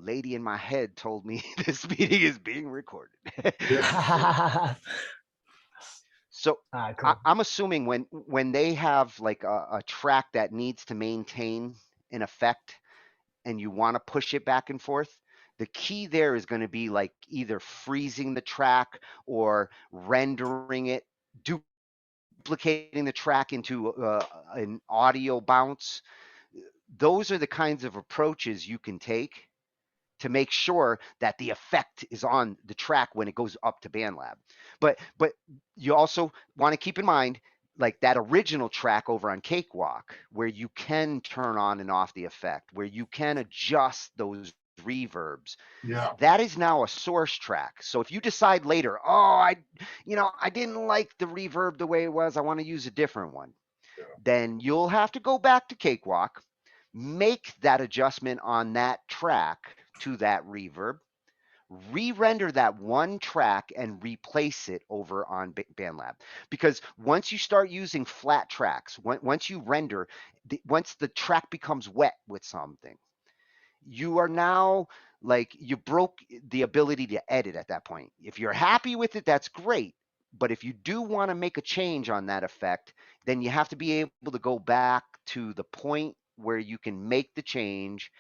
lady in my head told me this meeting is being recorded. Yeah. So All right, cool. I'm assuming when they have like a track that needs to maintain an effect and you want to push it back and forth, the key there is going to be like either freezing the track or rendering it, duplicating the track into an audio bounce. Those are the kinds of approaches you can take to make sure that the effect is on the track when it goes up to BandLab. But you also want to keep in mind like that original track over on Cakewalk where you can turn on and off the effect, where you can adjust those reverbs. Yeah. That is now a source track. So if you decide later, oh, I didn't like the reverb the way it was, I want to use a different one, Yeah. then you'll have to go back to Cakewalk, make that adjustment on that track to that reverb, re-render that one track and replace it over on BandLab. Because once you start using flat tracks, once you render, once the track becomes wet with something, you are now like you broke the ability to edit at that point. If you're happy with it, that's great. But if you do want to make a change on that effect, then you have to be able to go back to the point where you can make the change,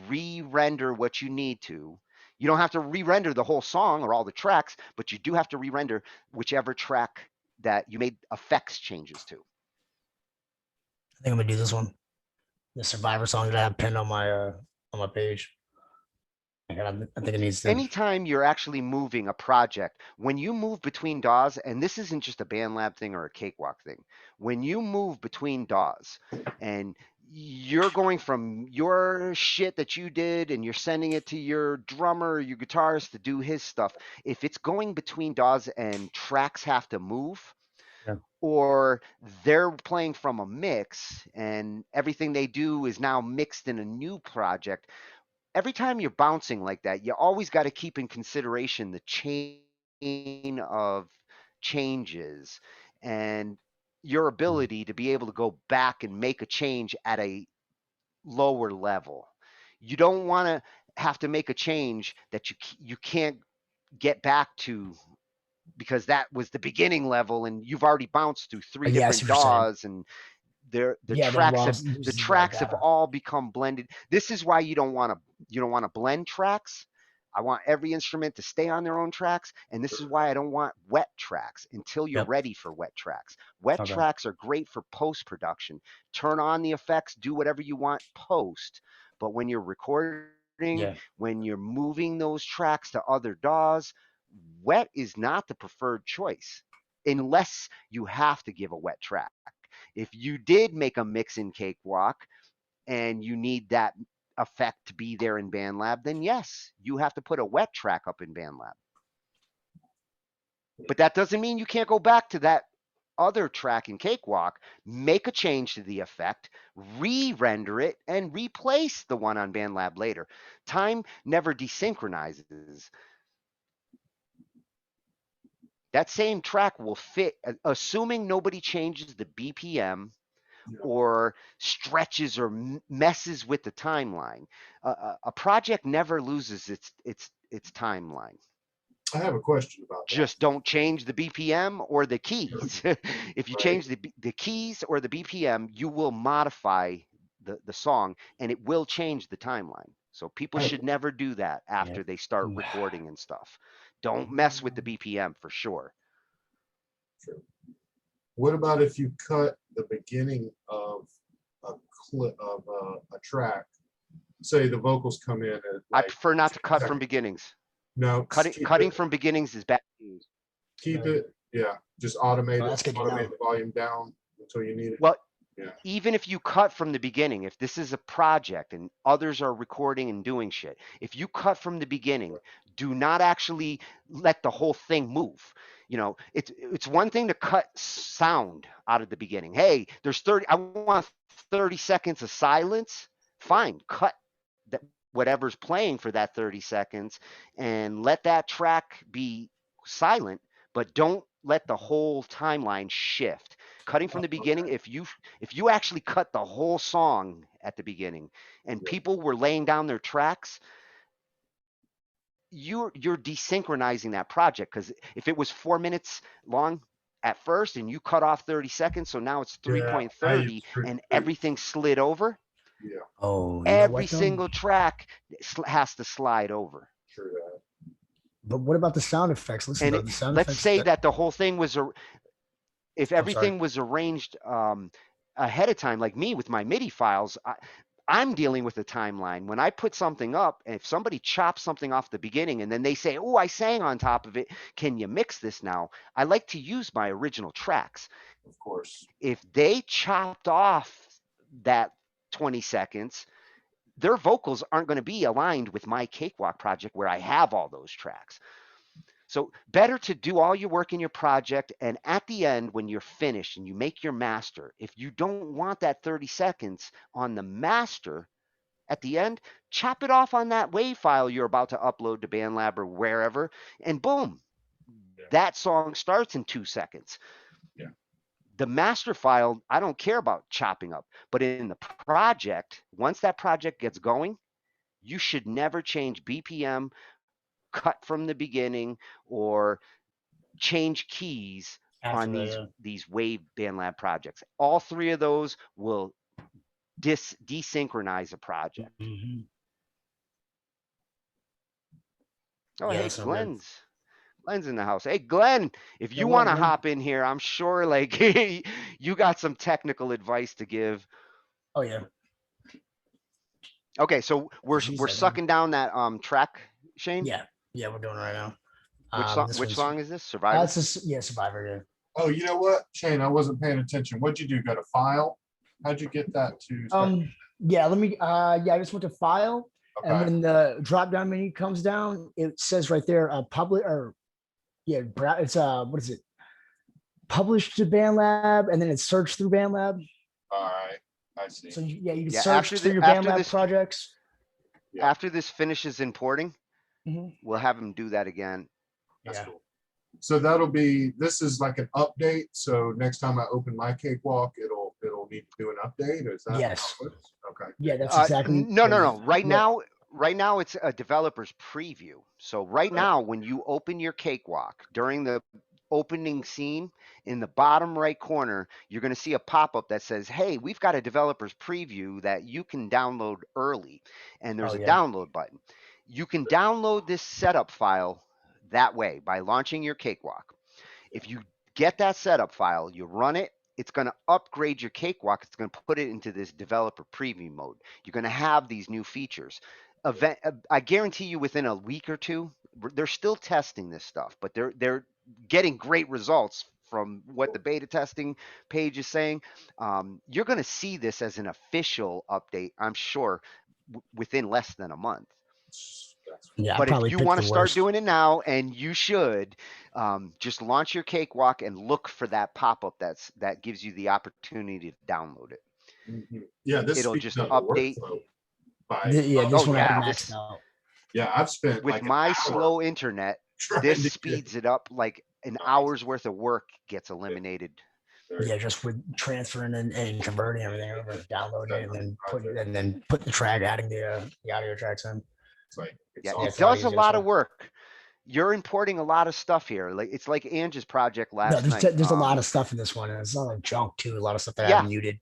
re-render what you need to. You don't have to re-render the whole song or all the tracks, but you do have to re-render whichever track that you made effects changes to. I think I'm gonna do this one. The Survivor song that I have pinned on my page. I think it needs to. Anytime you're actually moving a project, when you move between DAWs, and this isn't just a BandLab thing or a Cakewalk thing, when you move between DAWs and you're going from your shit that you did and you're sending it to your drummer or your guitarist to do his stuff, if it's going between DAWs and tracks have to move, Yeah. or they're playing from a mix and everything they do is now mixed in a new project, every time you're bouncing like that, you always got to keep in consideration the chain of changes and your ability to be able to go back and make a change at a lower level. You don't want to have to make a change that you can't get back to because that was the beginning level and you've already bounced through three Yeah, I see different what you're saying. DAWs and the Yeah, there's tracks have lost the uses like tracks have that. all become blended. This is why you don't want to blend tracks. I want every instrument to stay on their own tracks, and this is why I don't want wet tracks until you're Yep. ready for wet tracks. Wet Okay. tracks are great for post production. Turn on the effects, do whatever you want post, but when you're recording, Yeah. when you're moving those tracks to other DAWs, wet is not the preferred choice unless you have to give a wet track. If you did make a mix in Cakewalk and you need that effect to be there in BandLab, then yes, you have to put a wet track up in BandLab. But that doesn't mean you can't go back to that other track in Cakewalk, make a change to the effect, re-render it, and replace the one on BandLab later. Time never desynchronizes. That same track will fit, assuming nobody changes the BPM or stretches or messes with the timeline. A project never loses its timeline. I have a question about that. Just don't change the BPM or the keys. If you Right. change the keys or the BPM, you will modify the song and it will change the timeline. So people I have, should never do that Yeah. after they start recording and stuff. Don't mess with the BPM for sure. Sure. What about if you cut the beginning of a clip of a track? Say the vocals come in at I like prefer not to 10 cut from seconds. beginnings. No, Cutting from beginnings is bad news. keep it. Yeah, just automate Oh, it. that's good to Automate know. the volume down until you need it. Well, Yeah. even if you cut from the beginning, if this is a project and others are recording and doing shit, if you cut from the beginning, do not actually let the whole thing move. You know, it's one thing to cut sound out of the beginning. Hey, there's 30, I want 30 seconds of silence. Fine, cut that whatever's playing for that 30 seconds and let that track be silent, but don't let the whole timeline shift. Cutting from the beginning, Okay. if you actually cut the whole song at the beginning and Yeah. people were laying down their tracks, you're desynchronizing that project, because if it was 4 minutes long at first and you cut off 30 seconds, so now it's Yeah, I use 3.30 and everything slid over, Yeah, Oh, you know every what though? single track has to slide over. true that. But what about the sound effects? Listen And though, the sound let's effects say that that the whole thing was if I'm sorry. everything was arranged ahead of time, like me with my MIDI files, I'm dealing with a timeline. When I put something up, if somebody chops something off the beginning and then they say, oh, I sang on top of it, can you mix this now? I like to use my original tracks. Of course. If they chopped off that 20 seconds, their vocals aren't going to be aligned with my Cakewalk project where I have all those tracks. So better to do all your work in your project, and at the end, when you're finished and you make your master, if you don't want that 30 seconds on the master at the end, chop it off on that WAV file you're about to upload to BandLab or wherever, and boom, Yeah. that song starts in 2 seconds. Yeah. The master file, I don't care about chopping up, but in the project, once that project gets going, you should never change BPM, cut from the beginning, or change keys after on that, these WAV BandLab projects. All three of those will desynchronize a project. Mhm. Oh, Yeah, hey, that's no good. Glenn's in the house. Hey, Glenn, if Yeah, you what want up, to man? hop in here, I'm sure like you got some technical advice to give. Oh yeah, Okay, so she we're said, man. sucking down that track, Shane. Yeah, yeah, we're doing it right now. This Which one's song is this? Survivor. that's just yeah, Survivor. Yeah. Oh, you know what, Shane? I wasn't paying attention. What'd you do? Got a file? How'd you get that to start? Yeah, let me yeah, I just went to file, and Okay. when the drop down menu comes down, it says right there, public or yeah, it's what is it? Published to BandLab, and then it's searched through BandLab. All right. I see. So yeah, you can Yeah, search through your BandLab projects. Yeah. after this finishes importing, Mhm. we'll have him do that again. That's Yeah. cool. So that'll be, this is like an update. So next time I open my Cakewalk, it'll need to do an update. Or is that how it Yes. works? Okay. Yeah, that's exactly. No. Yeah. Right now it's a developer's preview. So right now, when you open your Cakewalk during the opening scene, in the bottom right corner, you're going to see a pop-up that says, hey, we've got a developer's preview that you can download early. And there's Oh a yeah. download button. You can download this setup file that way by launching your Cakewalk. If you get that setup file, you run it, it's going to upgrade your Cakewalk. It's going to put it into this developer preview mode. You're going to have these new features. I guarantee you within a week or two, they're still testing this stuff, but they're getting great results from what the beta testing page is saying. You're going to see this as an official update, I'm sure, within less than a month. Yeah, I But if probably you picked want to the start worst. doing it now, and you should, just launch your Cakewalk and look for that pop-up that gives you the opportunity to download it. Mhm. Yeah, this It'll speeds just up the update. workflow by, Yeah, this Oh one I have yeah, maxed out. yeah, I've spent with like an my hour slow internet, trying this to get speeds it up like an nice. hour's worth of work gets eliminated. Yeah, just with transferring and converting everything over, downloading it, and then put the track, adding the audio tracks in. It's like, it's Yeah, Yeah, it it's a lot does a easier. lot of work. You're importing a lot of stuff here. Like it's like Angie's project No, last night. there's a lot of stuff in this one, and it's not like junk too. A lot of stuff that I Yeah. have muted.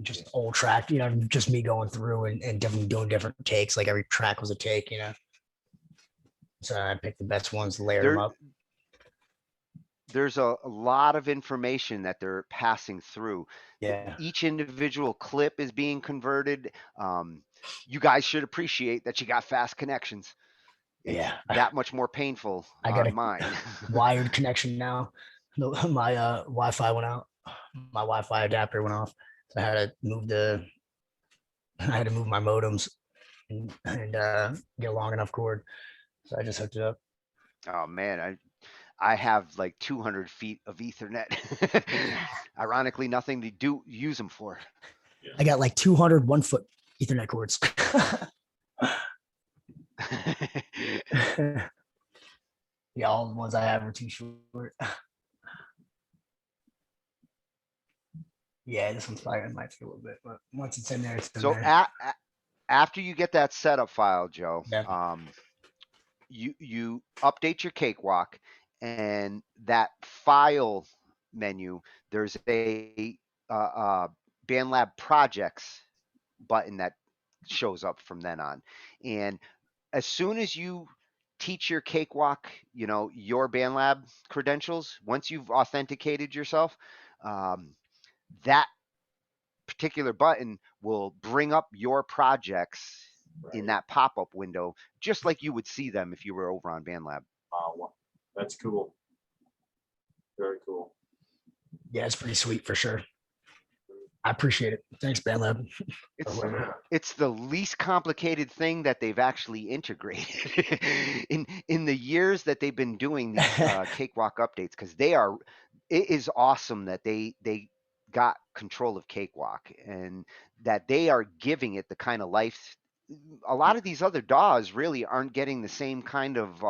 Just old track, just me going through and doing different takes. Like every track was a take, So I picked the best ones, layered them up. There's a lot of information that they're passing through. Yeah. Each individual clip is being converted. You guys should appreciate that you got fast connections. It's Yeah. that much more painful I got on mine. wired connection now. My Wi-Fi went out. My Wi-Fi adapter went off. So I had to move my modems and get a long enough cord. So I just hooked it up. Oh man, I have like 200 feet of Ethernet. Ironically, nothing to use them for. I got like 200 1-foot Ethernet cords. Yeah, all the ones I have are too short. Yeah, this one's probably might take a little bit, but once it's in there, it's in So there. after you get that setup file, Joe, Yeah. you update your Cakewalk, and that file menu, there's a BandLab projects button that shows up from then on. And as soon as you teach your Cakewalk, your BandLab credentials, once you've authenticated yourself, that particular button will bring up your projects in Right. that pop-up window, just like you would see them if you were over on BandLab. Wow, that's cool. Very cool. Yeah, it's pretty sweet for sure. I appreciate it. Thanks, BandLab. It's the least complicated thing that they've actually integrated in the years that they've been doing these Cakewalk updates, because it is awesome that they got control of Cakewalk and that they are giving it the kind of life. A lot of these other DAWs really aren't getting the same kind of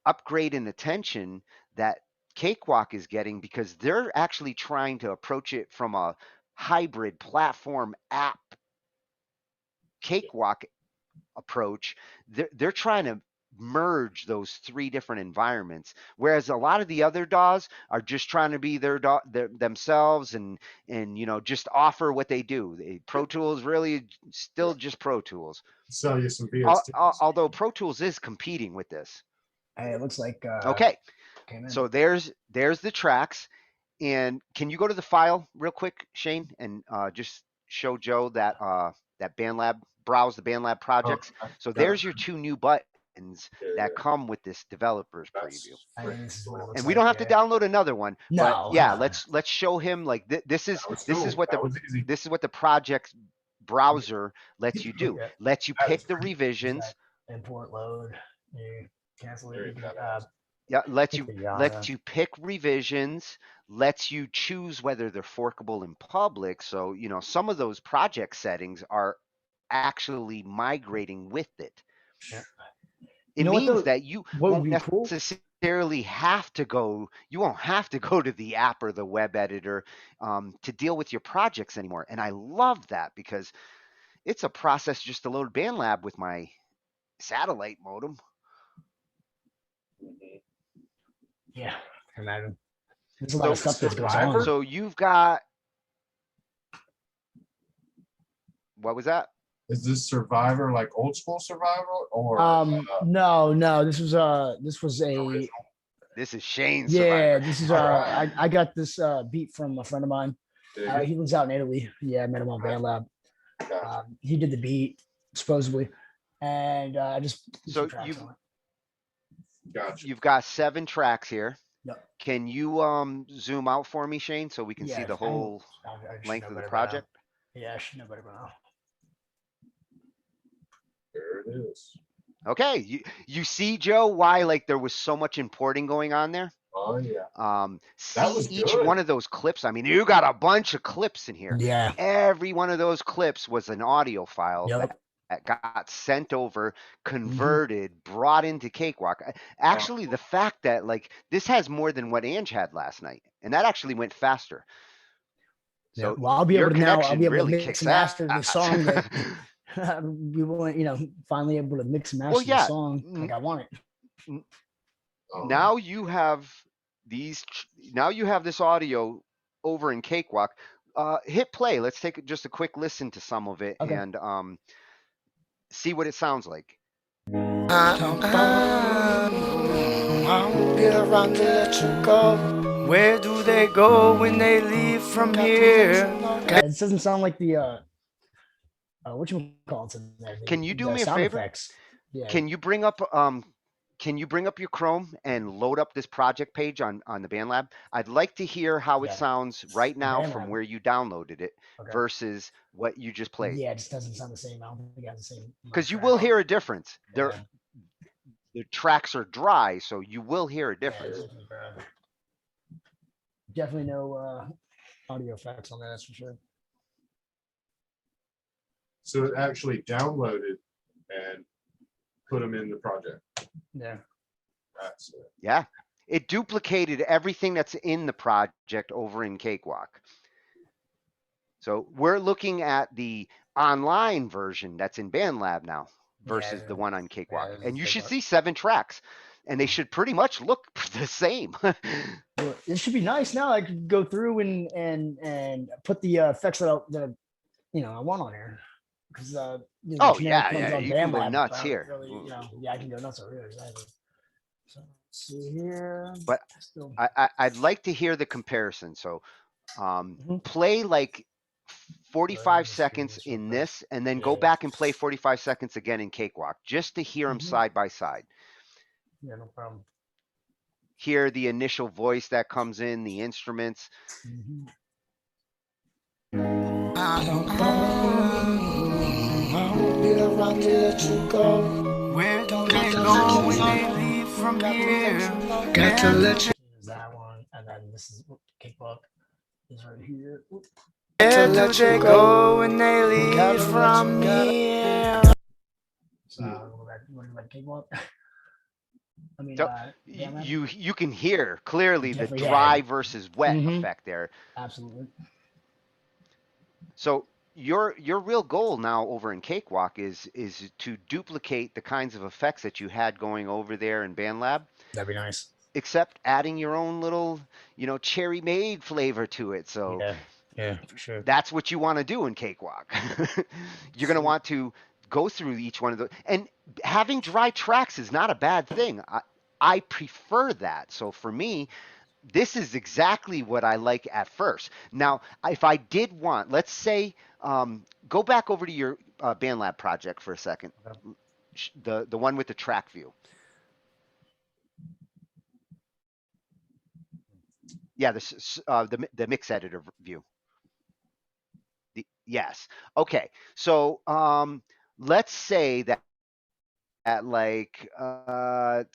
upgrade and attention that Cakewalk is getting, because they're actually trying to approach it from a hybrid platform app Cakewalk approach. They're trying to merge those three different environments, whereas a lot of the other DAWs are just trying to be themselves and just offer what they do. Pro Tools really still just Pro Tools. Sell you some VSTs. Although Pro Tools is competing with this. Hey, it looks like Okay, came in. so there's the tracks. And can you go to the file real quick, Shane, and just show Joe that that BandLab, browse the BandLab projects. So there's your two new buttons that come with this developers preview. I mean, this is what it looks And we like, don't have to yeah. download another one. No, But yeah, no. let's show him like this is Cool. what That was easy. this is what the project browser lets you do. Okay. Lets you That pick is the great. revisions. Import load. You cancel Very it. You good. can, Yeah, lets pick you the Yara. pick revisions, lets you choose whether they're forkable in public. So, some of those project settings are actually migrating with it. Yeah. It means that you what would won't be cool? necessarily have to go, you won't have to go to the app or the web editor to deal with your projects anymore. And I love that, because it's a process just to load BandLab with my satellite modem. Yeah, I can imagine. There's a lot of stuff that goes Survivor? on. So you've got, what was that? Is this Survivor like old school Survivor or No, this was a This is Shane's yeah, Survivor. this is Alright. I got this beat from a friend of mine. He lives out in Italy. Yeah, I met him on BandLab. Gotcha. He did the beat supposedly, and I just put So some tracks on it. Gotcha. You've got 7 tracks here. Yep. Can you zoom out for me, Shane, so we can see Yeah, the whole I should length know of the better by now. project? Yeah, I should know better by now. There it is. Okay, you see, Joe, why like there was so much importing going on there? Oh yeah. See was each good. one of those clips. I mean, you got a bunch of clips in here. Yeah. Every one of those clips was an audio file Yep. that got sent over, converted, brought into Cakewalk. Actually, the fact that like this has more than what Ange had last night, and that actually went faster. So well, I'll be your able to now. I'll connection be able really to mix kicks and master the ass. song that we want. Finally able to mix and master Well, yeah. the song like I want it. Now you have these. Now you have this audio over in Cakewalk. Hit play. Let's take just a quick listen to some of it Okay. and see what it sounds like. I'll be around to let you go. Where do they go when they leave from here? It doesn't sound like the what you call it? Can you do the me a sound favor? effects. Yeah. Can you bring up your Chrome and load up this project page on the BandLab? I'd like to hear how it Yeah. sounds right now from BandLab. where you downloaded it Okay. versus what you just played. Yeah, it just doesn't sound the same. I don't think it has the same. Because you will hear a difference. Yeah. The tracks are dry, so you will hear a difference. Definitely no audio effects on that. That's for sure. So it actually downloaded and put them in the project. Yeah. That's it. Yeah. It duplicated everything that's in the project over in Cakewalk. So we're looking at the online version that's in BandLab now. versus Yeah, the one on Cakewalk. this And is you should Cakewalk. see 7 tracks, and they should pretty much look the same. Well, it should be nice now. I could go through and put the effects that I want on here because the Oh generic yeah, ones yeah, on you can go BandLab nuts aren't here. really, yeah, I can go nuts over here exactly. So let's see here. But Still, I'd like to hear the comparison. So Mhm. play like Let me 45 just do seconds this real in quick. this, and then go Yeah. back and play 45 seconds again in Cakewalk, just to hear them Mhm. side by side. Yeah, no problem. Hear the initial voice that comes in, the instruments. Mhm. I'll be around to let you go. Where do they go when they leave from here? Got to let you. There's that one, and then this is Cakewalk is right here. Oop. Where do they go when they leave from here? So we'll go back Cakewalk. I mean, So BandLab. you can hear clearly the Definitely, yeah. dry versus wet Mhm. effect there. Absolutely. So your real goal now over in Cakewalk is to duplicate the kinds of effects that you had going over there in BandLab, That'd be nice. except adding your own little, cherry made flavor to it. So Yeah, for sure. that's what you want to do in Cakewalk. You're going to want to go through each one of those. And having dry tracks is not a bad thing. I prefer that. So for me, this is exactly what I like at first. Now, if I did want, let's say, go back over to your BandLab project for a second, Okay. the one with the track view. Yeah, the mix editor view. Yes. Okay. So let's say that at like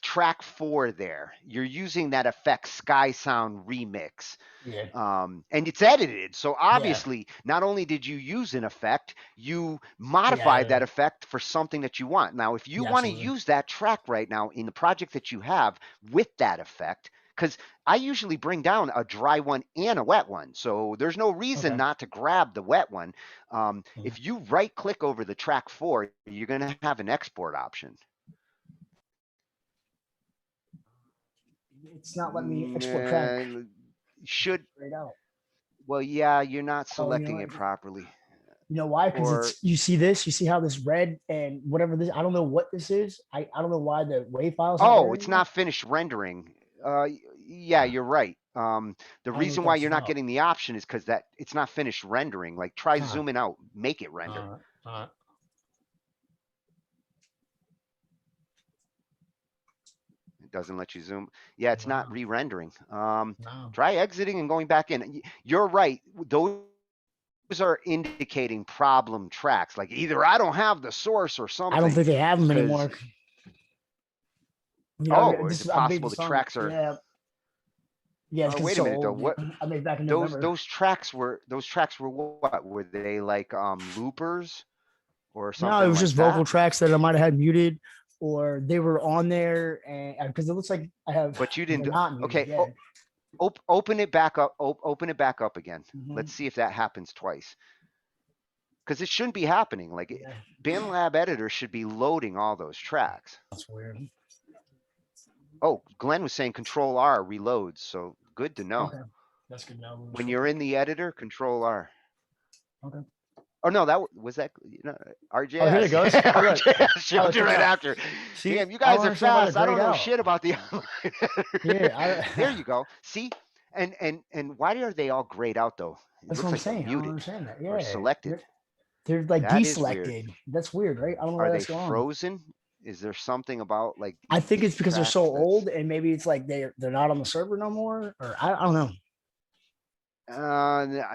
track 4 there, you're using that effect Sky Sound Remix. Yeah. And it's edited. So Yeah. obviously, not only did you use an effect, you modified that effect for something that you want. Now, if you Yeah, want to absolutely. use that track right now in the project that you have with that effect, because I usually bring down a dry one and a wet one. So there's no reason Okay. not to grab the wet one. Mhm. If you right click over the track 4, you're going to have an export option. It's not letting me export track Should, straight out. well, yeah, you're not Oh, you know selecting what? it properly. You know why? Because Or it's you see this, you see how this red and whatever this. I don't know what this is. I don't know why the wave file's not there it's anymore. not finished rendering. Yeah, you're right. The I don't know reason what why that's you're not about. getting the option is because that it's not finished rendering. Like try Huh. zooming out, make it render. Uh, It doesn't let you zoom. Yeah, it's not wow. re-rendering. No. Try exiting and going back in. You're right. Those are indicating problem tracks. Like either I don't have the source or I don't something. think they have them Because anymore. You know, is this it I made possible the this song. tracks are? Yeah. Yeah, it's because it's Wait a so minute though. old. What I made it back in those November. those tracks were? Those tracks were what? Were they like loopers or No, it something was like just vocal that? tracks that I might have had muted, or they were on there, and because it looks like I have. But you They're didn't. not muted. Okay, Yeah. open it back up. Open it back up again. Mhm. Let's see if that happens twice. Because it shouldn't be happening. Like Yeah. BandLab Editor should be loading all those tracks. That's weird. Oh, Glenn was saying Control R reloads, so good to know. Okay, that's good now. When you're in the editor, Control R. Okay. Oh no, that was that. RJS. Oh, here it goes. Oh, look. RJS showed you right after. See, Damn, you I guys don't are understand why fast. they're I don't grayed know out. shit about the online editor. Yeah, There you go. See, and why are they all grayed out though? It That's looks what I'm like they're saying. I don't muted understand that. or Yeah, selected. they're like That is weird. deselected. That's weird, right? I don't know Are why they that's going on. frozen? Is there something about like I think these it's because they're so tracks that's- old, and maybe it's like they're not on the server no more, or I don't know.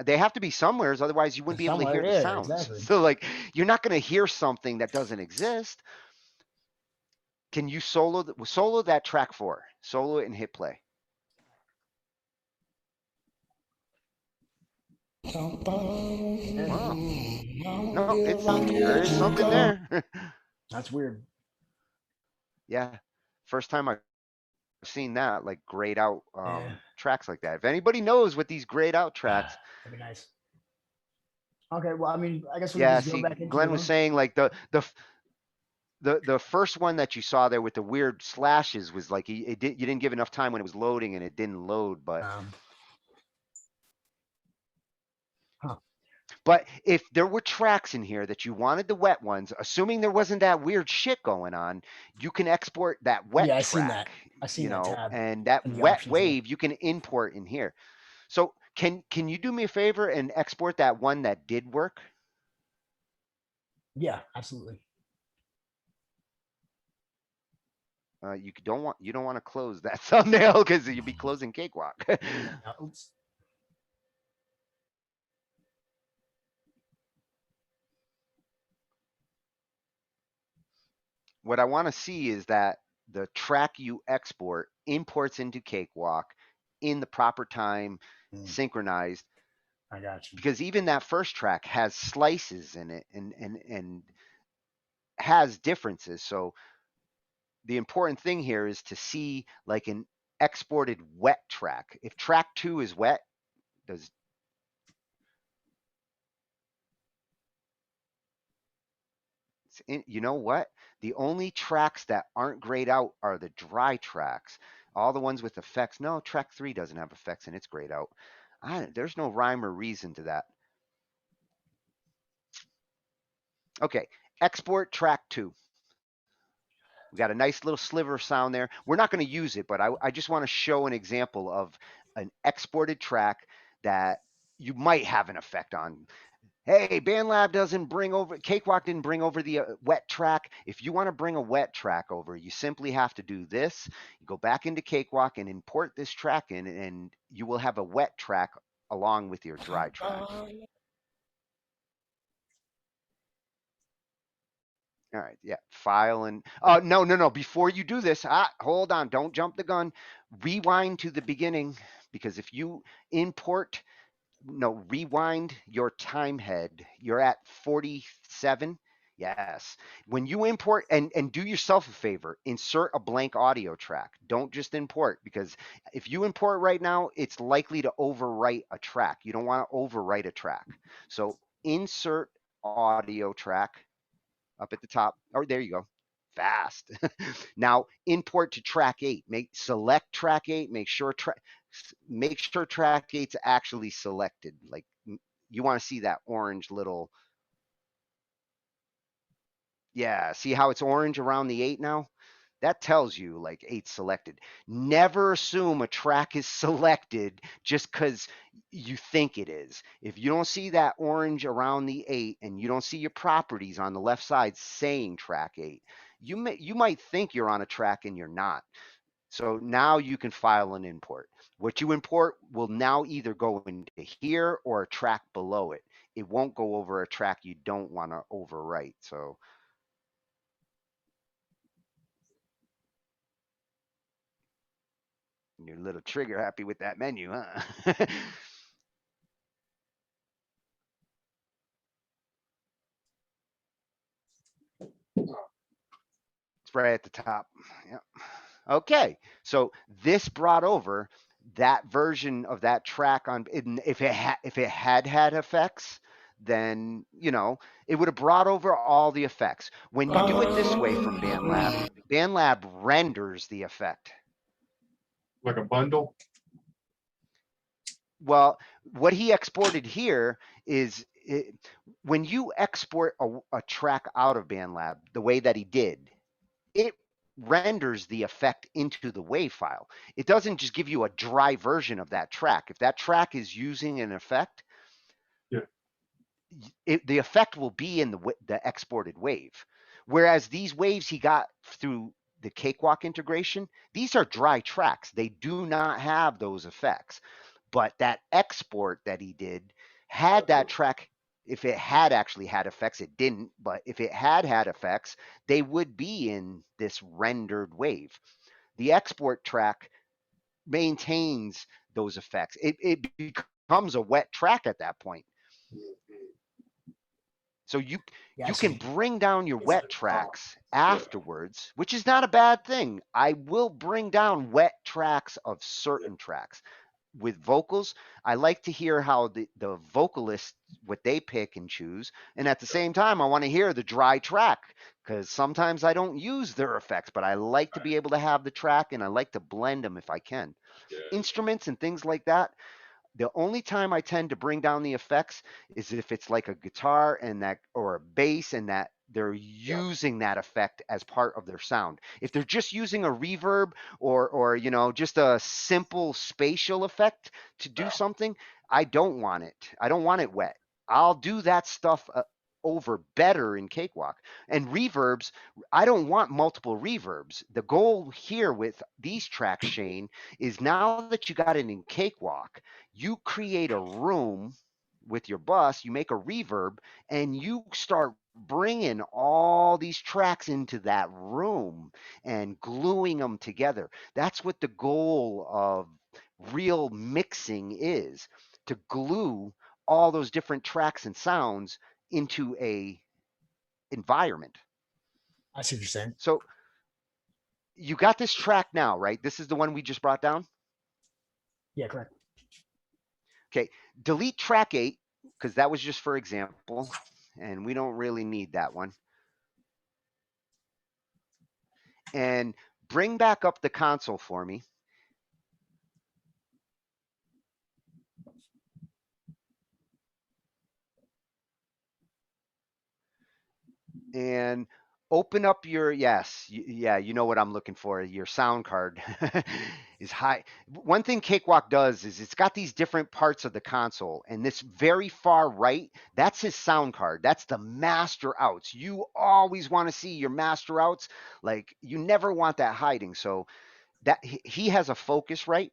They have to be somewheres, otherwise you wouldn't be able to hear Somewhere, the yeah, sounds. exactly. So like you're not going to hear something that doesn't exist. Can you solo that track 4? Solo it and hit play. Wow. No, there is something there. That's weird. Yeah. First time I've seen that, like grayed out Yeah. tracks like that. If anybody knows what these grayed out tracks, That'd be nice. Okay, well, I mean, I guess we can yeah, just go see, back into Glenn it. was Huh? saying like the The first one that you saw there with the weird slashes was like you didn't give enough time when it was loading and it didn't load. Huh. But if there were tracks in here that you wanted the wet ones, assuming there wasn't that weird shit going on, you can export that wet Yeah, I seen that. track, I seen that tab and that in the wet options. wave you can import in here. So can you do me a favor and export that one that did work? Yeah, absolutely. You don't want to close that thumbnail because you'll be closing Cakewalk. Oops. What I want to see is that the track you export imports into Cakewalk in the proper time, synchronized. I got you. Because even that first track has slices in it and has differences. So the important thing here is to see like an exported wet track. If track 2 is wet, does you know what? The only tracks that aren't grayed out are the dry tracks. All the ones with effects. No, track 3 doesn't have effects and it's grayed out. There's no rhyme or reason to that. Okay, export track 2. We got a nice little sliver of sound there. We're not going to use it, but I just want to show an example of an exported track that you might have an effect on. Hey, BandLab doesn't bring over, Cakewalk didn't bring over the wet track. If you want to bring a wet track over, you simply have to do this. You go back into Cakewalk and import this track in, and you will have a wet track along with your dry track. All right, yeah, file and no. Before you do this, hold on, don't jump the gun. Rewind to the beginning because if you import, no, rewind your time head. You're at 47. Yes. When you import and do yourself a favor, insert a blank audio track. Don't just import because if you import right now, it's likely to overwrite a track. You don't want to overwrite a track. So insert audio track up at the top. Oh, there you go. Fast. Now import to track 8. Select track 8. Make sure track 8's actually selected. Like you want to see that orange little. Yeah, see how it's orange around the 8 now? That tells you like 8 selected. Never assume a track is selected just because you think it is. If you don't see that orange around the 8 and you don't see your properties on the left side saying track 8, you might think you're on a track and you're not. So now you can file an import. What you import will now either go into here or a track below it. It won't go over a track you don't want to overwrite. So you're a little trigger happy with that menu, huh? It's right at the top. Yep. Okay. So this brought over that version of that track on. If it had effects, then it would have brought over all the effects. When you do it this way from BandLab renders the effect. Like a bundle? Well, what he exported here is when you export a track out of BandLab the way that he did, it renders the effect into the WAV file. It doesn't just give you a dry version of that track. If that track is using an effect, yeah, the effect will be in the exported wave. Whereas these waves he got through the Cakewalk integration, these are dry tracks. They do not have those effects. But that export that he did had that track. If it had actually had effects, it didn't. But if it had effects, they would be in this rendered wave. The export track maintains those effects. It becomes a wet track at that point. So you can bring down your wet tracks afterwards, which is not a bad thing. I will bring down wet tracks of certain tracks. with vocals, I like to hear how the vocalists, what they pick and choose. And at the same time, I want to hear the dry track because sometimes I don't use their effects, but I like to be able to have the track and I like to blend them if I can. Instruments and things like that, the only time I tend to bring down the effects is if it's like a guitar and that, or a bass, and that they're using that effect as part of their sound. If they're just using a reverb or just a simple spatial effect to do something, I don't want it. I don't want it wet. I'll do that stuff over better in Cakewalk. And reverbs, I don't want multiple reverbs. The goal here with these tracks, Shane, is now that you got it in Cakewalk, you create a room with your bus, you make a reverb, and you start bringing all these tracks into that room and gluing them together. That's what the goal of real mixing is, to glue all those different tracks and sounds into a environment. I see what you're saying. So you got this track now, right? This is the one we just brought down. Yeah, correct. Okay, delete track 8 because that was just for example, and we don't really need that one. And bring back up the console for me. And open up your, yes, yeah, you know what I'm looking for. Your sound card is high. One thing Cakewalk does is it's got these different parts of the console, and this very far right, that's his sound card. That's the master outs. You always want to see your master outs. Like, you never want that hiding. So that he has a focus right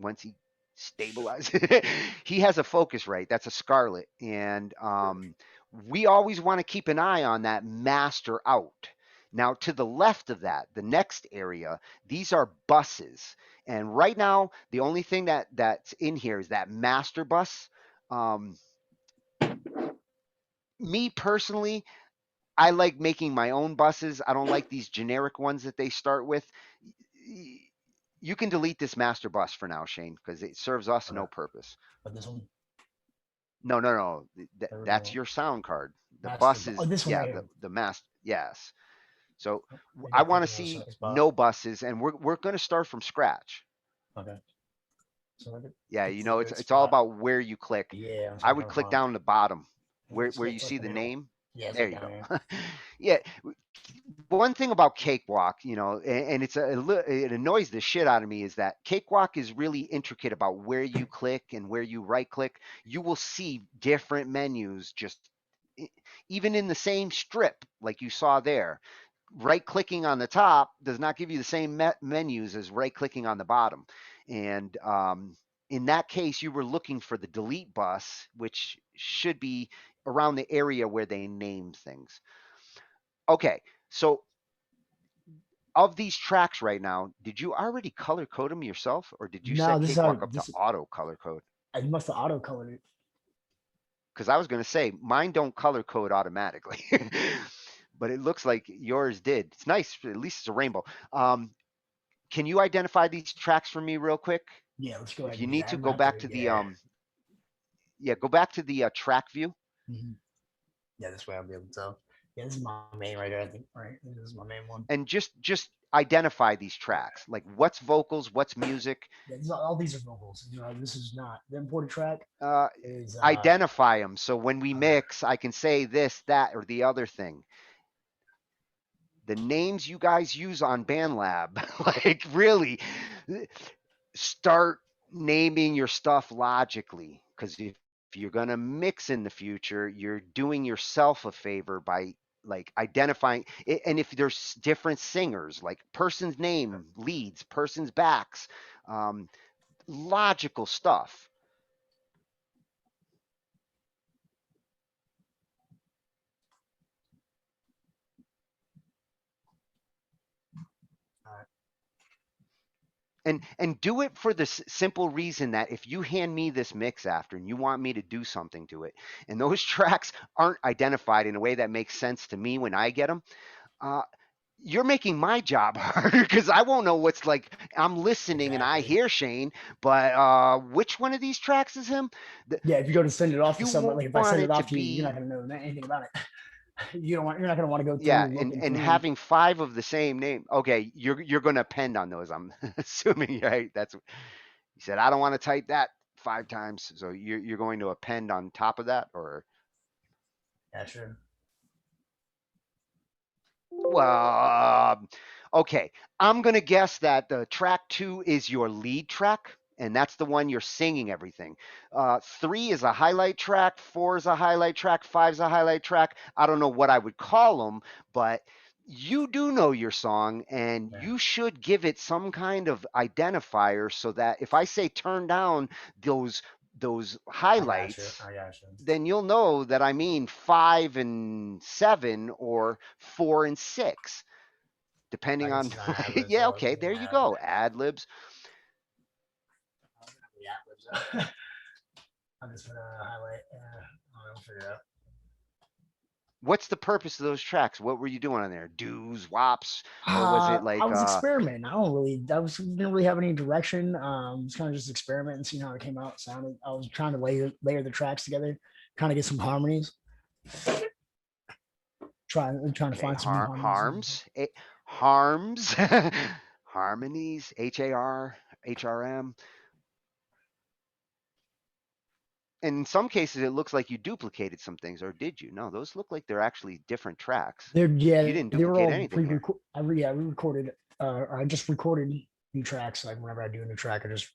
once he stabilizes. He has a focus right. That's a scarlet, and we always want to keep an eye on that master out. Now, to the left of that, the next area, these are buses. And right now, the only thing that's in here is that master bus. Um, Me personally, I like making my own buses. I don't like these generic ones that they start with. You can delete this master bus for now, Shane, because it serves us no Okay. purpose. But this one, No, no, no. the That's original your sound card. The master. bus Oh, is, this one right yeah, here. the master. Yes. So You I gotta want click to it on a see certain spot. no buses, and we're going to start from scratch. Okay. So I could Yeah, get to it's good it's all spot. about where you click. Yeah, I'm I trying would to click find. down the bottom It's where like, you it's like see the the middle. name. Yeah, it's There right you down go. here. Yeah. One thing about Cakewalk, and it annoys the shit out of me, is that Cakewalk is really intricate about where you click and where you right click. You will see different menus just even in the same strip, like you saw there. Right clicking on the top does not give you the same menus as right clicking on the bottom. And in that case, you were looking for the delete bus, which should be around the area where they name things. Okay, so of these tracks right now, did you already color code them yourself, or did you No, set this is how Cakewalk up to this. auto color code? I must have auto colored it. Because I was going to say mine don't color code automatically, but it looks like yours did. It's nice. At least it's a rainbow. Can you identify these tracks for me real quick? Yeah, let's go If ahead you and do need that. to I'm gonna go have to. back to the Yeah. yeah, go back to the track view. Mm-hmm. Yeah, this way I'll be able to tell. Yeah, this is my main right here. I think. Right, this is my main one. And just identify these tracks. Like what's vocals, what's music. Yeah, all these are vocals. You know, this is not the imported track. Uh, Is Identify them so when we okay. mix, I can say this, that, or the other thing. The names you guys use on BandLab, like really start naming your stuff logically. Because if you're gonna mix in the future, you're doing yourself a favor by like identifying it. And if there's different singers, like person's name leads, person's backs, um, logical stuff. All right. And do it for the simple reason that if you hand me this mix after and you want me to do something to it, and those tracks aren't identified in a way that makes sense to me when I get them, uh, you're making my job harder because I won't know what's like. I'm listening and I Exactly. hear Shane, but which one of these tracks is him? Yeah, if you go to send it off to You someone, like if I want send it it to off to you, you're not be, gonna know anything about it. You're not gonna want to go yeah, through and looking and through. having five of the same name. Okay, you're going to append on those. I'm assuming, right? That's he said. I don't want to type that five times, so you're going to append on top of that, or Yeah, sure. well, okay. I'm gonna guess that the track two is your lead track, and that's the one you're singing everything. Three is a highlight track. Four is a highlight track. Five is a highlight track. I don't know what I would call them, but you do know your song, and Yeah, you should give it some kind of identifier so that if I say turn down those those I got you. highlights, I got you. then you'll know that I mean five and seven or four and six, I depending guess on. it's not ad libs Yeah, though. It's okay, gonna be there an you ad lib. go. Ad libs. I'm just gonna highlight. I'll figure it out. What's the purpose of those tracks? What were you doing on there? Do's, wops, or was it I like was experimenting. I was didn't really have any direction. It's kind of just experimenting, seeing how it came out, sounded. I was trying to layer the tracks together, kind of get some harmonies. Trying to okay, find some new harmonies. harms, harmonies, HRM. And in some cases, it looks like you duplicated some things, or did you? No, those look like they're actually different tracks. They're You yeah, didn't they were duplicate all anything there. I re-recorded. Or I just recorded new tracks. Like whenever I do a new track, I just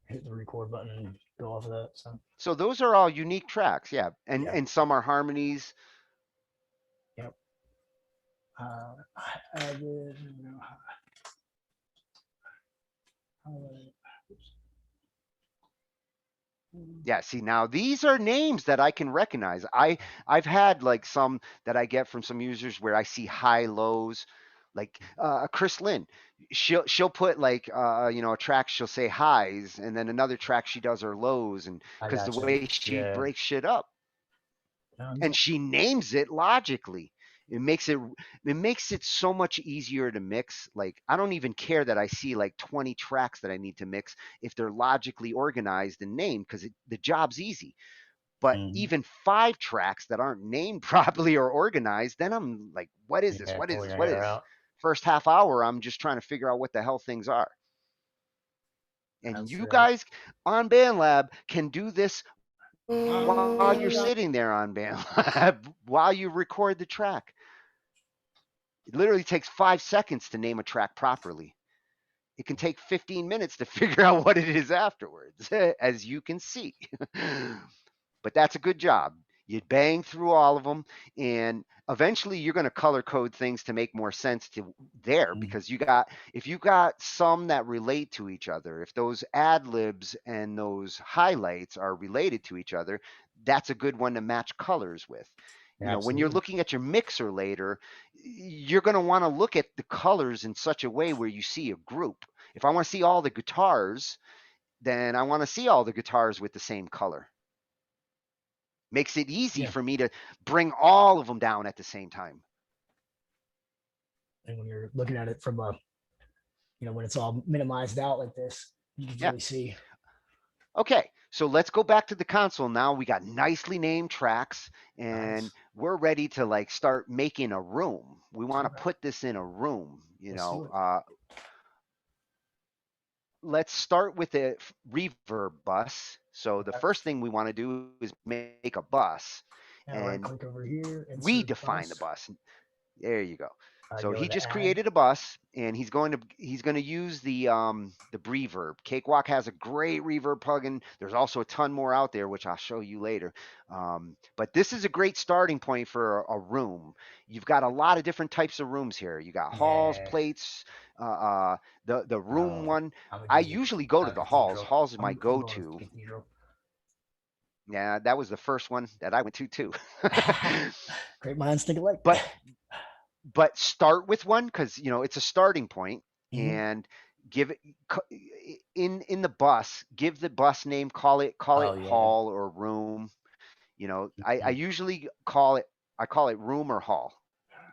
hit the record button and go off of that. So So those are all unique tracks, yeah. And yeah, and some are harmonies. yep. I did. You know, Yeah, see now these are names that I can recognize. I've had like some that I get from some users where I see high lows, like Chris Lynn. She'll put like a track she'll say highs and then another track she does her lows and I because the got you. way she Yeah. breaks shit up and No, she names it logically. It makes it it makes it so much easier to mix. Like I don't even care that I see like 20 tracks that I need to mix if they're logically organized and named because the job's easy. But mhm. even five tracks that aren't named properly or organized, then I'm like, what is this? Yeah, What is pulling this? your What is hair this? out. First half hour, I'm just trying to figure out what the hell things are. And That's you right. guys on BandLab can do this while you're sitting there on BandLab while you record the track. It literally takes 5 seconds to name a track properly. It can take 15 minutes to figure out what it is afterwards, as you can see. But that's a good job. You bang through all of them, and eventually you're going to color code things to make more sense to there Mhm. because if you got some that relate to each other, if those ad libs and those highlights are related to each other, that's a good one to match colors with. Yeah, When you're absolutely. looking at your mixer later, you're going to want to look at the colors in such a way where you see a group. If I want to see all the guitars, then I want to see all the guitars with the same color. Makes it easy Yeah. for me to bring all of them down at the same time. And when you're looking at it from a, when it's all minimized out like this, you can Yeah. really see. Okay, so let's go back to the console now. We got nicely named tracks, and Nice. we're ready to like start making a room. We want to Okay. put this in a room. Let's do it. Let's start with a reverb bus. So the Okay. first thing we want to do is make a bus, Now right and click over here, we insert define the bus. bus. There you go. I So go he into just add. created a bus, and he's going to use the reverb. Cakewalk has a great reverb plugin. There's also a ton more out there, which I'll show you later. But this is a great starting point for a room. You've got a lot of different types of rooms here. You got halls, Yeah. plates. The room one. I'm gonna I use usually go to the the halls. cathedral. Halls is my I'm going with go-to. the cathedral. Yeah, that was the first one that I went to too. Great minds think alike. but but start with one because it's a starting point Mhm. and give it in the bus, give the bus name, call it Oh yeah. hall or room. I Mhm. usually call it room or hall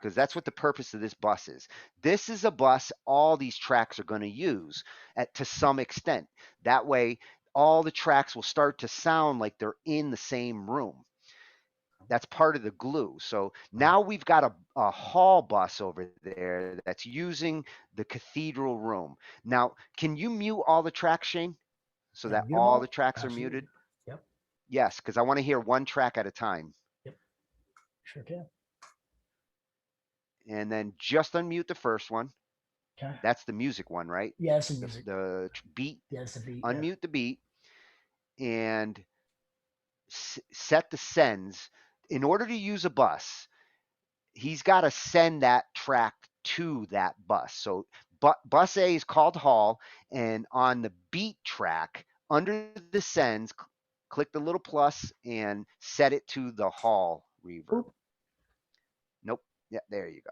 because that's what the purpose of this bus is. This is a bus all these tracks are going to use to some extent. That way, all the tracks will start to sound like they're in the same room. That's part of the glue. So now we've got a hall bus over there that's using the cathedral room. Now, can you mute all the tracks, Shane, so Yeah, that mute 'em all the all. tracks are Absolutely. muted? Yep. Yes, because I want to hear one track at a time. Yep. Sure can. And then just unmute the first one. Okay. That's the music one, right? Yeah, it's the music. The beat. Yeah, it's the beat. Unmute the beat and set the sends. In order to use a bus, he's got to send that track to that bus. So bus A is called hall, and on the beat track under the sends, click the little plus and set it to the hall reverb. Oop. Nope. Yeah, there you go.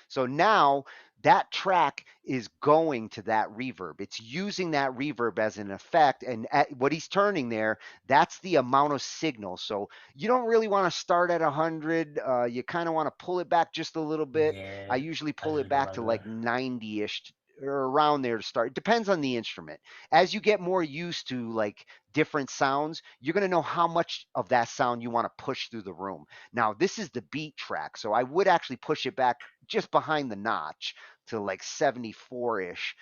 So now that track is going to that reverb. It's using that reverb as an effect. And what he's turning there, that's the amount of signal. So you don't really want to start at 100. You kind of want to pull it back just a little bit. Yeah. I usually pull I it back to like 90-ish or around there to start. It depends on the instrument. As you get more used to like different sounds, you're going to know how much of that sound you want to push through the room. Now, this is the beat track. So I would actually push it back just behind the notch to like 74-ish.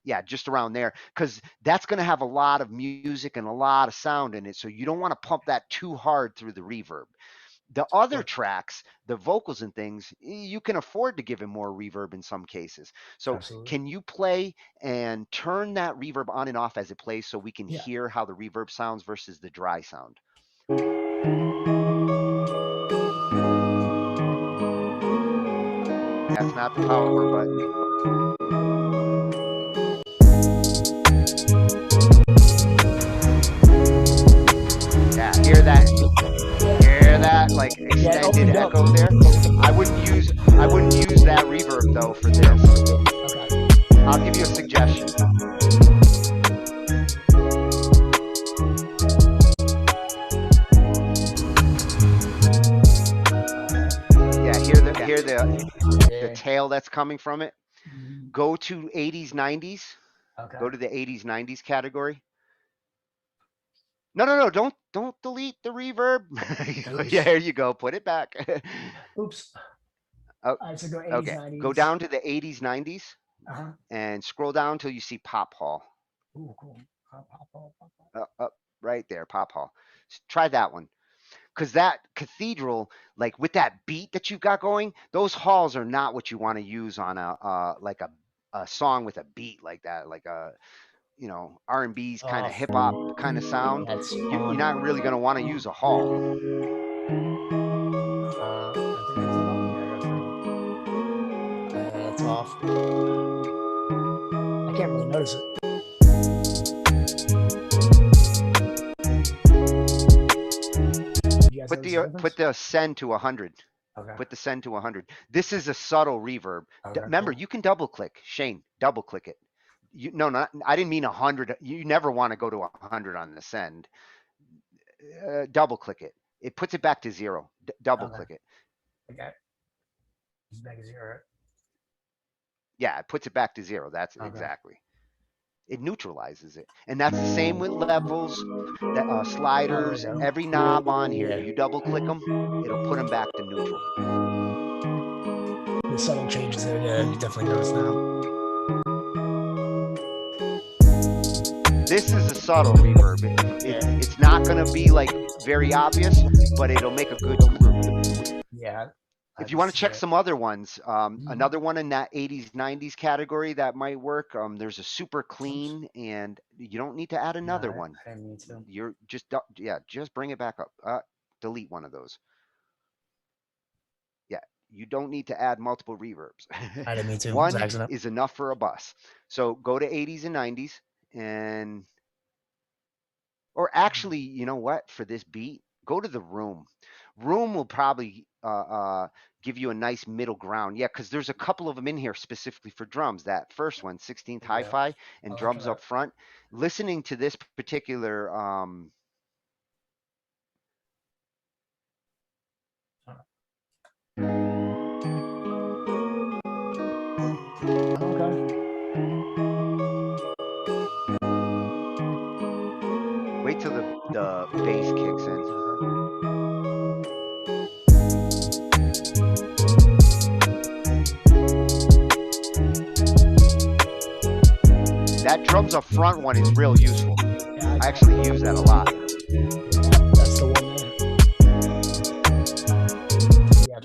Yeah, just around there, because that's going to have a lot of music and a lot of sound in it. So you don't want to pump that too hard through the reverb. The other tracks, the vocals and things, you can afford to give him more reverb in some cases. So Absolutely. can you play and turn that reverb on and off as it plays so we can hear how the reverb sounds versus the dry sound? That's not the power button. Yeah, hear that? Hear that like extended echo there? I wouldn't use that reverb though for this. Okay. I'll give you a suggestion. Yeah, hear the tail that's coming from it. Go to 80s, 90s. Okay. Go to the 80s, 90s category. No, don't delete the reverb. Yeah, there you go. Put it back. Oops. Oh, All right, so go 80s, okay. 90s. Go down to the 80s, 90s, Uh-huh. and scroll down until you see Pop Hall. Ooh, cool. Pop. Up, right there, Pop Hall. Try that one. Because that cathedral, like with that beat that you've got going, those halls are not what you want to use on like a song with a beat like that, like a R&B's kind of hip hop kind of sound. That's You're not really going to want to use a hall. That's off. I can't really notice it. Put the send to 100. Okay. Put the send to 100. This is a subtle reverb. Okay, Remember, cool. you can double click. Shane, double click it. I didn't mean 100. You never want to go to 100 on the send. Double click it. It puts it back to 0. Double click it. Okay. It's back to 0. Yeah, it puts it back to 0. That's exactly. It neutralizes it. And that's the same with levels, sliders, every knob on here. You double click them, it'll put them back to neutral. The subtle changes there, you definitely notice now. This is a subtle reverb. It's not going to be like very obvious, but it'll make a good clue. Yeah. If you want to check some other ones, another one in that 80s, 90s category that might work, there's a super clean, and you don't need to add another one. I didn't mean to. You're just bring it back up. Delete one of those. Yeah, you don't need to add multiple reverbs. I didn't mean to. One is enough for a bus. So go to 80s and 90s, or actually, you know what? For this beat, go to the room. Room will probably give you a nice middle ground. Yeah, because there's a couple of them in here specifically for drums. That first one, 16th hi-fi, and drums up front. Listening to this particular That drums up front one is real useful. Yeah, I actually use that a lot. that's the one there. Yeah, I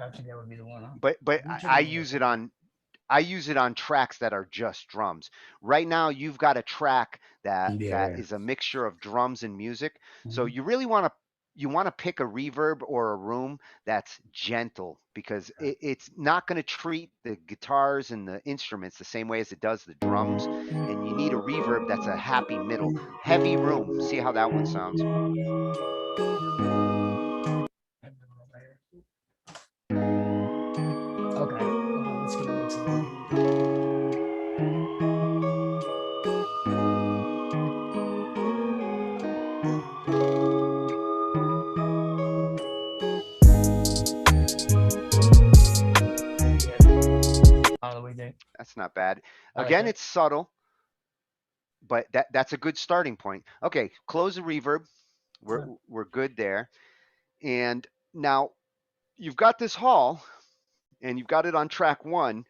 think that would be the one. Huh? But Which I other one use is it on tracks that are just drums. Right now, you've got a track that Yeah. is a mixture of drums and music. So Mhm. you really want to pick a reverb or a room that's gentle because it's not going to treat the guitars and the instruments the same way as it does the drums. And you need a reverb that's a happy middle. Heavy room. See how that one sounds? Okay. Let's get into all the way there. That's not bad. I like Again, that. it's subtle, but that's a good starting point. Okay, close the reverb. We're Okay. we're good there. And now you've got this hall and you've got it on track 1.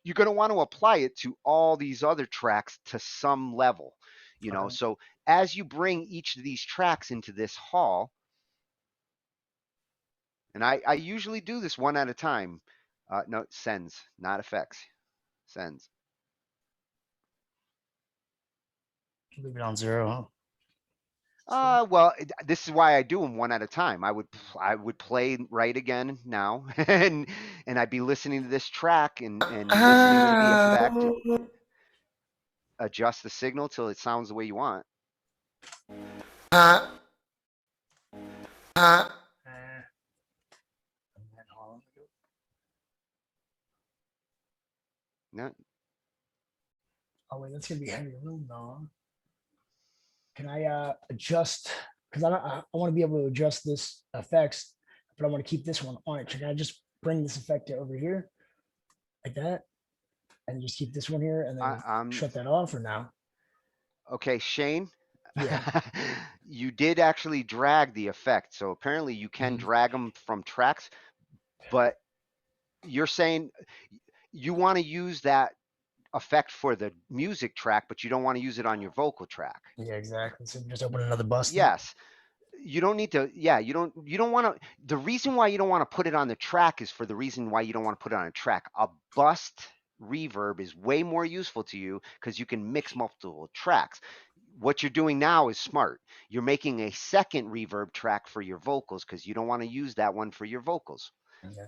You're going to want to apply it to all these other tracks to some level, Okay. So as you bring each of these tracks into this hall, and I usually do this one at a time. No, sends, not effects. Sends. Leave it on 0, huh? Well, this is why I do them one at a time. I would play right again now, and I'd be listening to this track and listening to the effect, adjust the signal till it sounds the way you want. Uh, uh, No, Oh wait, that's gonna be heavy room though. Can I adjust? Because I want to be able to adjust this effects, but I want to keep this one on it. Can I just bring this effect over here like that, and just keep this one here, and then I'm shut that off? Or now? okay, Shane. Yeah. You did actually drag the effect, so apparently you can Mhm. drag them from tracks, but you're saying you want to use that effect for the music track, but you don't want to use it on your vocal track. Yeah, exactly. So just open another bus. Then. Yes. You don't need to, yeah, you don't want to, the reason why you don't want to put it on the track is for the reason why you don't want to put it on a track. A bust reverb is way more useful to you because you can mix multiple tracks. What you're doing now is smart. You're making a second reverb track for your vocals because you don't want to use that one for your vocals. Okay.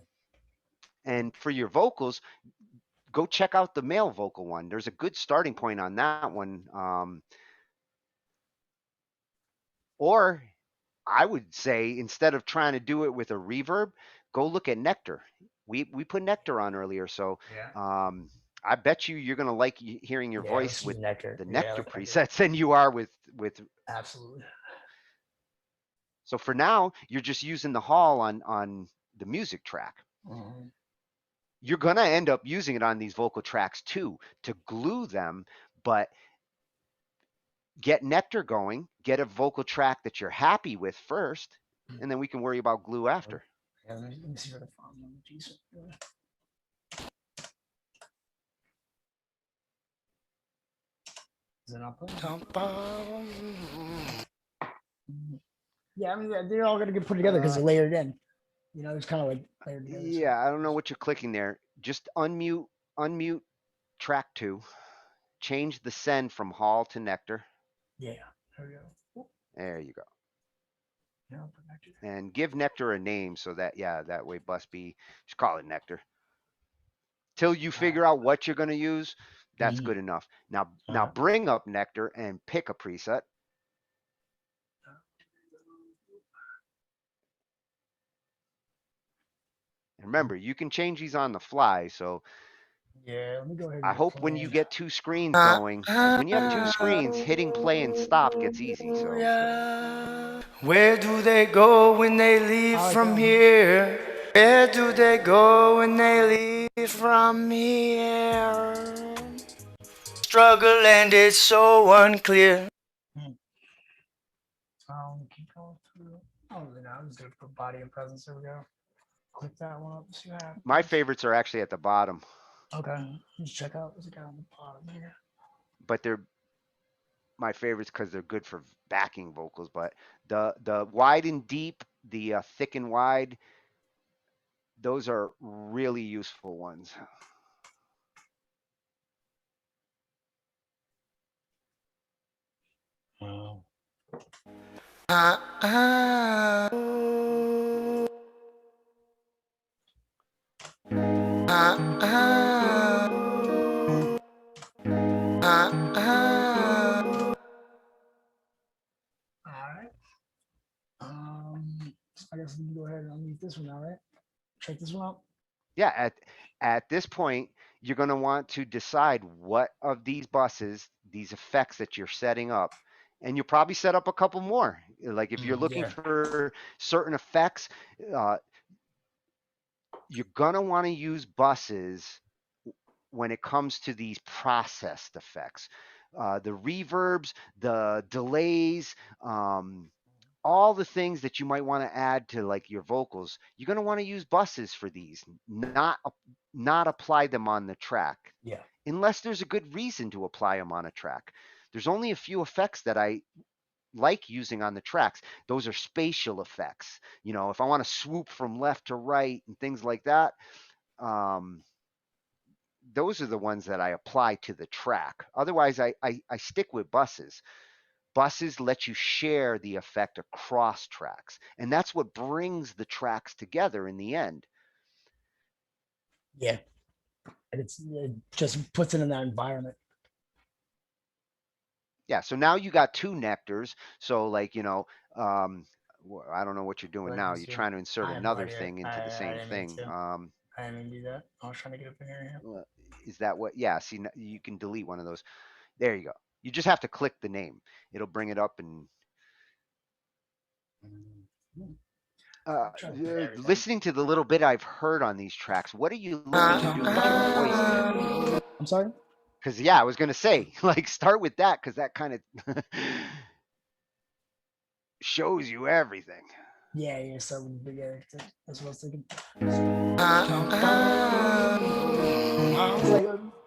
And for your vocals, go check out the male vocal one. There's a good starting point on that one. Or I would say instead of trying to do it with a reverb, go look at Nectar. We put Nectar on earlier, so Yeah. I bet you're gonna like hearing your Yeah. voice Let's use with nectar. the Yeah, I Nectar like nectar. presets than you are with. Absolutely. So for now, you're just using the hall on the music track. Mhm. You're gonna end up using it on these vocal tracks too to glue them, but get Nectar going, get a vocal track that you're happy with first, and then we can worry about glue after. Yeah, let me see what I found on the decent. Is it not playing? Yeah, I mean they're all gonna get put together because they're layered in. You know, it's kind of like layered together. So. Yeah, I don't know what you're clicking there. Just unmute track 2. Change the send from hall to Nectar. Yeah. There we go. There you go. Yeah, I'll put nectar. And give Nectar a name so that that way Busby just call it Nectar. Till you figure out what you're going to use, that's good enough. Now bring up Nectar and pick a preset. And remember, you can change these on the fly, so yeah, let me go ahead and I get hope when you playing. get 2 screens going, because when you have 2 screens, hitting play and stop gets easy. So where do they go when they leave from here? Where do they go when they leave from here? Struggle and it's so unclear. Keep going through. Oh, no, I'm just gonna put body and presence. There we go. Click that one up. See what happens. my favorites are actually at the bottom. Okay, let's check out what's it got on the bottom here. but they're my favorites because they're good for backing vocals. But the wide and deep, the thick and wide, those are really useful ones. Wow. All right. I guess we can go ahead and unmute this one now, right? Check this one out. Yeah, at this point, you're going to want to decide what of these buses, these effects that you're setting up, and you'll probably set up a couple more. Like if you're looking Yeah. for certain effects, uh, you're going to want to use buses when it comes to these processed effects. The reverbs, the delays, all the things that you might want to add to like your vocals, you're going to want to use buses for these, not apply them on the track Yeah. unless there's a good reason to apply them on a track. There's only a few effects that I like using on the tracks. Those are spatial effects. You know, if I want to swoop from left to right and things like that, um, those are the ones that I apply to the track. Otherwise, I stick with buses. Buses let you share the effect across tracks, and that's what brings the tracks together in the end. Yeah. And it just puts it in that environment. Yeah, so now you got two nectars. So like, I don't know what you're doing What now. is You're your- trying to insert I have no another idea. thing into the I same didn't mean thing. to. I didn't mean to do that. I was trying to get up in here. Is that what? Yeah, see, you can delete one of those. There you go. You just have to click the name. It'll bring it up and Mm-hmm. I'm trying to fit everything. listening to the little bit I've heard on these tracks, what are you looking to do with your voice there? I'm sorry? Because yeah, I was gonna say, like, start with that because that kind of shows you everything. Yeah, so yeah, that's what I was thinking.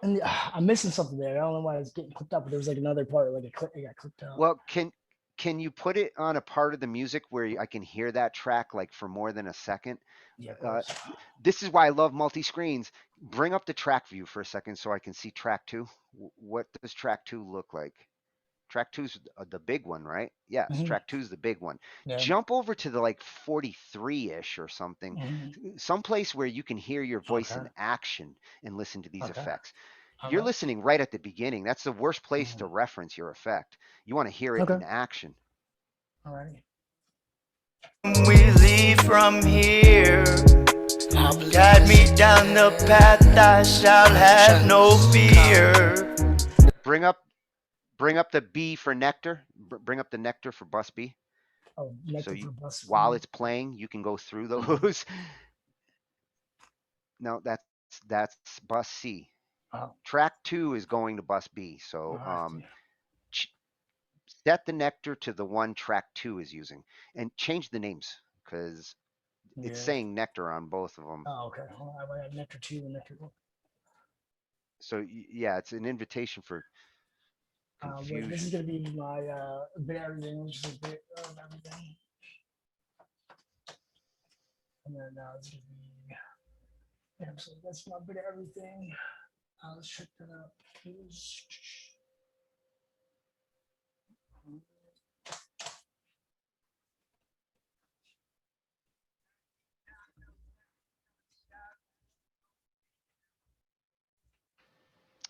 And I'm missing something there. I don't know why it's getting clipped out, but there was like another part, like it got clipped out. Well, can you put it on a part of the music where I can hear that track like for more than a second? Yeah, of course. This is why I love multi screens. Bring up the track view for a second so I can see track two. What does track two look like? Track two's the big one, right? Yes, Mhm. track two's the big one. Yeah. Jump over to the like 43-ish or something, Mhm. someplace where you can hear your voice Okay. in action and listen to these Okay. effects. All You're right. listening right at the beginning. That's the worst place to Mhm. reference your effect. You want to hear it Okay. in action. All right. We leave from here. Guide me down the path, I shall have no fear. Bring up the B for nectar. Bring up the nectar for bus B. Oh, So nectar for bus. while it's playing, you can go through those. No, that's bus C. Oh, Track two is going to bus B. So all right. set the nectar to the one track two is using, and change the names because it's Yeah. saying nectar on both of them. Oh, okay. Well, I got nectar 2 and nectar 1. So yeah, it's an invitation for confusion. This is gonna be my bit of everything, which is a bit of everything. And then it's gonna be so that's my bit of everything. Let's check that out.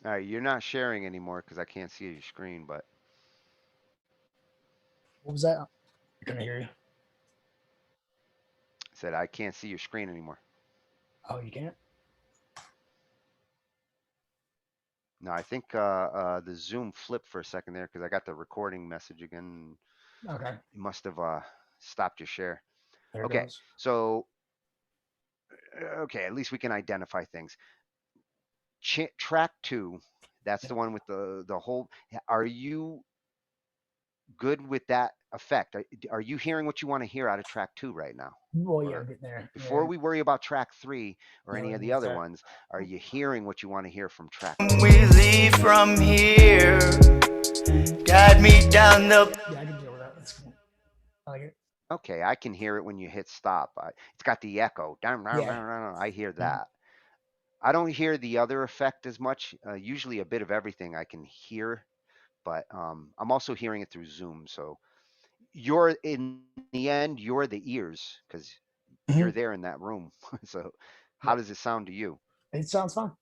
All right, you're not sharing anymore because I can't see your screen, but What was that? I couldn't hear you. I said I can't see your screen anymore. Oh, you can't? No, I think the Zoom flipped for a second there because I got the recording message again. Okay. It must have stopped your share. There it Okay, goes. so okay, at least we can identify things. Track two, that's the one with the whole. Are you good with that effect? Are you hearing what you want to hear out of track 2 right now? Well, yeah, I'm Or getting there. before Yeah. we worry about track 3 or Yeah, any of the what's other that? ones, are you hearing what you want to hear from track When 2? we leave from here, guide me down the. Yeah, I can deal with that. That's cool. I like it. Okay, I can hear it when you hit stop. It's got the echo. Yeah. I hear Mhm. that. I don't hear the other effect as much. Usually a bit of everything I can hear, but I'm also hearing it through Zoom. So you're in the end, you're the ears because you're Mhm. there in that room. So how Yeah. does it sound to you? It sounds fun.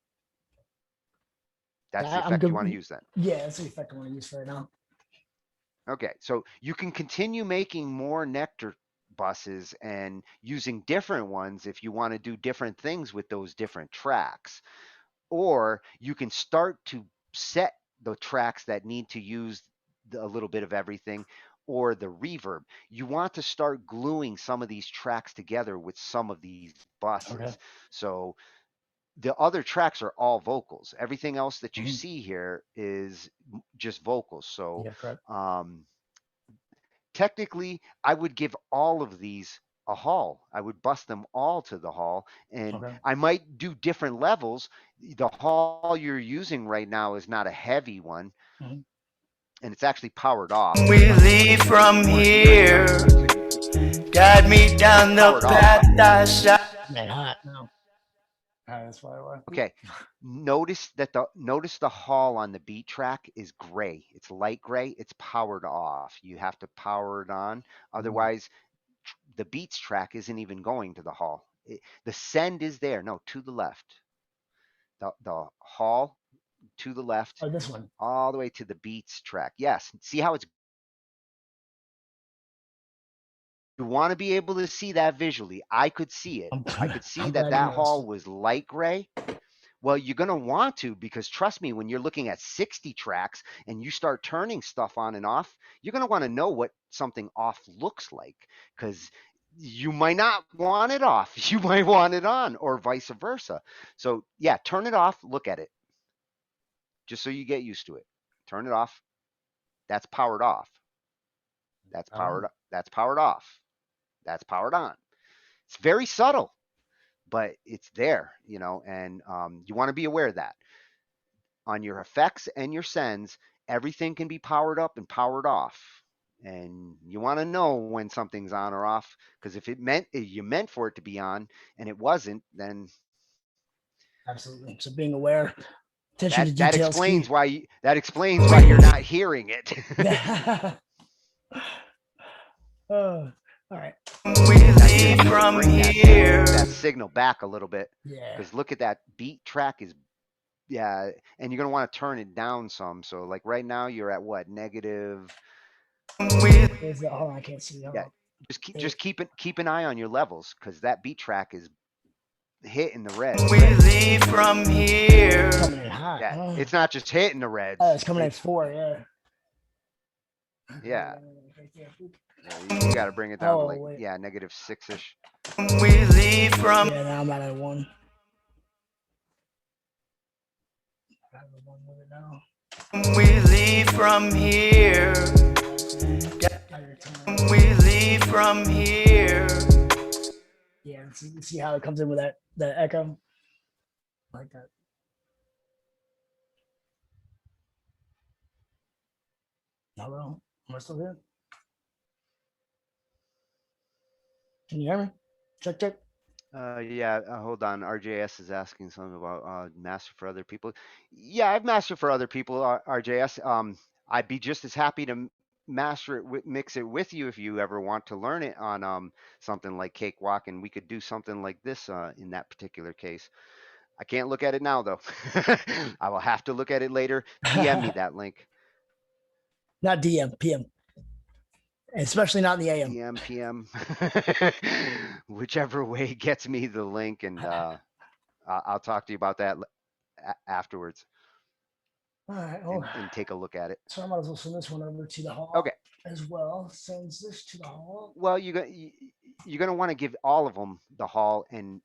That's the I'm effect you want to good. use then. Yeah, that's the effect I want to use for right now. Okay, so you can continue making more nectar buses and using different ones if you want to do different things with those different tracks. Or you can start to set the tracks that need to use a little bit of everything or the reverb. You want to start gluing some of these tracks together with some of these buses. Okay. So the other tracks are all vocals. Everything else that you Mhm. see here is just vocals. So Yeah, correct. um, technically, I would give all of these a hall. I would bust them all to the hall, and Okay. I might do different levels. The hall you're using right now is not a heavy one, Mhm. and it's actually powered off. We If leave you from weren't hearing it on here, the music, guide me down the powered off. path I shall. Man, hot. No. That's why I want. Okay. Notice the hall on the beat track is gray. It's light gray. It's powered off. You have to power it on. Mhm. Otherwise, the beats track isn't even going to the hall. The send is there. No, to the left. The hall to the left, Oh, this one. all the way to the beats track. Yes. See how it's. You want to be able to see that visually. I could see it. I'm, I could see I'm that glad you that noticed. hall was light gray. Well, you're going to want to because trust me, when you're looking at 60 tracks and you start turning stuff on and off, you're going to want to know what something off looks like because you might not want it off. You might want it on or vice versa. So, yeah, turn it off, look at it just so you get used to it. Turn it off. That's powered off. All right. That's powered off. That's powered on. It's very subtle, but it's there, and you want to be aware of that. On your effects and your sends, everything can be powered up and powered off. And you want to know when something's on or off, because if you meant for it to be on and it wasn't, then Absolutely. So being aware, attention to that that details explains key. why that explains why you're not hearing it. All right. We Now you're gonna leave need to from bring here. that signal back a little bit, Yeah. because look at that beat track is yeah, and you're gonna want to turn it down some. So like right now you're at what negative. We Where's the? Hold on, I can't see. Hold Yeah, on. just keep an eye on your levels because that beat track is hitting the we reds. leave from here. Coming in hot. Yeah, Oh, it's not just hitting the reds. oh it's coming at It's 4. Yeah. yeah, yeah. You got to bring it down to Oh like wait. yeah negative 6ish. We leave from. Yeah, now I'm at 1. I have a 1 with it now. We leave from here. Now your turn. We leave from here. Yeah, see how it comes in with that echo, like that. Hello, am I still here? Can you hear me? Check, check. Yeah, hold on. RJS is asking something about master for other people. Yeah, I've mastered for other people, RJS. I'd be just as happy to master it, mix it with you if you ever want to learn it on something like Cakewalk, and we could do something like this in that particular case. I can't look at it now though. I will have to look at it later. DM me that link. Not DM, PM, especially not in the AM. DM, PM, whichever way gets me the link, and I'll talk to you about that afterwards All right. Oh, and take a look at it. so I might as well send this one over to the hall Okay. as well. Sends this to the hall. Well, you're going to want to give all of them the hall and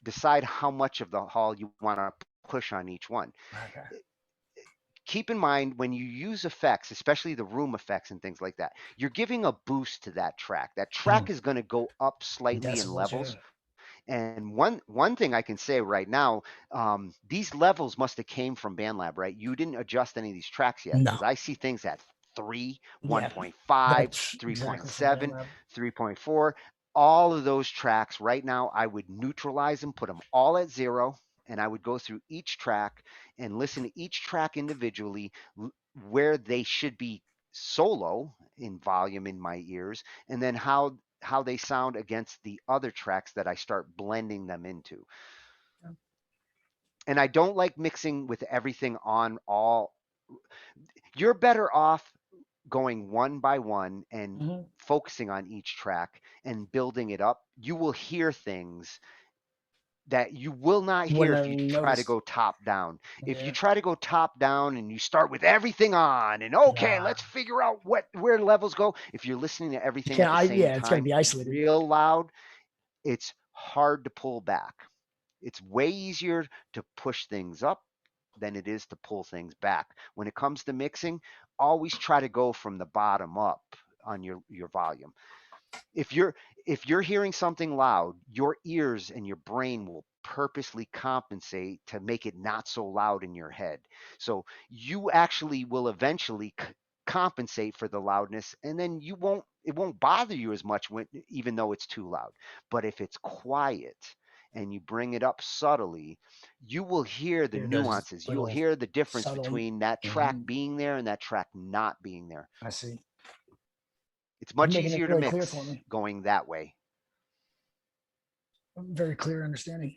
decide how much of the hall you want to push on each one. Okay. keep in mind when you use effects, especially the room effects and things like that, you're giving a boost to that track. That track is going to go up slightly in Decibels, levels. yeah. And one thing I can say right now, these levels must have came from BandLab, right? You didn't adjust any of these tracks yet, No. because I see things at 3, Yeah. 1.5, That's exactly from 3.7, BandLab. 3.4. All of those tracks right now, I would neutralize them, put them all at 0, and I would go through each track and listen to each track individually, where they should be solo in volume in my ears, and then how they sound against the other tracks that I start blending them into. And I don't like mixing with everything on all. You're better off going one by one and Mhm. focusing on each track and building it up. You will hear things that you will not hear Wouldn't if have you try to noticed. go top down. If you Yeah. try to go top down and you start with everything on and okay, Nah. let's figure out where levels go. If you're listening to You everything can't. at the same Yeah. It's got to time, be isolated. real loud, it's hard to pull back. It's way easier to push things up than it is to pull things back. When it comes to mixing, always try to go from the bottom up on your volume. If you're hearing something loud, your ears and your brain will purposely compensate to make it not so loud in your head. So you actually will eventually compensate for the loudness, and then it won't bother you as much even though it's too loud. But if it's quiet and you bring it up subtly, you will hear the Hear those nuances. You'll little hear the difference subtle. between that track Mhm. being there and that track not being there. I see. It's You're much making it easier to really clear for mix me. going that way. Very clear understanding.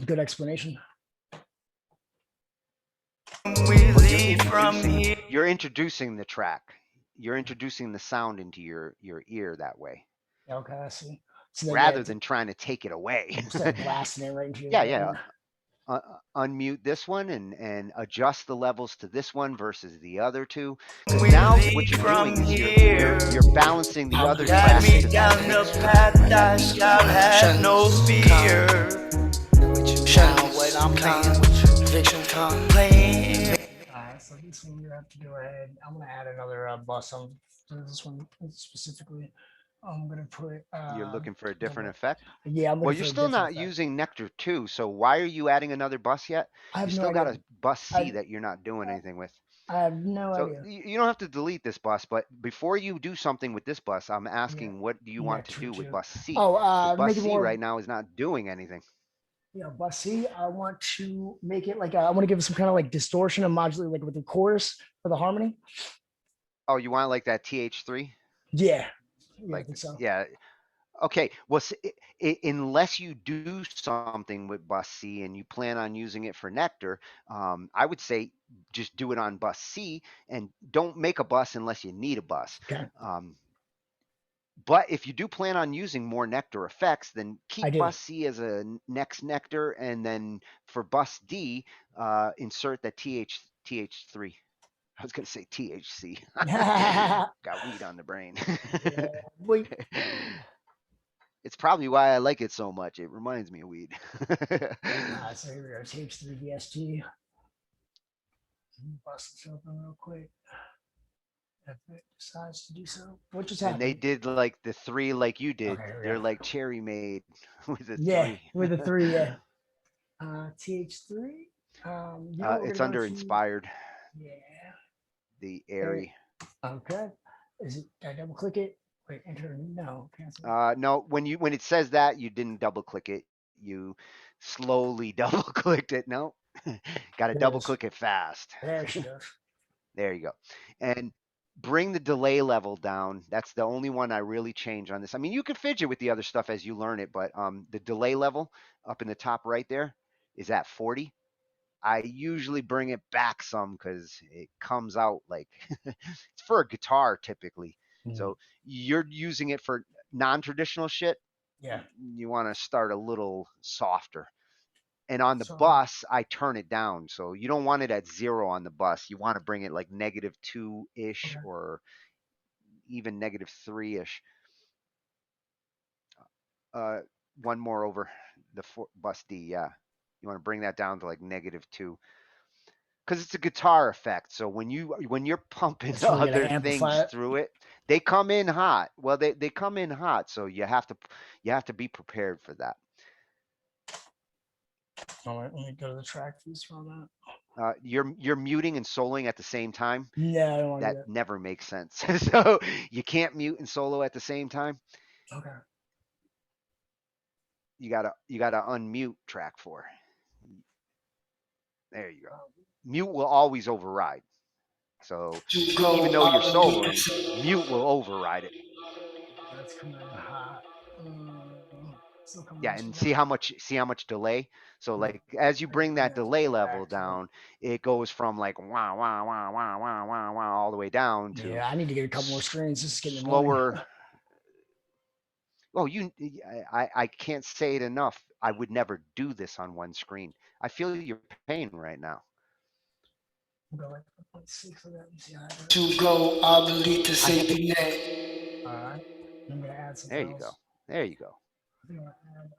Good explanation. We But leave from here. you're introducing the track. You're introducing the sound into your ear that way, Okay, I see. So then, yeah, rather than trying to take it away. instead of blasting it right into your Yeah, yeah. brain. Unmute this one and adjust the levels to this one versus the other two. Because We now what leave you're from doing is here. you're balancing the other Guide tracks me to down the the mix. path I shall have no fear. Shadows when I'm playing with you. Fiction come playing. All right, so this one you have to go ahead. I'm gonna add another bus on this one specifically. I'm gonna put. You're looking for a different Double. effect. Yeah, I'm Well, looking you're for a still different not effect. using Nectar 2, so why are you adding another bus yet? I You have no still got idea. a bus C I that you're not doing anything with. I have no So idea. you don't have to delete this bus, but before you do something with this bus, I'm Yeah, asking what do you want to Nectar do with too. bus C? Oh, Because bus make it C more. right now is not doing anything. Yeah, bus C. I want to make it like I want to give it some kind of like distortion and modulate like with the chorus for the harmony. Oh, you want like that TH3? Yeah, yeah, I Like, think so. yeah. Okay. Well, unless you do something with bus C and you plan on using it for Nectar, I would say just do it on bus C and don't make a bus unless you need a bus. Okay, Um, But if you do plan on using more Nectar effects, then I keep do. bus C as a next Nectar, and then for bus D, insert that TH3. I was going to say THC. Yeah, Got weed on the brain. wait. It's probably why I like it so much. It reminds me of weed. So here we go. TH3 VST. Bust this open real quick. If it decides to do so, what just And they happened? did like the 3 like you did. Okay, here we They're go. like cherry made with a Yeah, 3. with the three. Yeah. TH3. We're It's gonna go under to inspired, yeah. the There, airy. okay. Is it? Did I double click it? Wait, enter. No, cancel. No, when it says that, you didn't double click it. You slowly double clicked it. No, got to There it double is. click it fast. There she goes. There you go. And bring the delay level down. That's the only one I really change on this. I mean, you can fidget with the other stuff as you learn it, but the delay level up in the top right there is at 40. I usually bring it back some because it comes out like it's for a guitar typically. Mm, So you're using it for non-traditional shit. yeah. You want to start a little softer. And on the So bus, I turn it down. So you don't want it at 0 on the bus. You want to bring it like -2 ish okay. or even -3 ish. Uh, one more over the bus D. Yeah. You want to bring that down to like -2. because it's a guitar effect. So when you're pumping That's really gonna other amplify things it. through it, they come in hot. Well, they come in hot, so you have to be prepared for that. All right, let me go to the track piece for that. You're muting and soloing at the same time. Yeah, I don't want to do That never makes sense. So you can't mute and solo at the same time. that. Okay. You gotta unmute track 4. There you go. Mute will always override. So even though you're soloing, mute will override it. That's coming in hot. Still coming Yeah, nice and and down. see how much delay. So like as you bring that delay level down, it goes from like wah wah wah wah wah wah wah all the way down to Yeah, I need to get a couple more screens. This is getting annoying. slower. Oh, I can't say it enough. I would never do this on one screen. I feel your pain right now. We'll go like 1.6 of that and see how that To go, I believe the I ha- safety net. All right. I'm gonna add something there you go. else. There you go. I'm gonna add,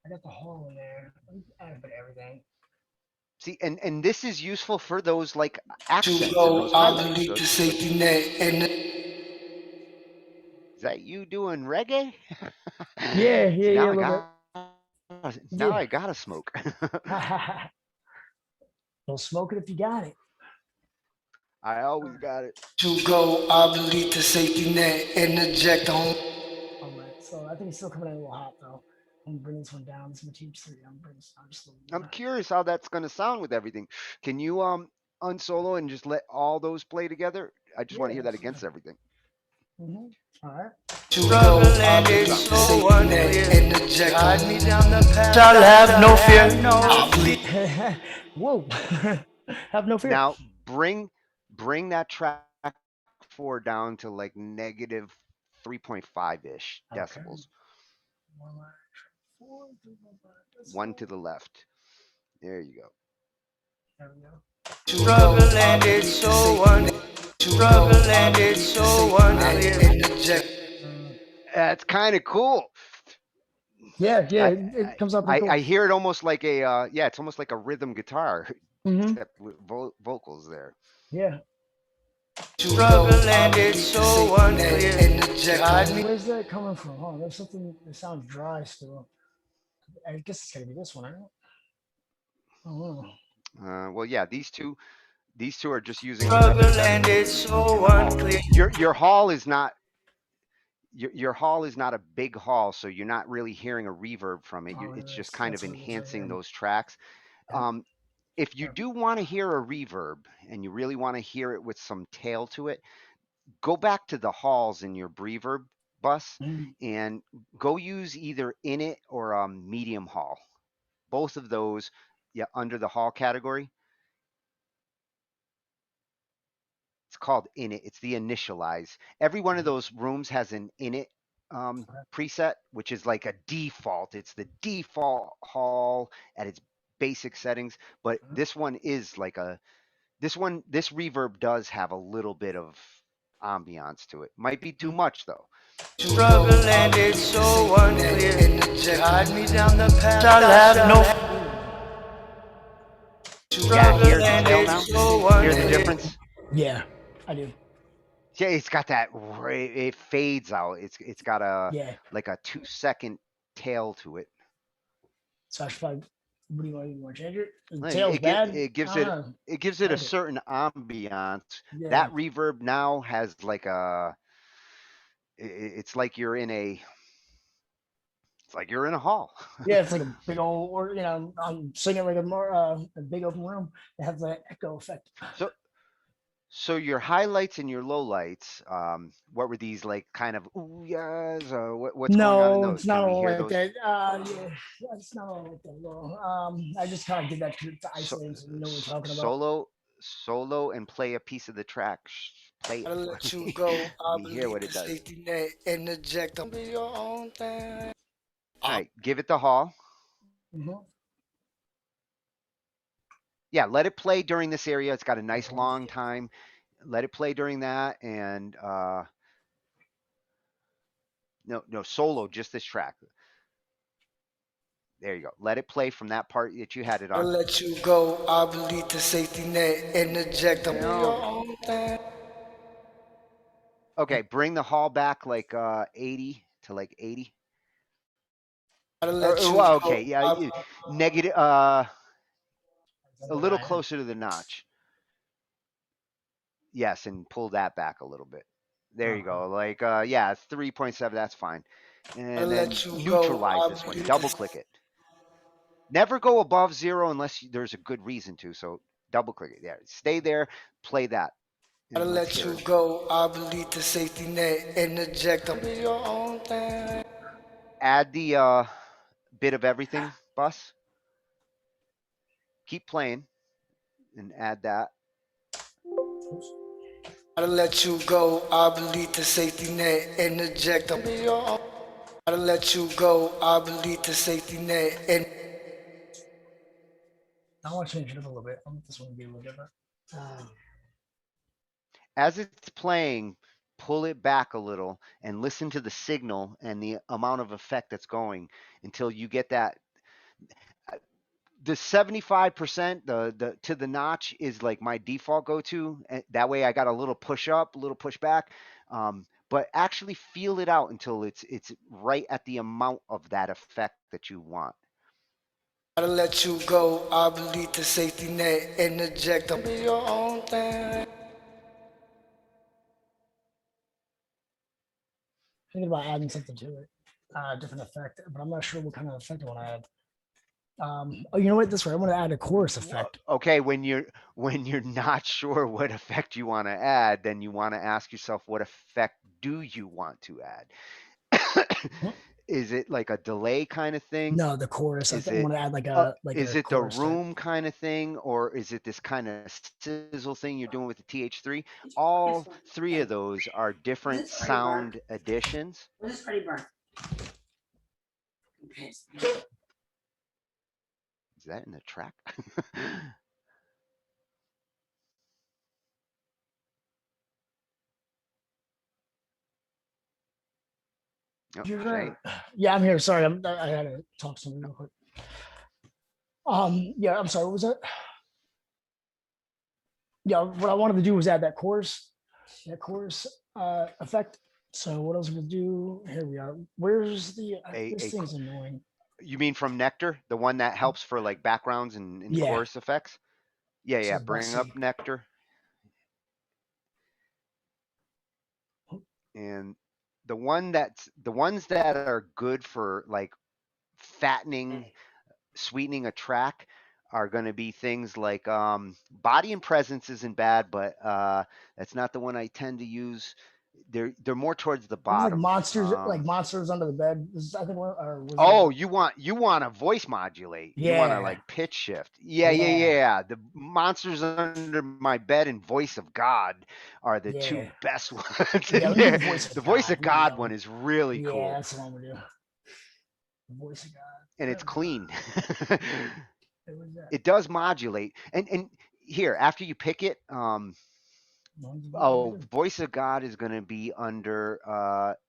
I got the hole in there. I'm add a bit of everything. See, and this is useful for those like To accents and go, those I highlights. believe So the like, safety net. And is that you doing reggae? Yeah, See, a little bit. now Yeah. I gotta smoke. Don't smoke it if you got it. I always got it. to go, I believe the safety net. And eject on. All right. So I think it's still coming in a little hot though. I'm gonna bring this one down. This is my team 3. I'm bringing this down just a little I'm more. curious how that's gonna sound with everything. Can you unsolo and just let all those play together? I just want to Yeah, hear that against absolutely. everything. All right. To go, I believe the safety net. And eject on. Me down the path. Shall have no fear. I believe. Whoa. Have no fear. Now bring that track 4 down to like negative 3.5 ish Okay. decibels. 4, 1 to the left. There you go. there we go. Struggle and it's so struggle and it's so unclear. That's kind of cool. Yeah, I, it comes out pretty cool. I hear it almost like a yeah, it's almost like a rhythm guitar, Mm-hmm. except with vocals there. Yeah. Struggle and it's so unclear. Where's that coming from? Oh, there's something that sounds dry still. I guess it's gotta be this one, right? Oh, Well, yeah, these two are just using a Struggle reference and it's in so the hall. unclear. Your hall is not your hall is not a big hall, so you're not really hearing a reverb from it. oh, It's just kind that's of what it is right enhancing here. those tracks. Um, if you do want to hear a reverb and you really want to hear it with some tail to it, go back to the halls in your Breverb bus Mm. and go use either init or medium hall. Both of those, yeah, under the hall category. It's called init. It's the initialize. Every one of those rooms has an init preset, which is like a default. It's the default hall at its basic settings. But this one is like this reverb does have a little bit of ambiance to it. Might be too much though. Struggle and it's so unclear. Guide me down the path. I'll have no. Yeah, Struggle hear the and tail now. it's so Hear the unclear. difference. Yeah, I do. Yeah, it's got that. It fades out. It's got a Yeah. like a 2 second tail to it. So I should probably. What do you want? You want to change it? The Like, tail's bad. it I gives don't it know. a Like it. certain ambiance. Yeah. That reverb now has like it's like you're in a it's like you're in a hall. Yeah, it's like a big old, or I'm singing like a big open room. It has that echo effect. So your highlights and your lowlights, what were these like kind of ooh yes, what's going on in No, those? it's not Can we all hear like those? that. Yeah, it's not all like that. No. I just kind of did that to So, isolate so we know what we're talking about. solo and play a piece of the track. Play it I'll for let you me. go. Let I me hear believe what the it does. safety net and eject on. Be your own thing. All right, give it the hall. Mm-hmm. Yeah, let it play during this area. It's got a nice long time. Let it play during that, and no solo, just this track. There you go. Let it play from that part that you had it I'll on. let you go. I believe the safety net. Interject. I'm No. your own thing. Okay, bring the hall back like 80 to like 80. I'll Or, let you well, go. okay, yeah, negative, a little closer to the notch. Yes, and pull that back a little bit. There you go. Like, yeah, 3.7. That's fine. I'll And then let you go. neutralize I this one. believe Double the click it. Never go above 0 unless there's a good reason to. So double click it. Yeah, stay there. Play that, I'll and let's let hear you it. go. I believe the safety net. Interject. I'm your own thing. Add the bit of everything, bus. Keep playing and add that. I'll let you go. I believe the safety net. Interject. I'm your own. I'll let you go. I believe the safety net. And I want to change it up a little bit. I want this one to be a little different. As it's playing, pull it back a little and listen to the signal and the amount of effect that's going until you get that. The 75%, the to the notch is like my default go to. That way I got a little push up, a little push back. But actually feel it out until it's right at the amount of that effect that you want. I'll let you go. I believe the safety net. Interject. I'm your own thing. Thinking about adding something to it, different effect, but I'm not sure what kind of effect I want to add. Oh, you know what? This way, I want to add a chorus effect. Okay, when you're not sure what effect you want to add, then you want to ask yourself, what effect do you want to add? Is it like a delay kind of thing? No, the chorus. Is I it want to add like is a it the chorus to it. room kind of thing, or is it this kind of sizzle thing you're doing with the TH3? All three of those are different sound additions. What is Freddie Burn? Is that in the track? Oh, Shay? Yeah, I'm here. Sorry, I had to talk to somebody real quick. Yeah, I'm sorry. What was that? Yeah, what I wanted to do was add that chorus effect. So what else we do? Here we are. Where's the this A thing's annoying. You mean from Nectar, the one that helps for like backgrounds and Yeah. chorus effects? Yeah, So yeah. let's Bring up see. Nectar, and the ones that are good for like fattening, sweetening a track are going to be things like body and presence isn't bad, but that's not the one I tend to use. They're more towards the It was bottom. like monsters under the bed. I think or was Oh, you want to voice modulate. You want to Yeah. like pitch shift. Yeah, yeah, Yeah. yeah. The monsters under my bed and voice of God are the two Yeah. best ones Yeah, in let me do there. voice of The voice God. of God one is really Yeah, cool, that's what I'm gonna do. Voice of God. and it's clean. What was that? It does modulate. And here, after you pick it, oh, voice of God is going to be under.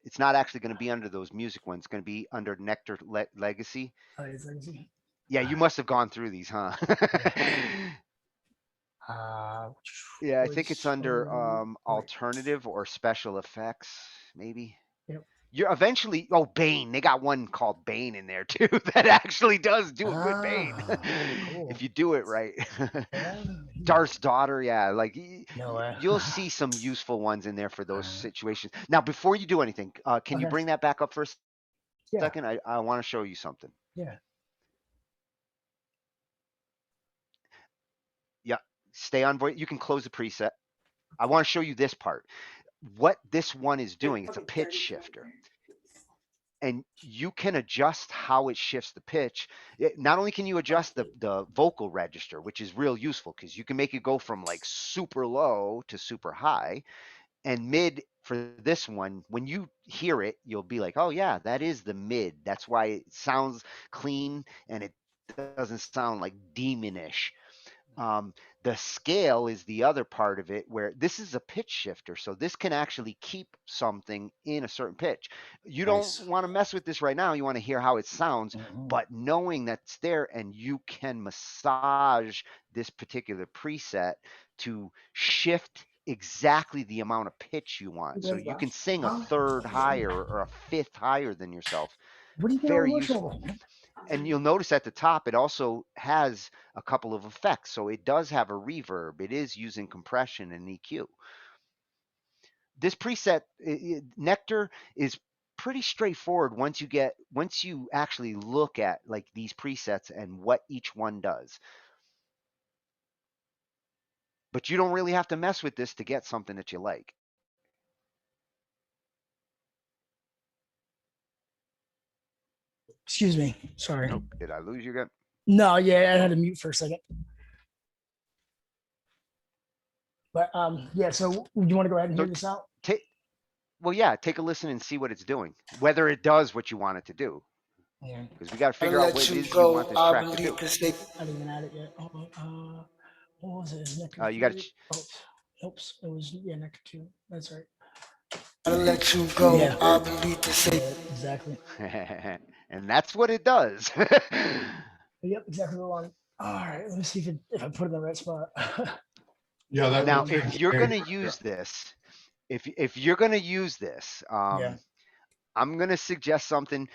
It's not actually going to be under those music ones. It's going to be under Nectar Legacy. Oh, it's legacy. Yeah, you must have gone through these, huh? Yeah, I think it's under alternative or special effects, maybe. Yep. You're eventually Bane. They got one called Bane in there too that actually does do a good Bane Cool. if you do it right. Yeah. Darth's daughter, yeah, like No way. you'll see some useful ones in there for those situations. Now, before you do anything, can you Okay. bring that back up for a Yeah. second? I want to show you something. Yeah. Yeah, stay on voice. You can close the preset. I want to show you this part. What this one is doing, it's a pitch shifter. And you can adjust how it shifts the pitch. Not only can you adjust the vocal register, which is real useful because you can make it go from like super low to super high, and mid for this one. When you hear it, you'll be like, oh yeah, that is the mid. That's why it sounds clean and it doesn't sound like demonish. The scale is the other part of it where this is a pitch shifter. So this can actually keep something in a certain pitch. You don't Nice. want to mess with this right now. You want to hear how it sounds, Mhm. but knowing that's there and you can massage this particular preset to shift exactly the amount of pitch you want. So you can sing a third higher or a fifth higher than yourself. What do you get all Very emotional useful. about? And you'll notice at the top, it also has a couple of effects. So it does have a reverb. It is using compression and EQ. This preset, Nectar, is pretty straightforward once you actually look at like these presets and what each one does. But you don't really have to mess with this to get something that you like. Excuse me. Sorry. Nope. Did I lose you again? No, yeah, I had Nope. to mute for a second. But yeah, so you want to go ahead and So hear this out? well, yeah, take a listen and see what it's doing, whether it does what you want it to do. Yeah. Because we got to I'll figure out what let it you is you want go. this I track to believe do. this thing. I didn't even add it yet. What was it? Nectar You got 3? to. Oh, oops. It was, yeah, Nectar 2. That's right. I'll let you go. Yeah. I believe this Yeah, thing. exactly. And that's what it does. Yep, exactly the one. All right, let me see if I put it in the right spot. Yeah, that Now, looks if you're very going to good. use this, if you're going to use this, Yeah. I'm going to suggest something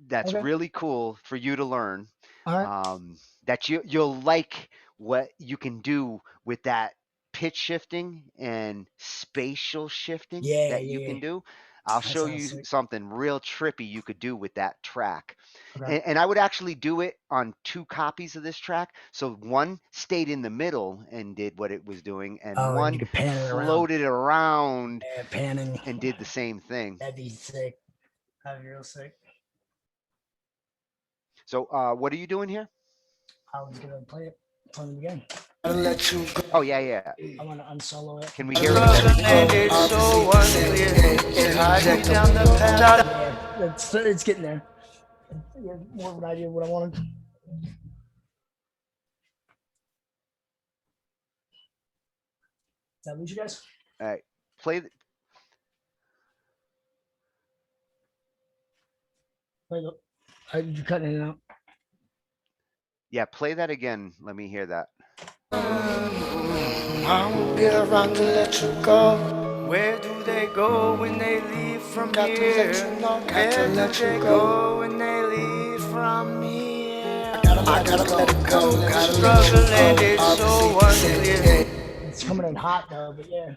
that's Okay. really cool for you to learn. All right. That you'll like what you can do with that pitch shifting and spatial shifting Yeah, that you yeah. can do. I'll That show sounds you sick. something real trippy you could do with that track. Okay. And I would actually do it on 2 copies of this track. So one stayed in the middle and did what it was doing, and Oh, and you one could pan it around. floated around Yeah, panning. and did the same thing. That'd be sick. That'd be real sick. So what are you doing here? I was gonna play it again. I'll let you go. Oh, yeah. I want to unsolo it. Can we hear it with everything? It's so unclear. It hides me down the path. Yeah, it's getting there. Yeah, more of an idea of what I wanted. Did I lose you guys? All right, play. You're cutting it out. Yeah, play that again. Let me hear that. I won't get around to let you go. Where do they go when they leave from here? Where do they go when they leave from here? I gotta let it go. Struggling, it's so unclear. It's coming in hot though, but yeah,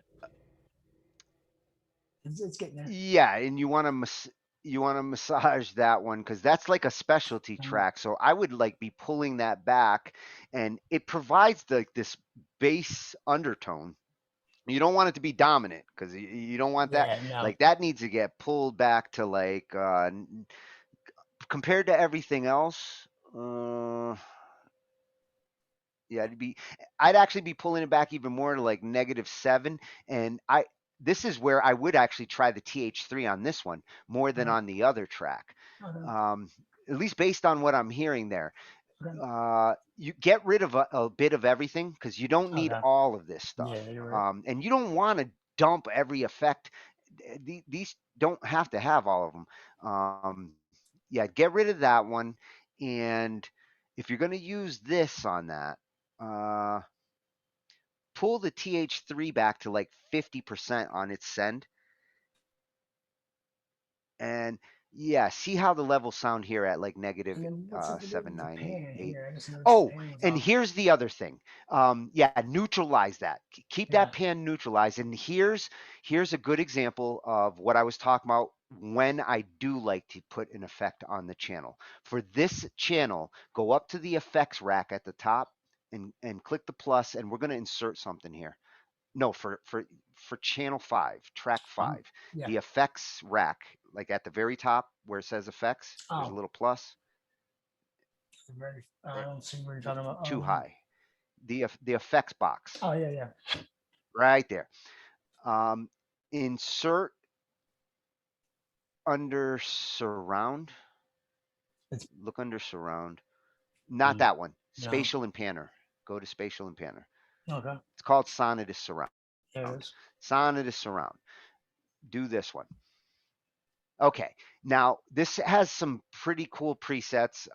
it's getting there. Yeah, and you want to massage that one because that's like a specialty track. So I would like be pulling that back, and it provides like this bass undertone. You don't want it to be dominant because you don't want that. Yeah, no. Like that needs to get pulled back to like compared to everything else. Yeah, I'd actually be pulling it back even more to like -7. And this is where I would actually try the TH3 on this one more than on the other track. Okay. At least based on what I'm hearing there. Okay. You get rid of a bit of everything because you don't need Okay. all of this stuff. Yeah, you're right. And you don't want to dump every effect. These don't have to have all of them. Yeah, get rid of that one. And if you're going to use this on that, uh, pull the TH3 back to like 50% on its send. And yeah, see how the levels sound here at like negative And then what's up with the 7988. pan here? I just noticed the Oh, pan was and off. here's the other thing. Yeah, neutralize that. Keep Yeah. that pan neutralized. And here's a good example of what I was talking about when I do like to put an effect on the channel. For this channel, go up to the effects rack at the top and click the plus, and we're going to insert something here. No, for channel 5, track 5, Yeah. the effects rack, like at the very top where it says effects, there's a Oh. little plus. I don't see what you're talking about. Too high. The effects box. Oh yeah. Right there. Insert under surround. Look under surround. Not that one. Spatial and panner. Go to spatial and panner. Okay. It's called Sonatus Surround. There it is. Sonatus Surround. Do this one. Okay, now this has some pretty cool presets.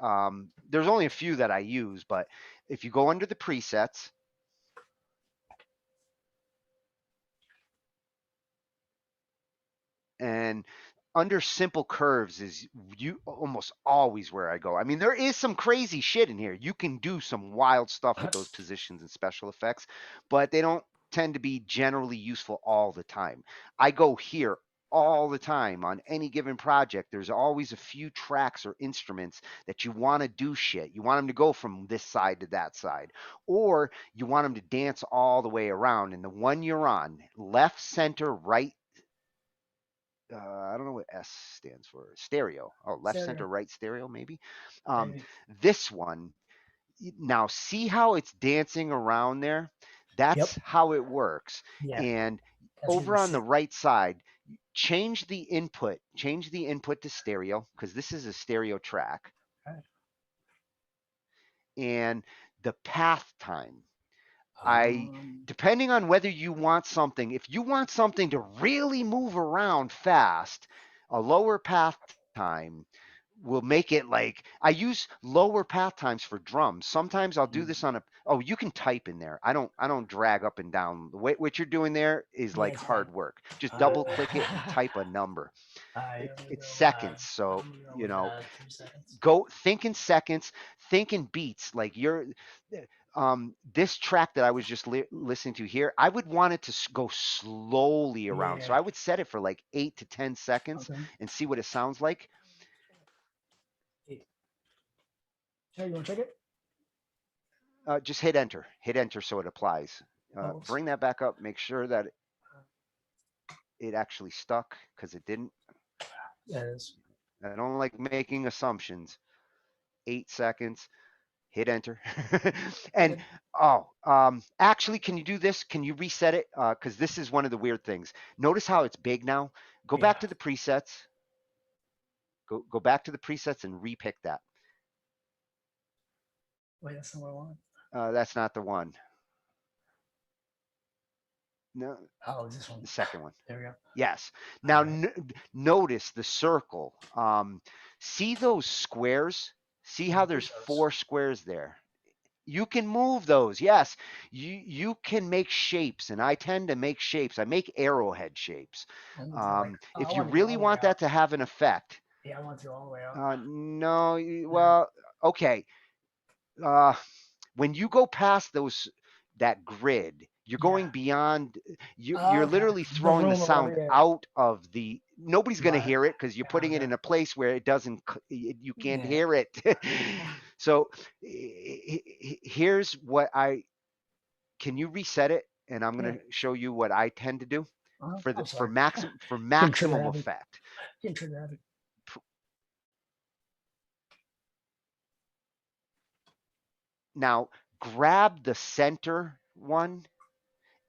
There's only a few that I use, but if you go under the presets, and under simple curves is you almost always where I go. I mean, there is some crazy shit in here. You can do some wild stuff with those positions and special effects, but they don't tend to be generally useful all the time. I go here all the time on any given project. There's always a few tracks or instruments that you want to do shit. You want them to go from this side to that side, or you want them to dance all the way around. And the one you're on, left, center, right, I don't know what S stands for. Stereo. Oh, left, Stereo. center, right stereo, maybe. Maybe. This one, now see how it's dancing around there? That's how it works. Yeah. And That's over really on the sick. right side, change the input to stereo, because this is a stereo track. Okay. And the path time. Um, Depending on whether you want something, if you want something to really move around fast, a lower path time will make it like I use lower path times for drums. Sometimes I'll do this on a you can type in there. I don't drag up and down. What you're doing there is like it's hard work. Just double click it and type a number. It's seconds, so you know, 3 seconds. go think in seconds, think in beats. Like this track that I was just listening to here, I would want it to go slowly around. So Yeah. I would set it for like 8 to 10 seconds Okay. and see what it sounds like. Hey, you want to check it? Just hit enter. Hit enter so it applies. Bring that back up. Make sure that it actually stuck, because it didn't. There it is. I don't like making assumptions. 8 seconds. Hit enter. And actually, can you do this? Can you reset it? Because this is one of the weird things. Notice how it's big now. Go back to the presets. Go back to the presets and repick that. Wait, that's not what I want. That's not the one. No. Oh, this one. The second one. There we go. Yes. Now notice the circle. See those squares? See how there's 4 squares there? You can move those. Yes. You can make shapes, and I tend to make shapes. I make arrowhead shapes. If you really want that to have an effect. Yeah, I want to go all the way up. No. Well, okay. When you go past that grid, you're going beyond. You're literally throwing the sound out of the. Nobody's going to hear it because you're putting it in a place where it doesn't. You can't hear it. So here's what can you reset it? And I'm going to show you what I tend to do for maximum effect. Now grab the center one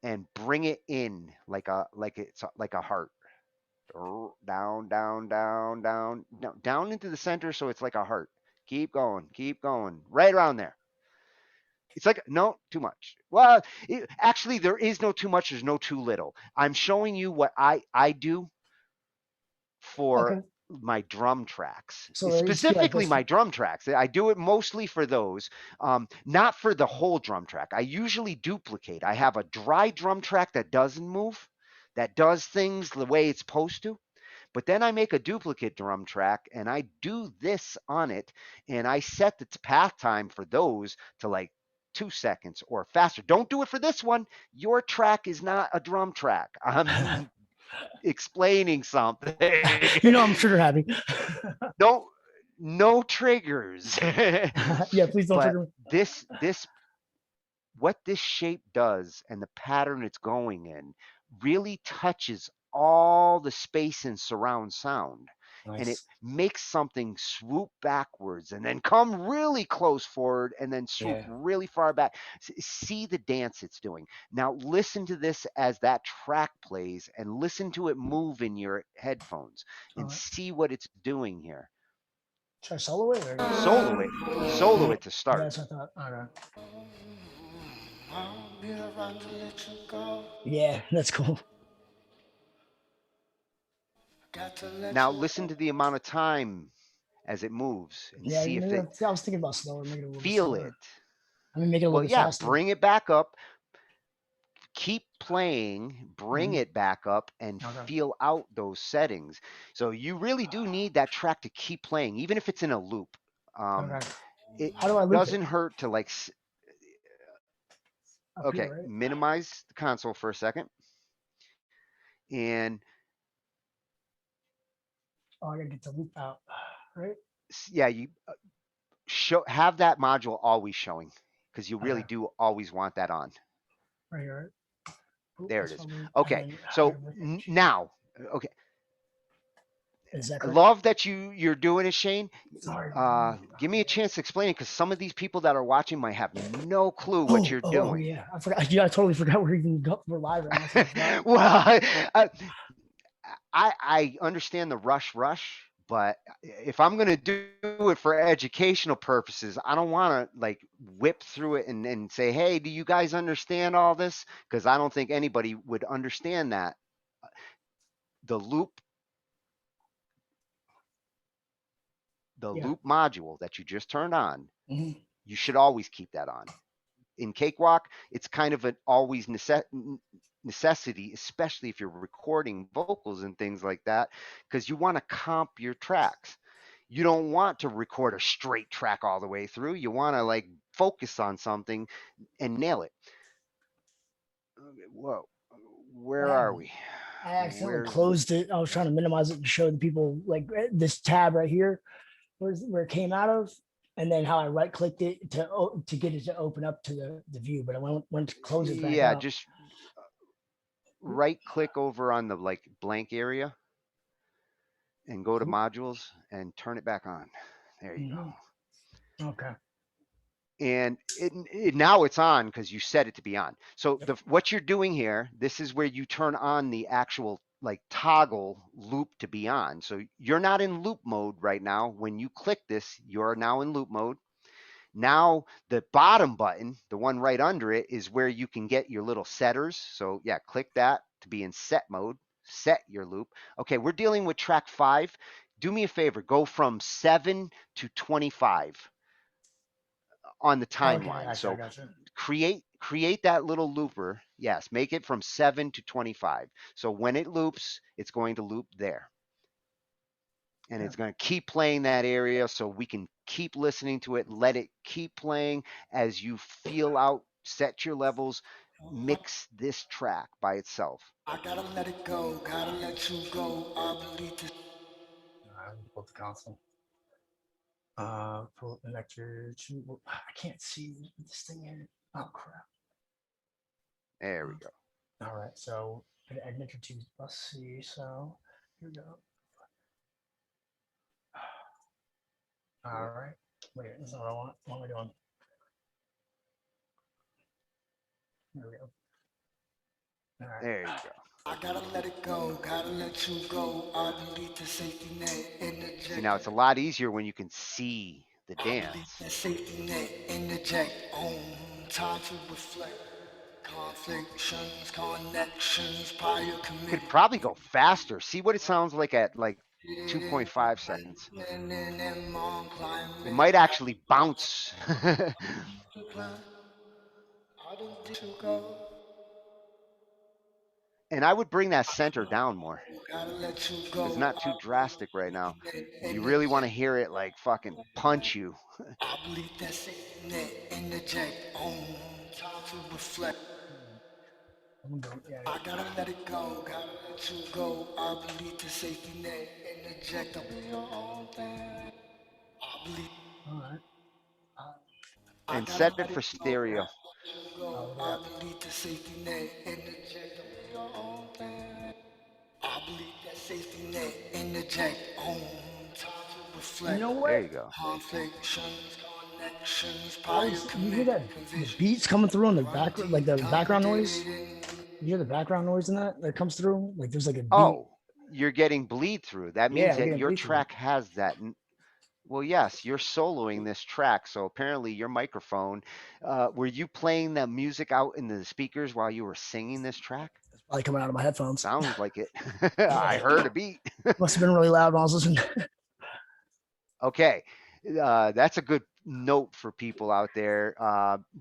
and bring it in like it's like a heart. Down into the center, so it's like a heart. Keep going, right around there. It's like, no, too much. Well, actually, there is no too much. There's no too little. I'm showing you what I do for my drum tracks, so specifically my drum tracks. I do it mostly for those, not for the whole drum track. I usually duplicate. I have a dry drum track that doesn't move, that does things the way it's supposed to. But then I make a duplicate drum track and I do this on it, and I set the path time for those to like 2 seconds or faster. Don't do it for this one. Your track is not a drum track. I'm explaining something. I'm trigger happy. No triggers. Yeah, please don't trigger me. What this shape does and the pattern it's going in really touches all the space and surround sound. Nice. And it makes something swoop backwards and then come really close forward and then swoop really far back. See the dance it's doing. Now listen to this as that track plays and listen to it move in your headphones and see what it's doing here. Should I solo it? Solo it to start. That's what I thought. All right. I'll be around to let you go. Yeah, that's cool. Got to let Now you listen to the amount of time as it moves and Yeah, see if maybe it I was thinking about slower, make it a little bit feel slower. it. I mean, make it a little Well, bit yeah, faster. bring it back up, keep playing, bring Mhm. it back up, and Okay. feel out those settings. So you really do need that track to keep playing, even if it's in a loop. Um, Okay. it How do I loop it? doesn't hurt to like, Up okay, here, right? minimize the console for a second. And Oh, I gotta get the loop out, right? yeah, you have that module always showing because you Okay. really do always want that on. Right here, right? Oop, There it that's is. my loop. And Okay, then I so gotta bring now, okay, Is that I correct? love that you're doing it, Shane. Sorry. Give me a chance to explain it because some of these people that are watching might have no clue what Oh, you're oh, oh, doing. yeah. I forgot. Yeah, I totally forgot we're live right now. So I forgot. Well, I understand the rush, but if I'm gonna do it for educational purposes, I don't want to like whip through it and say, "Hey, do you guys understand all this?" Because I don't think anybody would understand that. The loop, the Yeah. loop module that you just turned on, Mhm. you should always keep that on. In Cakewalk, it's kind of an always necessity, especially if you're recording vocals and things like that, because you want to comp your tracks. You don't want to record a straight track all the way through. You want to like focus on something and nail it. Whoa, What where are happened? we? I accidentally Where's closed it. I was trying to minimize it and show the people like this tab right here, where it came out of, and then how I right clicked it to get it to open up to the view. But I went to close it back yeah? up. Just right click over on the like blank area and go to modules and turn it back on. There you go. Mhm. Okay. And now it's on because you set it to be on. So Yep. what you're doing here, this is where you turn on the actual like toggle loop to be on. So you're not in loop mode right now. When you click this, you're now in loop mode. Now the bottom button, the one right under it, is where you can get your little setters. So yeah, click that to be in set mode, set your loop. Okay, we're dealing with track 5. Do me a favor, go from 7 to 25 on the Okay. I timeline. got you. I So got you. create that little looper. Yes, make it from 7 to 25. So when it loops, it's going to loop there. And Yeah. it's going to keep playing that area so we can keep listening to it, let it keep playing as you feel out, set your levels, mix this track by itself. I gotta let it go, gotta let you go. I believe this. All right, pull the console. Pull connector to. I can't see this thing in. Oh crap. There we go. All right, so I connector to bus C. So here we go. All right. Wait, that's not what I want. What am I doing? There we go. All right. There you go. I gotta let it go, gotta let you go. I believe the safety net See, interject. now it's a lot easier when you can see the I believe dance. that safety net interject. Time to reflect. Conflictions, connections, prior You could committed. probably go faster. See what it sounds like at like 2.5 seconds. It might actually bounce. And I would bring that center down more Gotta let you because it's go. not too drastic right now. You In really want to hear it like fucking punch you. I believe that safety net interject. Time to reflect. I'm gonna go. Yeah. I gotta let it go, gotta let you go. I believe the safety net interject. I'll be your own thing. I believe. All right. I And gotta set it let for it go, stereo. gotta let you go. Look at I that. believe the safety net interject. I'll be your own thing. I believe that safety net interject. Time to You reflect. know There what? you go. Conflictions, connections, I prior was. You hear committed that? The conviction. beats coming through on the Run back, like deep, the background noise. contemplating. You hear the background noise in that comes through? Like there's like a beat. Oh, you're getting bleed through. That Yeah, means I'm that getting your bleed through. track has that. Well, yes, you're soloing this track, so apparently your microphone. Were you playing the music out in the speakers while you were singing this track? It's probably coming out of my headphones. Sounds like it. I Yeah. heard a beat. Must have been really loud when I was listening. Okay, that's a good note for people out there.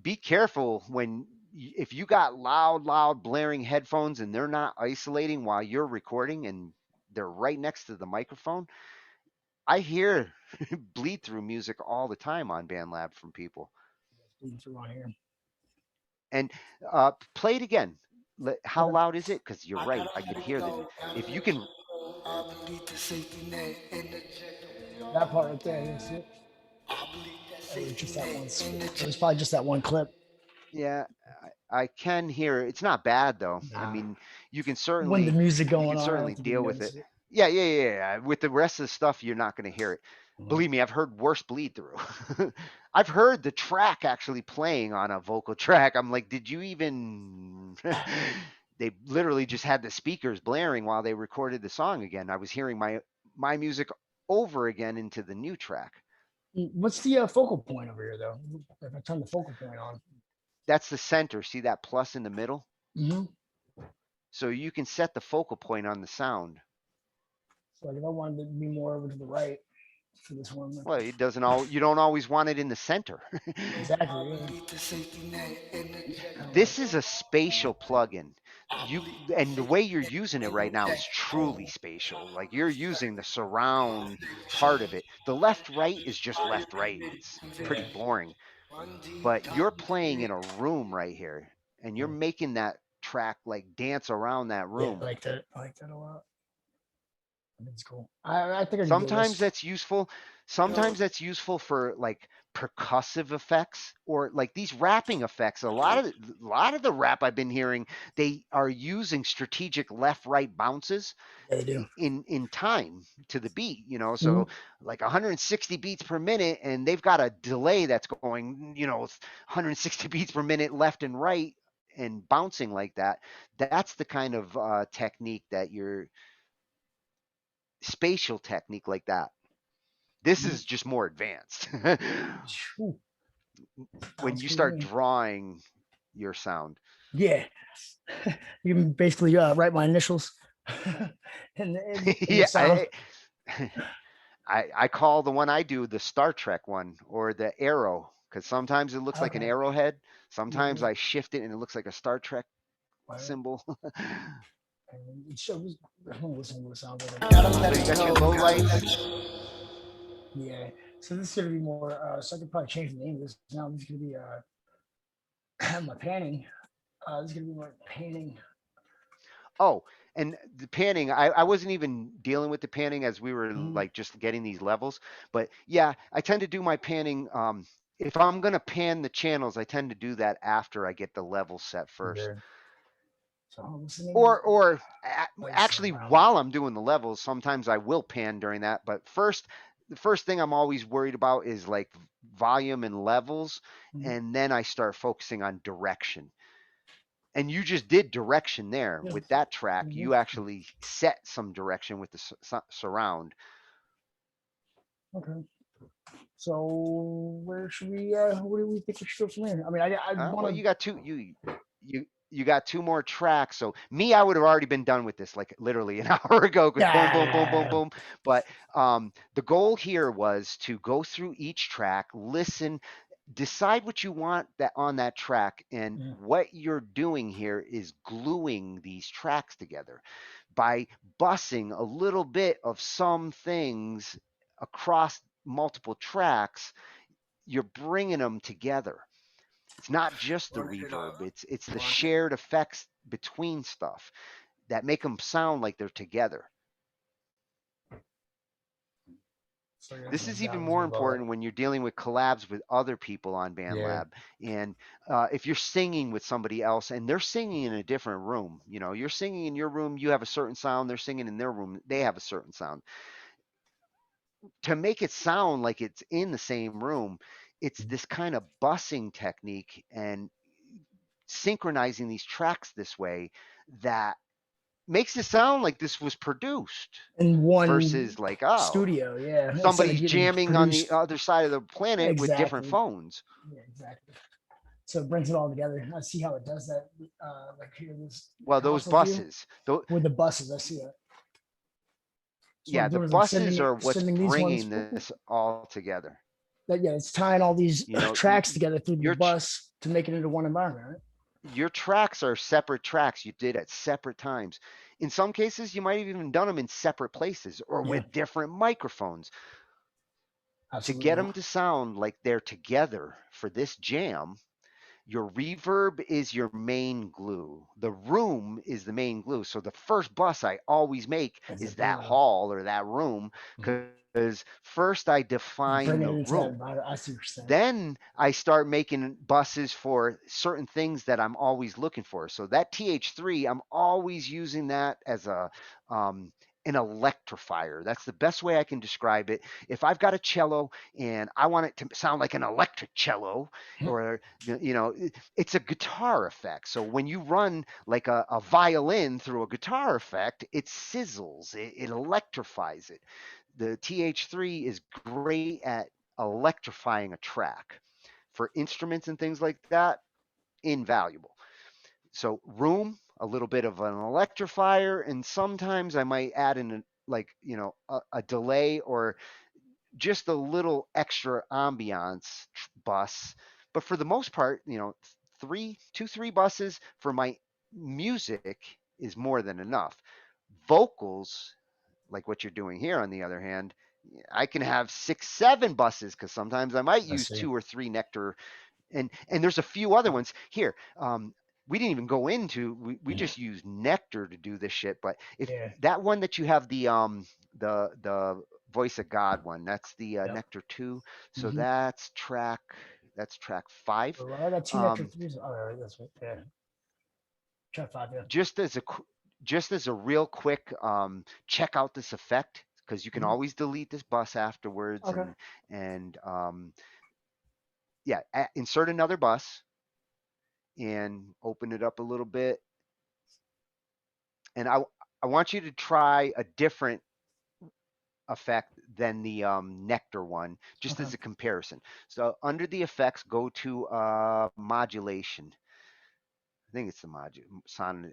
Be careful when if you got loud, blaring headphones and they're not isolating while you're recording and they're right next to the microphone. I hear bleed through music all the time on BandLab from people. Bleeding through on here. And play it again. How Okay. loud is it? Because you're right, I could hear that. If you can, That part right there. You see it? It was just that one. It was probably just that one clip. yeah, I can hear it. It's not bad though. I Nah. mean, When the music you going can on, I certainly don't think you deal with it. notice it. Yeah. With the rest of the stuff, you're not going to hear it. Mhm. Believe me, I've heard worse bleed through. I've heard the track actually playing on a vocal track. I'm like, did you even? They literally just had the speakers blaring while they recorded the song again. I was hearing my music over again into the new track. What's the focal point over here, though? If I turn the focal point on. That's the center. See that plus in the middle? Mm-hmm. So you can set the focal point on the sound. So like if I wanted to be more over to the right for this one. Well, it doesn't all. You don't always want it in the center. Exactly. This is a spatial plugin. You and the way you're using it right now is truly spatial. Like you're using the surround part of it. The left right is just left right. It's pretty boring. But you're playing in a room right here and you're making that track like dance around that Yeah, room. I like that. I like that a lot. I think it's cool. I think I can do Sometimes this. that's useful. Sometimes that's useful for like percussive effects or like these rapping effects. A lot of the rap I've been hearing, they are using strategic left right bounces Yeah, they do. in time to the beat, Mhm. so like 160 beats per minute and they've got a delay that's going, 160 beats per minute left and right and bouncing like that. That's the kind of technique that you're spatial technique like that. This is just more advanced. Ooh, When sounds you cool to start me. drawing your sound. Yeah. You can basically write my initials in the Yeah, sound. I call the one I do the Star Trek one or the arrow because sometimes it looks like an Okay. arrowhead. Yeah, Sometimes yeah. I shift it and it looks like a Star Trek Right. symbol. And it shows. I'm gonna listen to what it sounds like. So you got your low lights. Yeah. So this is gonna be more. So I could probably change the name of this. Now this is gonna be my panning. This is gonna be more panning. Oh, and the panning, I wasn't even dealing with the panning as we were Mhm. like just getting these levels. But yeah, I tend to do my panning. If I'm going to pan the channels, I tend to do that after I get the level set first. Yeah. So what's the name of this? Or Place actually, around. while I'm doing the levels, sometimes I will pan during that. But the first thing I'm always worried about is like volume and levels. Mhm. And then I start focusing on direction. And you just did direction there Yeah. with that track. Mhm. You actually set some direction with the surround. Okay. So where should we? Where do we think we should go from here? I mean, I Well, want you got you got two more tracks. So me, I would have already been done with this like literally an hour ago because boom, boom, boom, boom, to. boom. But the goal here was to go through each track, listen, decide what you want that on that track, and what you're doing here is gluing these tracks together by bussing a little bit of some things across multiple tracks. You're bringing them together. It's not just the reverb, it's the shared effects between stuff that make them sound like they're together. So you're This gonna is even down as more well. important when you're dealing with collabs with other people on Yeah. BandLab. And if you're singing with somebody else and they're singing in a different room, you're singing in your room, you have a certain sound, they're singing in their room, they have a certain sound. To make it sound like it's in the same room, it's this kind of bussing technique and synchronizing these tracks this way that makes it sound like this was produced in one versus like, oh, studio, yeah, instead of somebody's getting jamming on the produced. other side of the planet with different Exactly. phones. Yeah, exactly. So it brings it all together. I see how it does that. Like here, this Well, those console view buses, though, with the buses. I see that. So what yeah, I'm the doing is I'm buses are what's sending these bringing ones. this all together. That, yeah, it's tying all these You know, tracks together through the your bus to make it into one environment, right? your tracks are separate tracks you did at separate times. In some cases, you might have even done them in separate places or Yeah, with different microphones to get absolutely. them to sound like they're together for this jam. Your reverb is your main glue. The room is the main glue. So the first bus I always make It's a is that room. hall or that room because first I define Bringing the it into that room. environment. I see what you're saying. Then I start making buses for certain things that I'm always looking for. So that TH3, I'm always using that as a an electrifier. That's the best way I can describe it. If I've got a cello and I want it to sound like an electric cello, or it's a guitar effect. So when you run like a violin through a guitar effect, it sizzles, it electrifies it. The TH3 is great at electrifying a track. For instruments and things like that, invaluable. So room, a little bit of an electrifier, and sometimes I might add in a delay or just a little extra ambiance bus. But for the most part, three buses for my music is more than enough. Vocals, like what you're doing here, on the other hand, I can have 6, 7 buses because sometimes I might I use see. 2 or 3 nectar, and there's a few other ones here. We didn't even go into. We just use nectar to do this shit. But if Yeah. that one that you have the voice of God one, that's the Yep. nectar 2. So Mm-hmm. that's track 5. Well, I got two nectar Um, threes. All right, that's right. Yeah. Track 5. Yeah. just as a real quick, check out this effect because you can Mm-hmm. always delete this bus afterwards, Okay. and yeah, insert another bus and open it up a little bit. And I want you to try a different effect than the nectar one, just Okay. as a comparison. So under the effects, go to modulation. I think it's the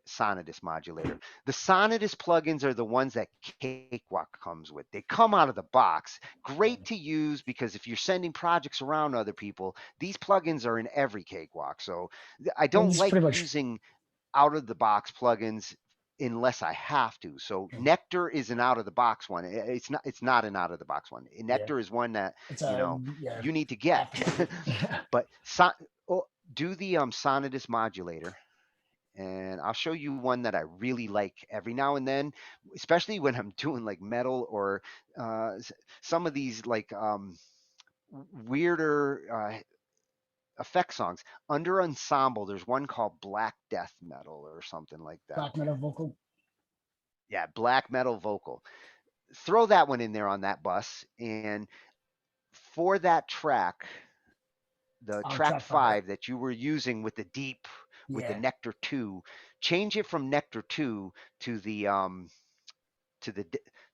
Sonatus modulator. The Sonatus plugins are the ones that Cakewalk comes with. They come out of the box. Great to use because if you're sending projects around other people, these plugins are in every Cakewalk. So I And don't this is like pretty much. using out of the box plugins unless I have to. So Nectar is an out of the box one. It's not an out of the box one. Yeah. Nectar is one that It's you a know yeah you need to get. aftermarket. But do the Sonatus modulator, and I'll show you one that I really like every now and then, especially when I'm doing like metal or some of these like weirder effect songs. Under ensemble, there's one called Black Death Metal or something like that. Black metal vocal. Yeah, black metal vocal. Throw that one in there on that bus, and for that track, the On track track 5, right? 5 that you were using with the deep, with the Yeah. Nectar 2, change it from Nectar 2 to the to the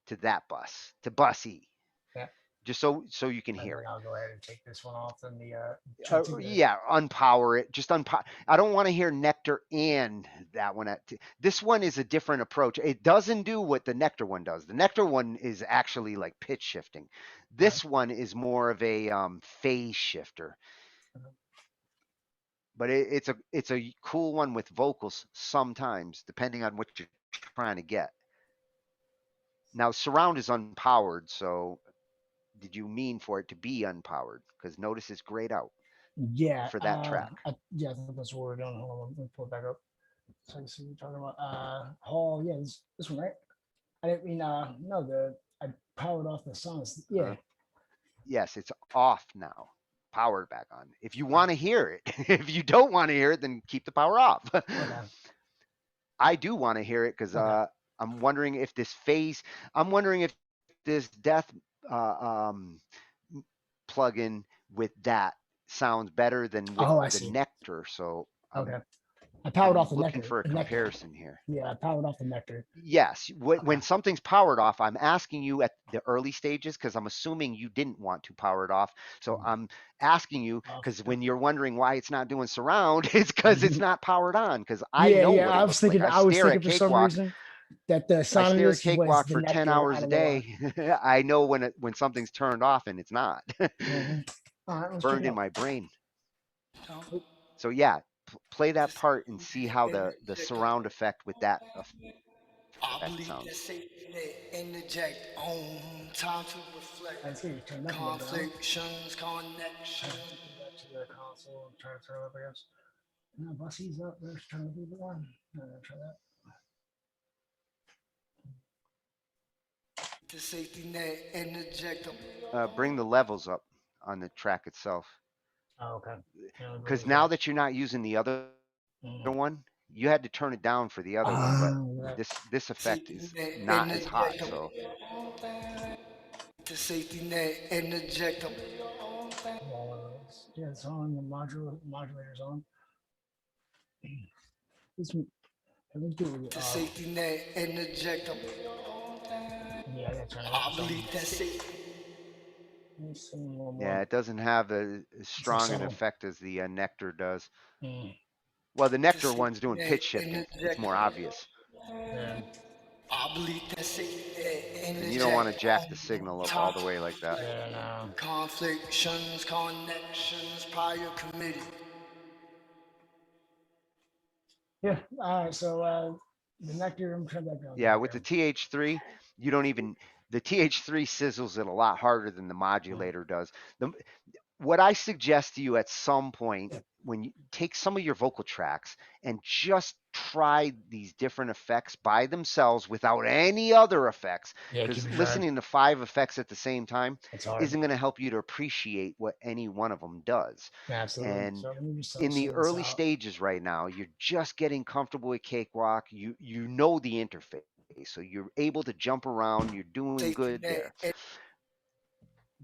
to that bus, to bus E, Yeah. just so you can And hear then it. I'll go ahead and take this one off and the try to the Yeah, unpower it. Just unpower. I don't want to hear Nectar and that one. This one is a different approach. It doesn't do what the Nectar one does. The Nectar one is actually like pitch shifting. right. This one is more of a phase shifter. But it's a cool one with vocals sometimes, depending on what you're trying to get. Now, surround is unpowered, so did you mean for it to be unpowered? Because notice it's grayed out Yeah. for that track. Yeah, I think that's what we're doing. Hold on, let me pull it back up. So I can see what you're talking about. Hall, yeah, this one, right? I didn't mean no, I powered off the songs. Yeah. Yes, it's off now. Powered back on. If you want to hear it, if you don't want to hear it, then keep the power off. Okay. I do want to hear it because Okay. I'm wondering if this phase, I'm wondering if this death uh, um, plugin with that sounds better than with Oh, I the see. nectar. So Okay. I powered off the looking nectar. for a The nectar. comparison here. Yeah, I powered off the nectar. Yes, when Okay. something's powered off, I'm asking you at the early stages because I'm assuming you didn't want to power it off. So I'm asking you because when you're wondering why it's not doing surround, it's because it's not powered on. Because I Yeah, know yeah. what it looks like. I I was stare at thinking for some Cakewalk. reason that the I sign of stare at this was Cakewalk the for 10 nectar hours out a of the water. day. I know when something's turned off and it's not. Mm-hmm. All right, let's check Burned it in out. my brain. Oh, So yeah, play that part and see how the surround effect with that I effect believe sounds. that safety net interject on time to reflect. I see you turned up a little bit, huh? Conflictions, connections. Go back to the console and try to turn it up, I guess. No, Bussy's up. Let's turn it up a little bit more. Try that. The safety net interject. Bring the levels up on the track itself. Oh, okay. Yeah, Because now that you're not using the other one, you had to turn it down for the other one, but Right. this effect Safety is net not as hot. interject. So The safety net interject. Yeah, it's on. The modulator's on. This one, let me do The safety net interject. yeah, I gotta turn it I up. believe that safety. Let me see one yeah, more. it doesn't have as It's like strong an subtle. effect as the Nectar does. Mm, Well, the The Nectar safety one's doing net pitch shifting. It's interject. more obvious, yeah. I believe that safety net and you don't want to interject. jack the signal up all Time the to way like that. Yeah, no. conflictions, connections, prior committee. Yeah. All right. So the nectar, I'm trying that down Yeah, back with the there. TH3, you don't even the TH3 sizzles it a lot harder than the modulator does. The, what I suggest to you at some point when you take some of your vocal tracks and just try these different effects by themselves without any other effects, Yeah, keep because it trying. listening to 5 effects at the same time It's hard. isn't going to help you to appreciate what any one of them does. Absolutely. And So let me just in the sort this early out. stages right now, you're just getting comfortable with Cakewalk. You know the interface, so you're able to jump around. You're doing Safety good net. there.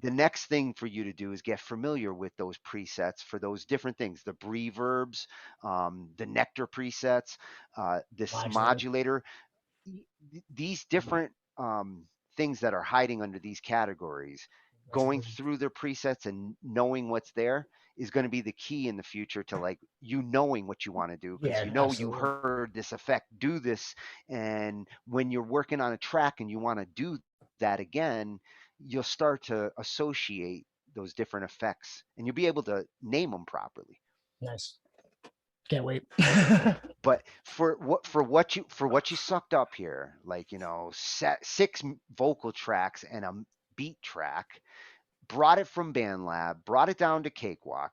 The next thing for you to do is get familiar with those presets for those different things, the reverbs, the nectar presets, this Modulator. modulator, these different things that are hiding under these categories. Going through their presets and knowing what's there is going to be the key in the future to like you knowing what you want to do because Yeah, you know you absolutely. heard this effect do this, and when you're working on a track and you want to do that again, you'll start to associate those different effects and you'll be able to name them properly. Nice. Can't wait. But for what you sucked up here, like six vocal tracks and a beat track, brought it from BandLab, brought it down to Cakewalk,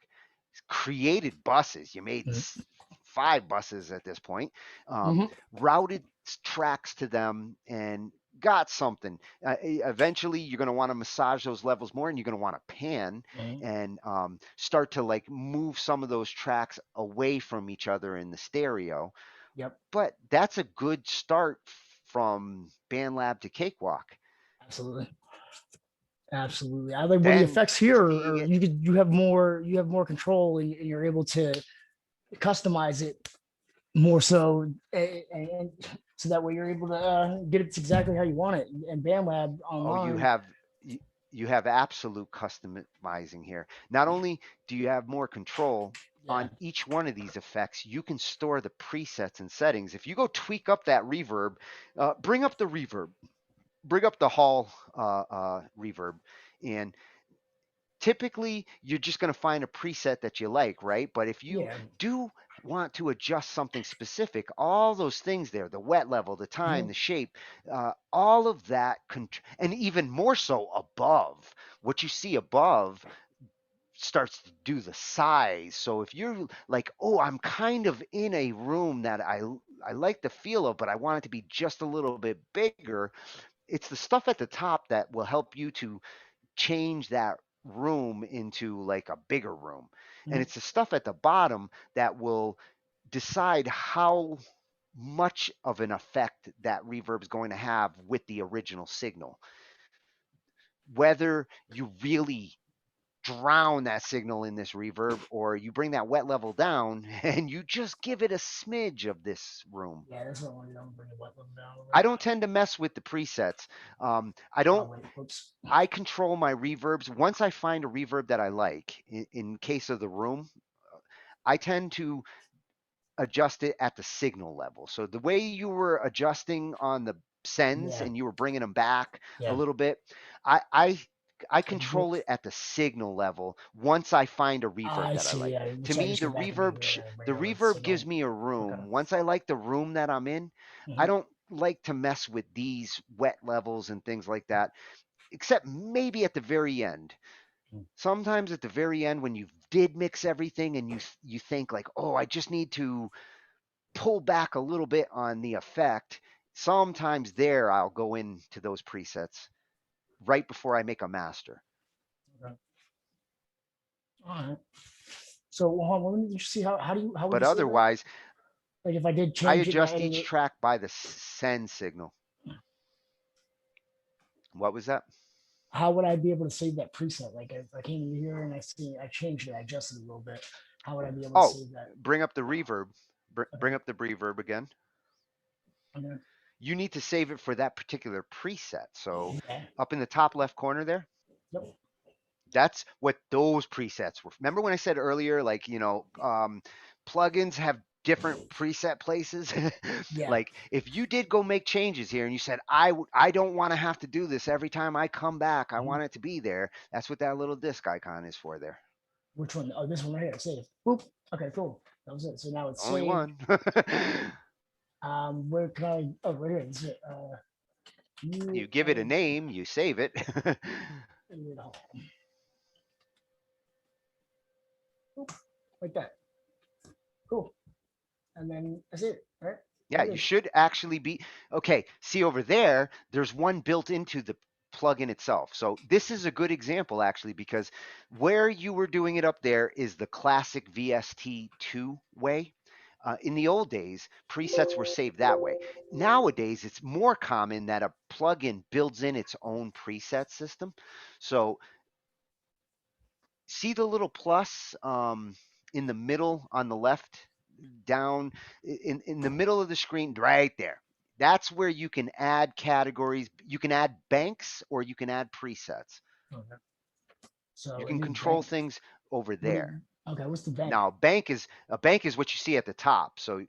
created buses. You made Mhm. 5 buses at this point, Mhm. routed tracks to them, and got something. Eventually, you're going to want to massage those levels more, and you're going to want to pan Mhm. and start to like move some of those tracks away from each other in the stereo. Yep. But that's a good start from BandLab to Cakewalk. Absolutely. Absolutely. I like, well, the Then effects here you are get you have more control, and you're able to customize it more so, and so that way you're able to get it exactly how you want it. And BandLab oh online. you, you have absolute customizing here. Not only do you have more control Yeah. on each one of these effects, you can store the presets and settings. If you go tweak up that reverb, bring up the reverb, bring up the hall reverb, and typically you're just going to find a preset that you like, right? But if you Yeah. do want to adjust something specific, all those things there, the wet level, the time, Mhm. the shape, all of that, and even more so above, what you see above starts to do the size. So if you're like, oh, I'm kind of in a room that I like the feel of, but I want it to be just a little bit bigger, it's the stuff at the top that will help you to change that room into like a bigger room. And Mhm. it's the stuff at the bottom that will decide how much of an effect that reverb is going to have with the original signal. Whether you really drown that signal in this reverb, or you bring that wet level down and you just give it a smidge of this room. Yeah, that's what I want to bring the wet level down a little I bit. don't tend to mess with the presets. I Oh, don't. wait, whoops. I control my reverbs. Once I find a reverb that I like, in case of the room, I tend to adjust it at the signal level. So the way you were adjusting on the sends Yeah, and you were bringing them back a yeah. little bit, I I I So do control it. it at the signal level once I find a reverb I that I see. like. Yeah, To which I me, just the go back and do reverb here and bring the it over the reverb gives signal. me a Okay. room. Once I like the room that I'm in, I Mhm. don't like to mess with these wet levels and things like that, except maybe at the very end. Mm. Sometimes at the very end when you did mix everything and you think like, "Oh, I just need to pull back a little bit on the effect." Sometimes there I'll go into those presets right before I make a master. Okay. All right. So hold on, let me just see how would But you say that? otherwise, Like if I did I change it and I adjust edited each it, track by the send signal. What was that? how would I be able to save that preset? Like if I came in here and I changed it, I adjusted it a little bit. How would I be able to Oh, save that? bring up the reverb. Okay. Bring up the reverb again. Okay. You need to save it for that particular preset. So Yeah. up in the top left corner there, Yep. that's what those presets were. Remember when I said earlier, like, plugins have different preset places? Yeah. Like, if you did go make changes here and you said, I don't want to have to do this every time I come back, I Mhm. want it to be there. That's what that little disc icon is for there. Which one? Oh, this one right here. Save. Boop. Okay, cool. That was it. So now it's Only saved. one. Where can I? Oh, right here. This is it. You give it a you. name, you save it. Boop, like that. Cool. And then that's it. Right. Yeah, There it you is. should actually be okay. See over there, there's one built into the plugin itself. So this is a good example actually because where you were doing it up there is the classic VST2 way. In the old days, presets were saved that way. Nowadays, it's more common that a plugin builds in its own preset system. So see the little plus in the middle on the left, down in the middle of the screen, right there. That's where you can add categories. You can add banks or you can add presets. Okay. You So a can new control bank. things over What do there. you, okay, what's the bank? Now, a bank is what you see at the top. So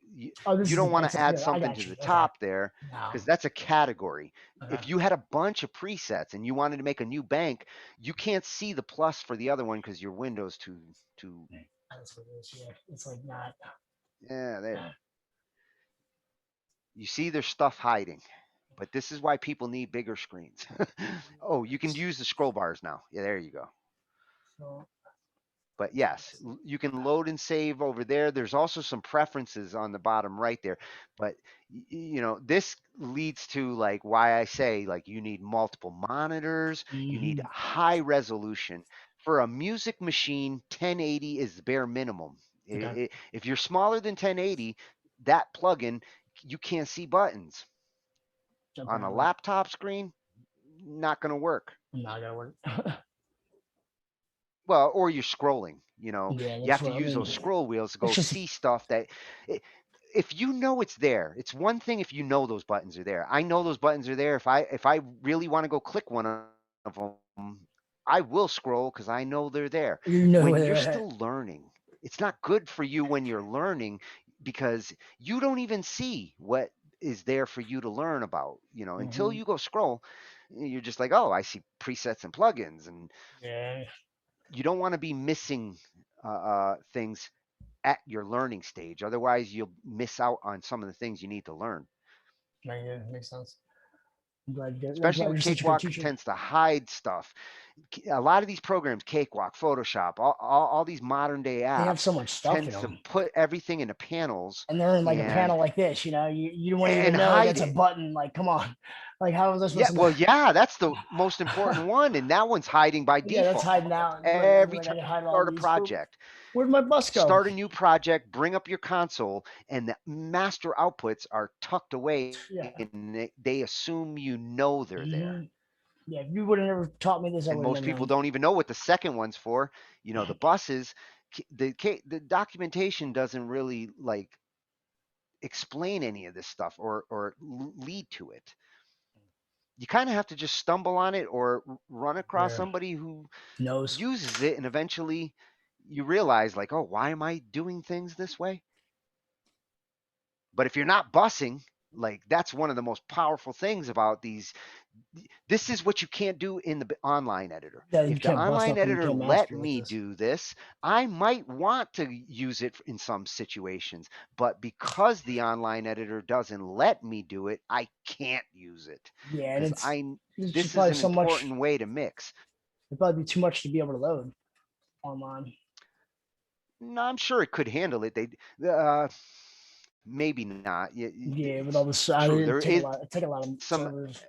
Oh, this you is the don't want banks to up add here. I something got to you. the Okay. top there because Now, that's a category. okay. If you had a bunch of presets and you wanted to make a new bank, you can't see the plus for the other one because your window's too. That's what it is. Yeah, it's like not. Yeah, there. You see there's stuff hiding, but this is why people need bigger screens. Oh, you can use the scroll bars now. Yeah, there you go. So, But yes, you can load and save over there. There's also some preferences on the bottom right there. But this leads to like why I say like you need multiple monitors, you need mhm. high resolution. For a music machine, 1080 is the bare minimum. Okay. If you're smaller than 1080, that plugin you can't see buttons. On a Apparently, laptop screen, not going to work. I'm not gonna work. Well, or you're scrolling. Yeah, You that's have to what I use mean. those scroll wheels to It's go just see stuff that. If you know it's there, it's one thing if you know those buttons are there. I know those buttons are there. If I really want to go click one of them, I will scroll because I know they're there. you know When where you're they're at. still learning, it's not good for you when you're learning because you don't even see what is there for you to learn about. Until Mhm. you go scroll, you're just like, oh, I see presets and plugins, and Yeah, you don't want to be missing things at your learning stage. Otherwise, you'll miss out on some of the things you need to learn. yeah, makes sense. I'm Especially glad when you're such a good Cakewalk teacher. tends to hide stuff. A lot of these programs, Cakewalk, Photoshop, all these modern day They have so apps, much stuff in tends to them, put everything into panels and they're in like a and panel like this. You don't even and know hide that's a it. button. Like, come on, like how was I Yeah, supposed to know? well, yeah, that's the most important one, and that one's hiding by Yeah, that's default hiding out. Like, every like time I can you hide all start a these. project. Where'd my bus go? Start a new project, bring up your console, and the master outputs are tucked away, Yeah. and they assume you know they're there. Hmm. Yeah, if you would have never taught me this, I And would have most never people known. don't even know what the second one's for. The buses, the documentation doesn't really like explain any of this stuff or lead to it. You kind of have to just stumble on it or run across Yeah. somebody who Knows. uses it, and eventually you realize, like, oh, why am I doing things this way? But if you're not busing, like, that's one of the most powerful things about these. This is what you can't do in the online editor. Yeah, you If the can't bust online nothing. You editor can't let master with me this. do this, I might want to use it in some situations. But because the online editor doesn't let me do it, I can't use it Yeah, and because it's just this is probably an so much. important way to mix. It'd probably be too much to be able to load online. No, I'm sure it could handle it. Maybe not. Yeah, with all this, True. it'd take a lot. It'd take a lot of Some servers.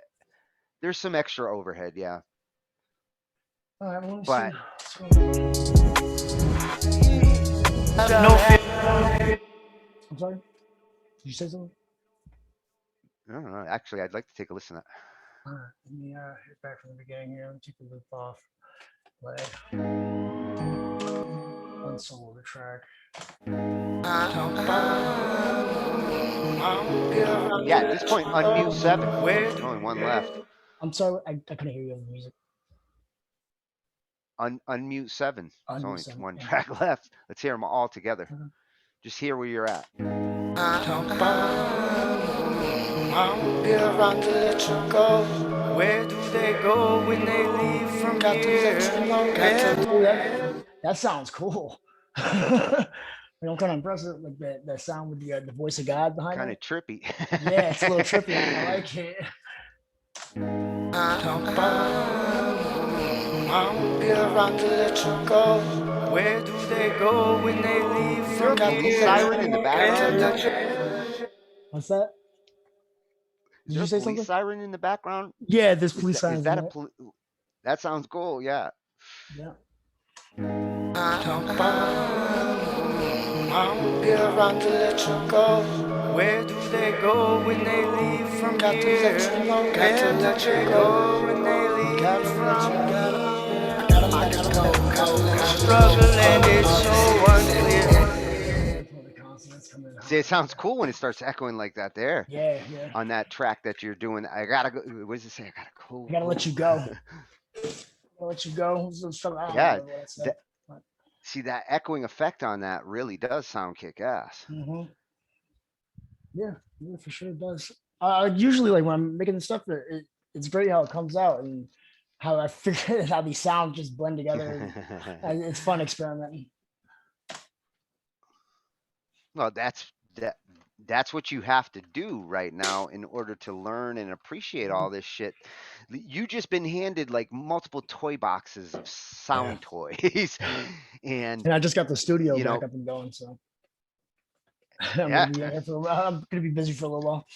there's some extra overhead, yeah. All right, well, let me see. But No fear. I'm sorry. Did you say something? I don't know. Actually, I'd like to take a listen to that. All right, let me hit back from the beginning here. Let me take the loop off. Play. Unsolo the track. Yeah, at this point, unmute 7. Where There's only one left. I'm sorry, I couldn't hear you on the music. Unmute 7. There's only Unmute 7, one yeah. track left. Let's hear them all together. Uh-huh. Just hear where you're at. I'll be around to let you go. Where do they go when they leave from Got to here? let you know. That sounds cool. I'm kind of impressive, like that sound with the voice of God behind Kind it. of trippy. Yeah, it's a little trippy. I like it. I'll be around to let you go. Where do they go when they leave Is there from a police here? siren in the background there? What's that? Is Did there you a say police something? siren in the background? Yeah, there's Is police that is signs in that a it. that sounds cool? Yeah. Yeah. I'll be around to let you go. Where do they go when they leave from here? Where do they go when they leave from here? I gotta go. Struggle and it's so unclear. The consonants come in See, it hard. sounds cool when it starts echoing like that there Yeah, yeah. on that track that you're doing. I gotta go. What does it say? I gotta I gotta let you go. I'll let you go. I don't Yeah. remember what I said. See, that echoing effect on that really does sound kick ass. Mm-hmm. Yeah, yeah, for sure it does. Usually, like when I'm making the stuff, it's great how it comes out and how I figure how these sounds just blend together. It's fun experimenting. Well, that's what you have to do right now in order to learn and appreciate all this shit. You just been handed like multiple toy boxes of sound toys, and And I just got the studio you back know, up and going, so yeah. I'm gonna be busy for a little while.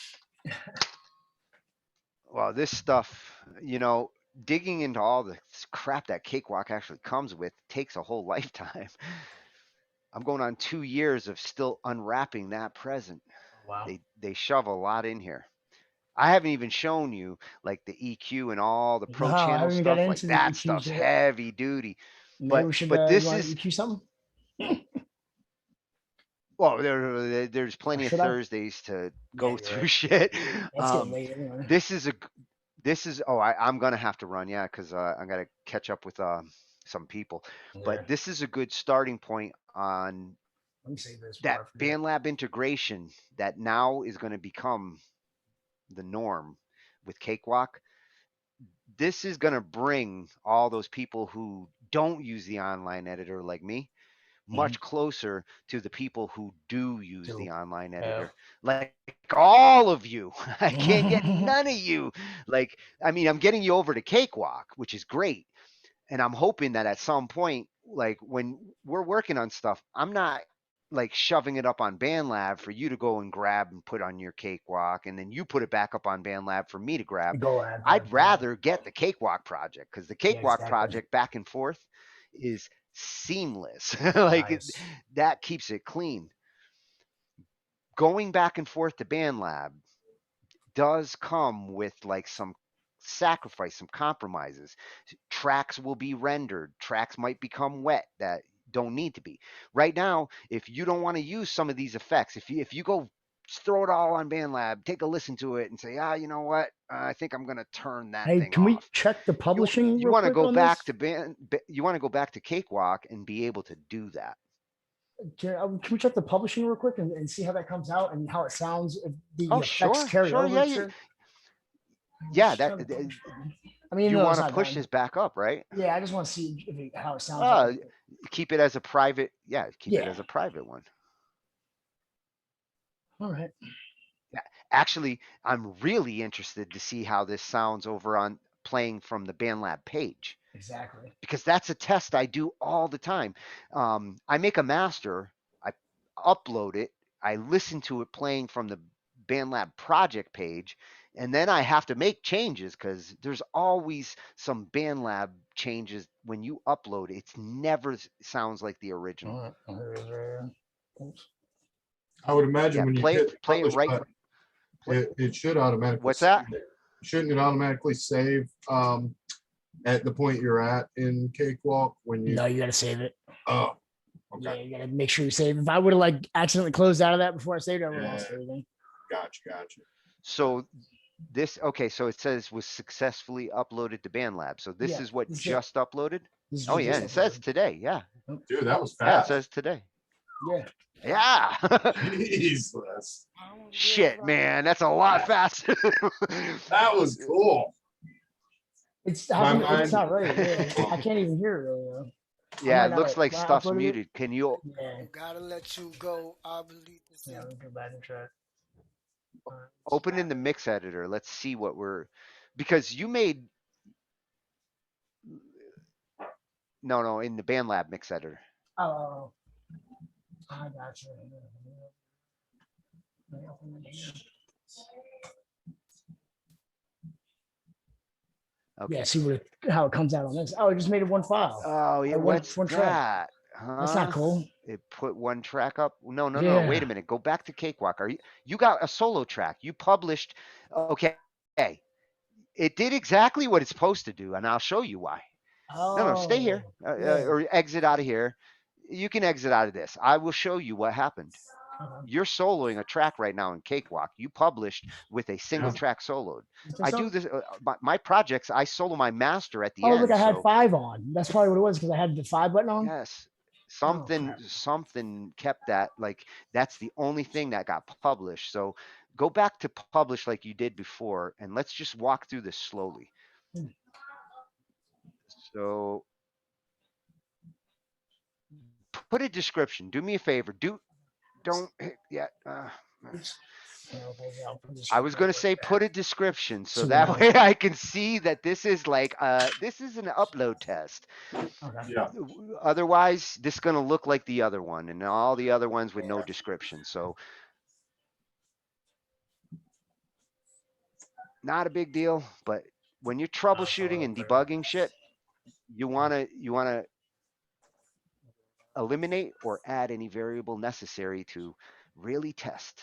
Well, this stuff, digging into all the crap that Cakewalk actually comes with takes a whole lifetime. I'm going on 2 years of still unwrapping that present. Wow. They shove a lot in here. I haven't even shown you like the EQ and all the No, pro I channel haven't even got stuff. Like into the that EQs stuff's yet. heavy duty. Maybe we should. But You this want to is EQ something? well, there's Or plenty of should I? Thursdays to Yeah, go you're through right. shit. It's getting late anyway. This is I'm gonna have to run, yeah, because I'm gonna catch up with some people. Yeah. But this is a good starting point on Let me say this. that BandLab integration that now is going to become the norm with Cakewalk. This is going to bring all those people who don't use the online editor like me much closer to the people who do use the online editor. Like all of you. I can't get none of you. Like, I mean, I'm getting you over to Cakewalk, which is great. And I'm hoping that at some point, like when we're working on stuff, I'm not like shoving it up on BandLab for you to go and grab and put on your Cakewalk, and then you put it back up on BandLab for me to grab. Go ahead. I'd rather get the Cakewalk project because the Cakewalk exactly. project back and forth is seamless. Like Nice. that keeps it clean. Going back and forth to BandLab does come with like some sacrifice, some compromises. Tracks will be rendered. Tracks might become wet that don't need to be. Right now, if you don't want to use some of these effects, if you go just throw it all on BandLab, take a listen to it, and say, you know what? I think I'm gonna turn that Hey, thing can we off. check the You publishing you real want to quick go on back this? to you want to go back to Cakewalk and be able to do that. Can we check the publishing real quick and see how that comes out and how it sounds? If the Oh, effects sure, carry sure, over yeah, to. yeah. Just try the I mean, You no, it's want to not push done. this back up, right? Yeah, I just want to see how it sounds Uh, like. keep it as a private. Yeah, keep it Yeah. as a private one. All right. Yeah, actually, I'm really interested to see how this sounds over on playing from the BandLab page, Exactly. because that's a test I do all the time. I make a master, I upload it, I listen to it playing from the BandLab project page, and then I have to make changes because there's always some BandLab changes when you upload it. It's never sounds like the original. All right. Oh, here it is right here. Oops. I would imagine Yeah, when you play hit the play it publish right. button, Play, it should automatically what's save that? it. Shouldn't it automatically save at the point you're at in Cakewalk when you? No, you got to save it. Oh, Yeah, okay. you got to make sure you save. If I would have like accidentally closed out of that before I saved it, I would have Yeah. lost everything. Gotcha. So okay, so it says was successfully uploaded to BandLab. So this Yeah, is what this is it. just uploaded. This is Oh what yeah, just and it says uploaded. today. Yeah, Dude, that was yeah, it fast. says today. Yeah. Yeah. Jeez, Shit, man, that's a lot faster. that was cool. It's My it's mind- not right. Yeah. I can't even hear it really. Though. Yeah, might it not looks have- like when I stuff's uploaded it- muted. Can you Yeah. Gotta let you go. I believe this. Yeah. Let me go back and try. open in the mix editor? Let's see what we're, because you made, no, in the BandLab mix editor. Oh, I got you. Let me open it here. Okay. Yeah, see how it comes out on this. Oh, it just made it one file. Oh yeah, one- what's one track. that? That's not cool. It put one track up. No. Yeah. Wait a minute. Go back to Cakewalk. You got a solo track? You published. Okay. It did exactly what it's supposed to do, and I'll show you why. Oh, No, stay here yeah. or exit out of here. You can exit out of this. I will show you what happened. Okay. You're soloing a track right now in Cakewalk. You published with a single track soloed. You think I so? do this. My projects, I solo my master at the Oh, end. look, I had so 5 on. That's probably what it was because I had the 5 button on. yes, Oh, crap. something kept that. Like that's the only thing that got published. So go back to publish like you did before, and let's just walk through this slowly. Hmm. So put a description. Do me a favor. Don't hit yet. I was going to say put a description so that way I can see that this is like this is an upload test. Okay. Yeah. Otherwise, this is going to look like the other one and all the other ones with no description. So not a big deal, but when you're troubleshooting and debugging shit, you want to eliminate or add any variable necessary to really test.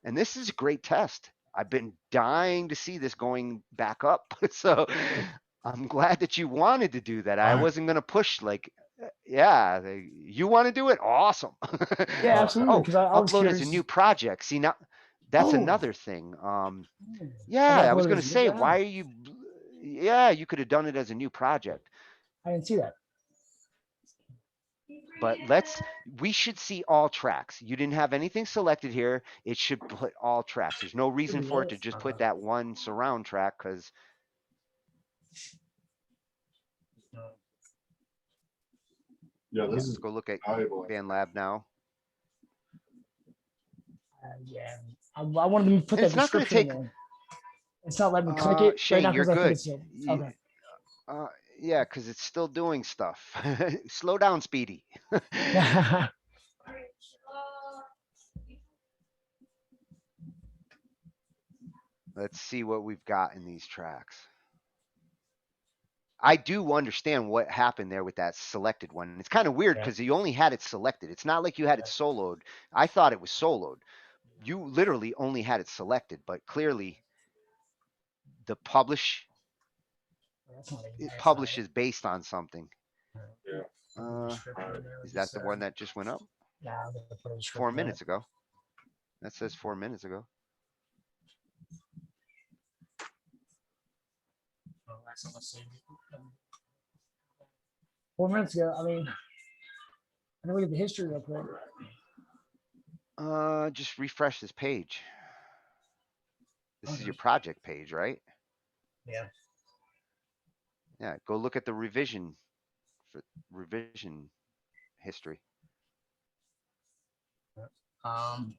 And this is a great test. I've been dying to see this going back up. So I'm glad that you wanted to do that. I wasn't going to push like, yeah, you want to do it? Awesome. Yeah, absolutely. Because I was upload curious. as a new project. See, now that's another thing. Yeah, I was going to say, why are you, yeah, you could have done it as a new project. I didn't see that. But we should see all tracks. You didn't have anything selected here. It should put all tracks. There's no reason for it to just put that one surround track because. Yeah, this is Let's go look at valuable. BandLab now. Yeah, I wanted them to put And that it's not gonna description take- in. It's not letting me click it Shane, right now you're 'cause I think good. it's okay. Yeah, because it's still doing stuff. Slow down, Speedy. Let's see what we've got in these tracks. I do understand what happened there with that selected one. It's kind of weird because you only had it selected. It's not like you had it soloed. I thought it was soloed, You literally only had it selected, but clearly the That's not even it that's not it. publishes based on something. Yeah. Put a Uh, description in there, is that just, the one that just went up nah, I'm gonna put a 4 description in it. minutes ago? That says 4 minutes ago. Oh, that's not the same. 4 minutes ago. I mean, I know we get the history real quick. Just refresh this page. This is Okay. your project page, right? Yeah. Yeah, go look at the revision history. Um.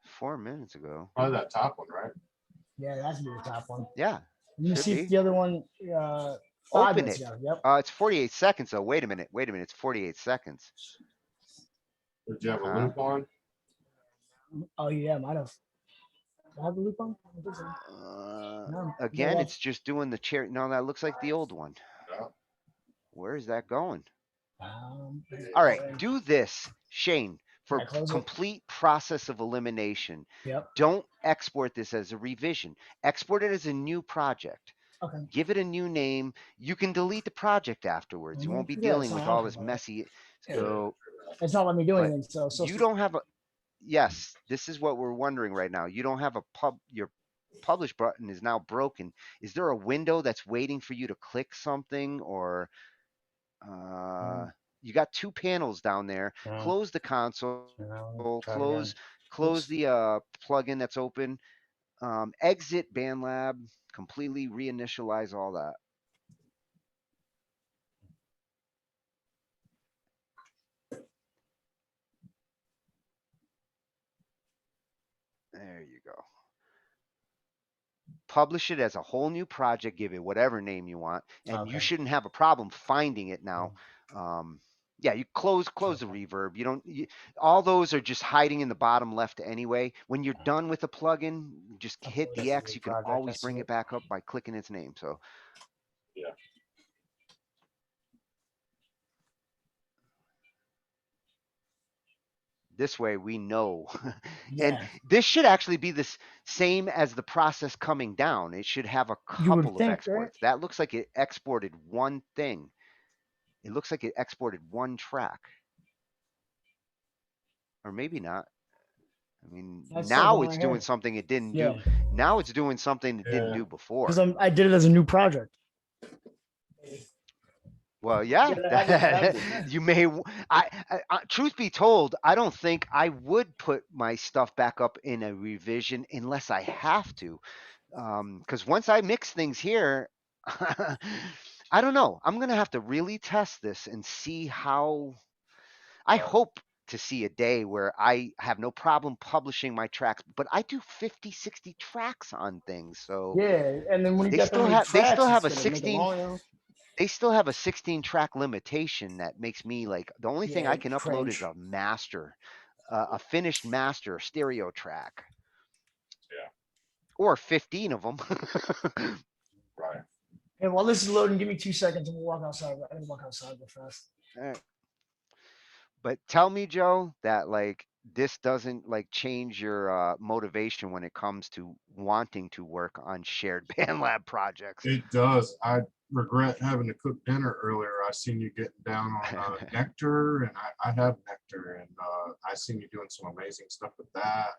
4 minutes ago. Probably that top one, right? Yeah, that should be the top one. Yeah, Let me should see if be. the other one. 5 Open minutes it. ago. Yep. It's 48 seconds though. Wait a minute. It's 48 seconds. Did you have a Huh? loop on? Oh yeah, might have. Do I have the loop on? I think so. No, Again, no, it's just doing the chair. No, that looks like the old one. Yeah. Where is that going? Um, All right, do this, Shane, Can for I close it? complete process of elimination. Yep. Don't export this as a revision. Export it as a new project. Okay. Give it a new name. You can delete the project afterwards. You won't be Yeah, it's dealing not with on all for this a while. messy. Yeah. So, It's not letting me do but anything. So you don't have a. Yes, this is what we're wondering right now. You don't have a your publish button is now broken. Is there a window that's waiting for you to click something, or you got two panels down there? No, Close the console. no, try it again. Close Oops. the plugin that's open. Exit BandLab. Completely reinitialize all that. There you go. Publish it as a whole new project. Give it whatever name you want, and you Okay. shouldn't have a problem finding it now. Yeah, you close the reverb. You don't. All those are just hiding in the bottom left anyway. When you're done with a plugin, just hit Upload the as a X. new You can project, I always see bring it. it back up by clicking its name. So Yeah. this way we know. And Yeah. this should actually be the same as the process coming down. It should have a You would couple of think, right? exports. That looks like it exported one thing. It looks like it exported one track. Or maybe not. I mean, That's still now going it's right doing here. something it didn't Yeah. do. Now it's doing something it didn't Yeah. do Because before. I did it as a new project. Well, yeah, you may. Truth be told, I don't think I would put my stuff back up in a revision unless I have to. Because once I mix things here, I don't know. I'm gonna have to really test this and see how. I hope to see a day where I have no problem publishing my tracks, but I do 50, 60 tracks on things, so Yeah, and then when you they got that still many have they still tracks, have it's a gonna make it 16 long. You know? they still have a 16 track limitation that makes me like the only thing Yeah, I can upload is cringe. a master, a finished master stereo track. Yeah. Or 15 of them. Right. And while this is loading, give me 2 seconds and we'll walk outside. I gotta walk outside real fast. But tell me, Joe, that like this doesn't like change your motivation when it comes to wanting to work on shared BandLab projects. It does. I regret having to cook dinner earlier. I seen you getting down on nectar, and I have nectar, and I seen you doing some amazing stuff with that.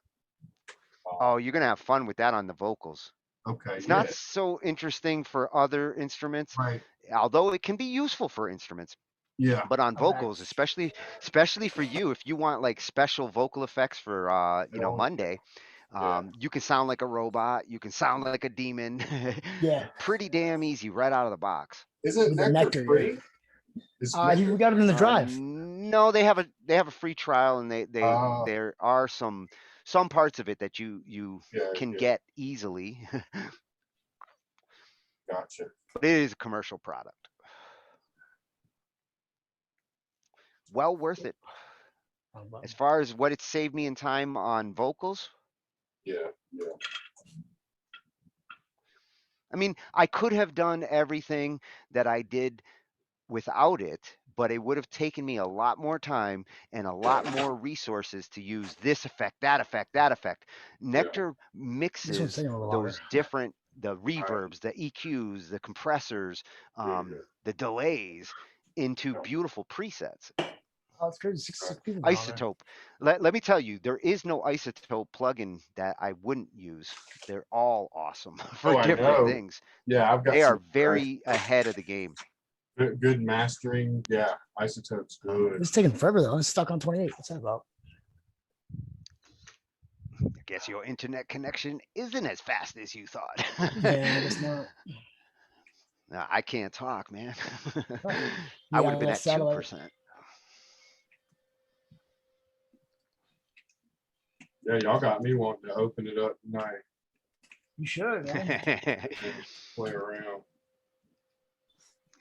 Oh, you're gonna have fun with that on the vocals. Okay. It's Yeah. not so interesting for other instruments, Right. although it can be useful for instruments. Yeah. But on Okay. vocals, especially for you, if you want like special vocal effects for Monday, you can sound like a robot, you can sound like a demon. Yeah. Pretty damn easy right out of the box. Is it With the nectar nectar, free? Is we nectar? got it in the drive. No, they have a free trial, and there are some parts of it that you Yeah, can yeah. get easily. Gotcha. But it is a commercial product. Well worth it. As far as what it saved me in time on vocals, Yeah. Yeah. I mean, I could have done everything that I did without it, but it would have taken me a lot more time and a lot more resources to use this effect, that effect, that effect. Nectar This one's mixes taking a little longer. those different, the reverbs, the EQs, the compressors, the delays into beautiful presets. Oh, it's crazy. Six people been on there. Isotope. Let me tell you, there is no Isotope plugin that I wouldn't use. They're all awesome for Oh, I different know. things. Yeah, I've got They are some very ahead of the game. good mastering. Yeah, Isotope's good. It's taking forever though. It's stuck on 28. What's that about? I guess your internet connection isn't as fast as you thought. Yeah, it's not. No, I can't talk, man. I Yeah, would have been that at satellite. 2%. Yeah, y'all got me wanting to open it up tonight. You should, man. Play around.